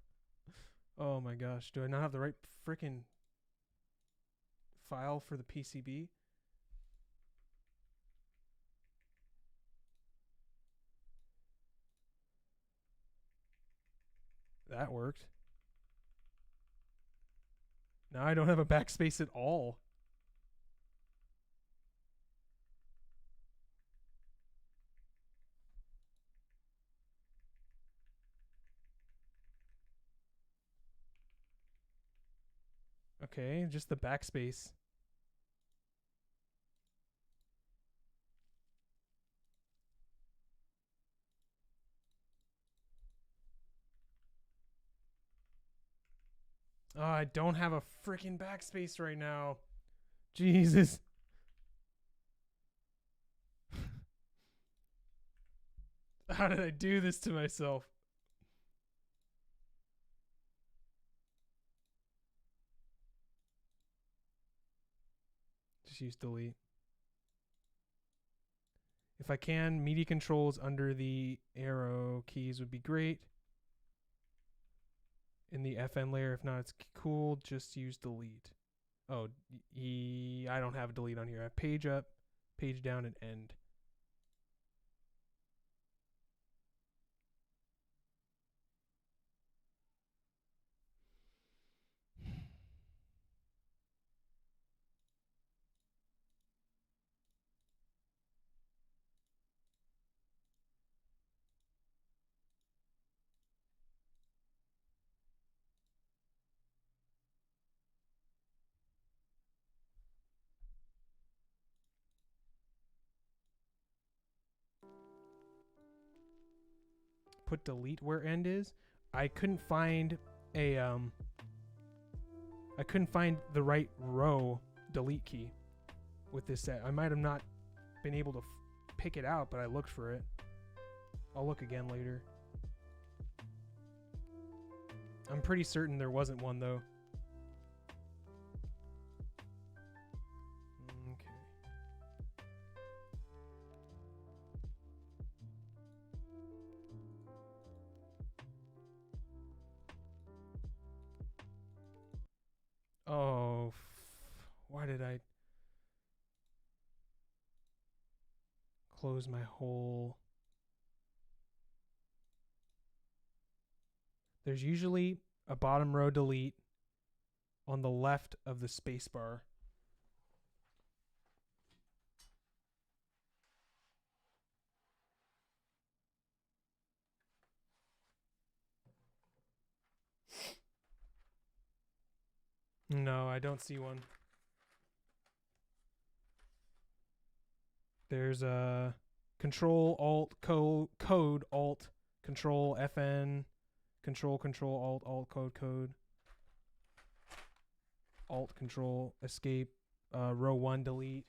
Oh my gosh, do I not have the right freaking file for the PCB? That worked. Now I don't have a backspace at all. Okay, just the backspace. Oh, I don't have a freaking backspace right now. Jesus. How did I do this to myself? Just use delete. If I can, media controls under the arrow keys would be great. In the FN layer, if not, it's cool. Just use delete. Oh, I don't have delete on here. I have page up, page down, and end. Put delete where end is. I couldn't find a I couldn't find the right row delete key with this set. I might have not been able to pick it out, but I looked for it. I'll look again later. I'm pretty certain there wasn't one though. Okay. Oh, why did I close my whole... There's usually a bottom row delete on the left of the spacebar. No, I don't see one. There's a Control Alt code Alt Control FN Control Alt Alt code Alt Control Escape row 1 delete.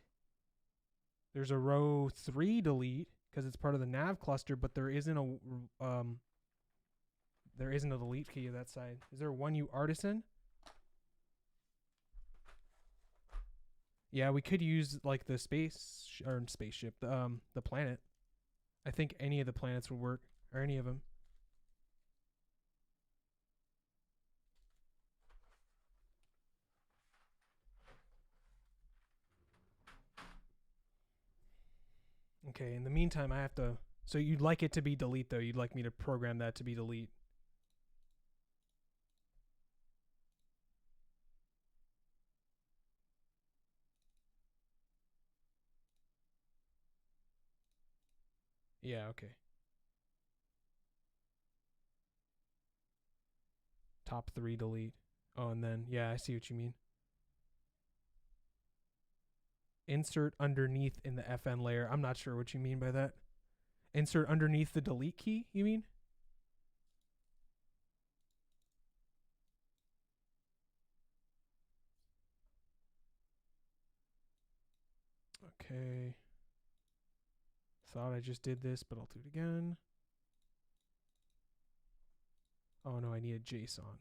There's a row 3 delete because it's part of the nav cluster, but there isn't a delete key of that side. Is there one U artisan? Yeah, we could use like the spaceship, the planet. I think any of the planets would work, or any of them. Okay, in the meantime, I have to... So you'd like it to be delete, though. You'd like me to program that to be delete. Yeah, okay. Top 3 delete. Oh, and then, yeah, I see what you mean. Insert underneath in the FN layer. I'm not sure what you mean by that. Insert underneath the delete key, you mean? Okay. Thought I just did this, but I'll do it again. Oh no, I need a JSON.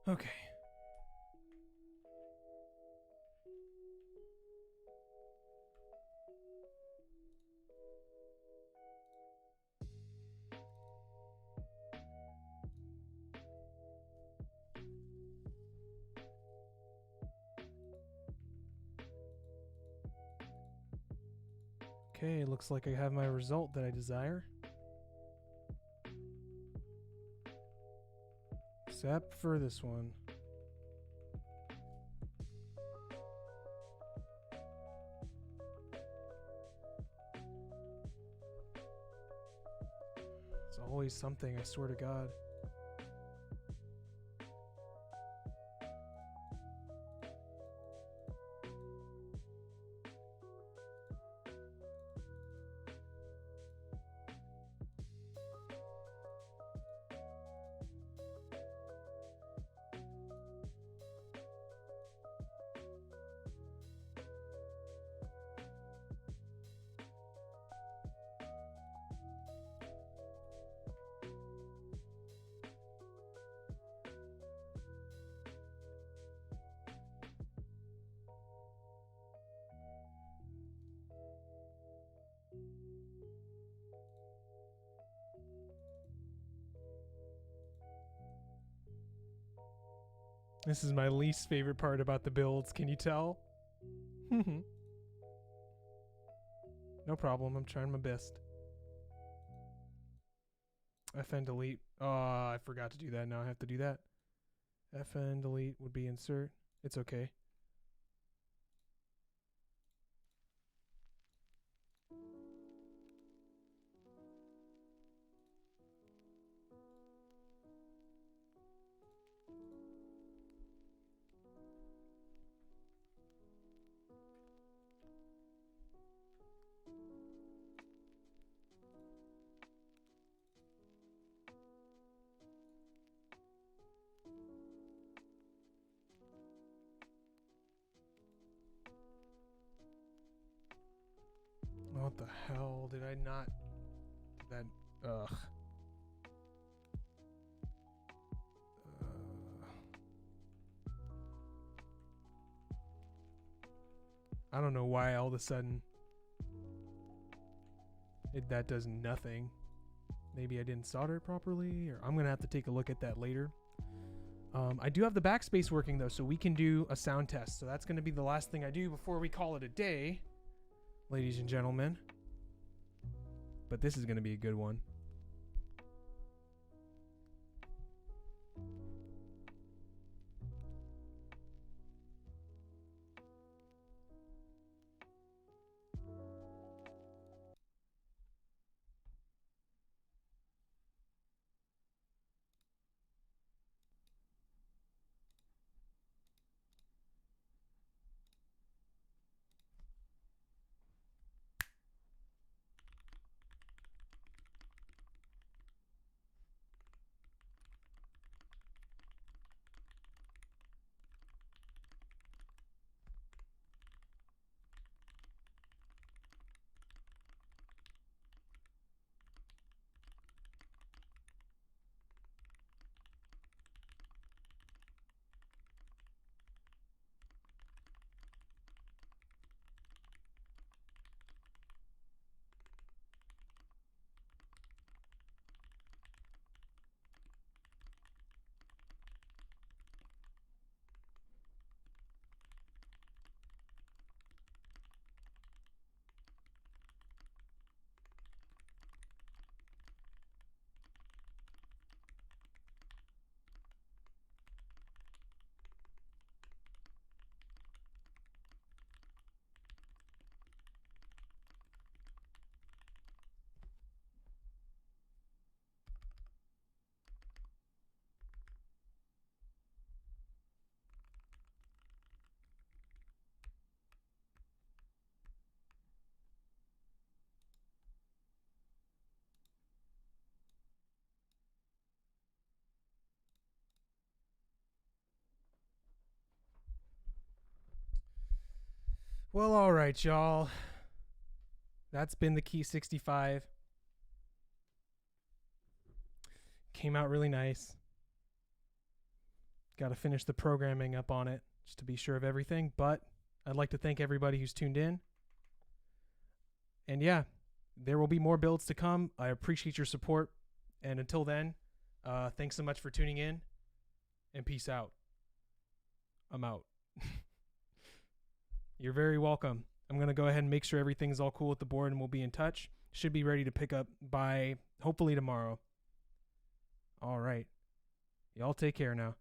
Okay. Okay, looks like I have my result that I desire. Except for this one. It's always something, I swear to God. This is my least favorite part about the builds. Can you tell? No problem. I'm trying my best. FN delete. Oh, I forgot to do that. Now I have to do that. FN delete would be insert. It's okay. What the hell did I not? That ugh. I don't know why all of a sudden that does nothing. Maybe I didn't solder it properly, or I'm gonna have to take a look at that later. I do have the backspace working though, so we can do a sound test. So that's gonna be the last thing I do before we call it a day, ladies and gentlemen. But this is gonna be a good one. Well, all right, y'all. That's been the Key65. Came out really nice. Got to finish the programming up on it just to be sure of everything. But I'd like to thank everybody who's tuned in. And yeah, there will be more builds to come. I appreciate your support. And until then, thanks so much for tuning in. And peace out. I'm out. You're very welcome. I'm going to go ahead and make sure everything's all cool with the board, and we'll be in touch. Should be ready to pick up by hopefully tomorrow. All right. Y'all take care now.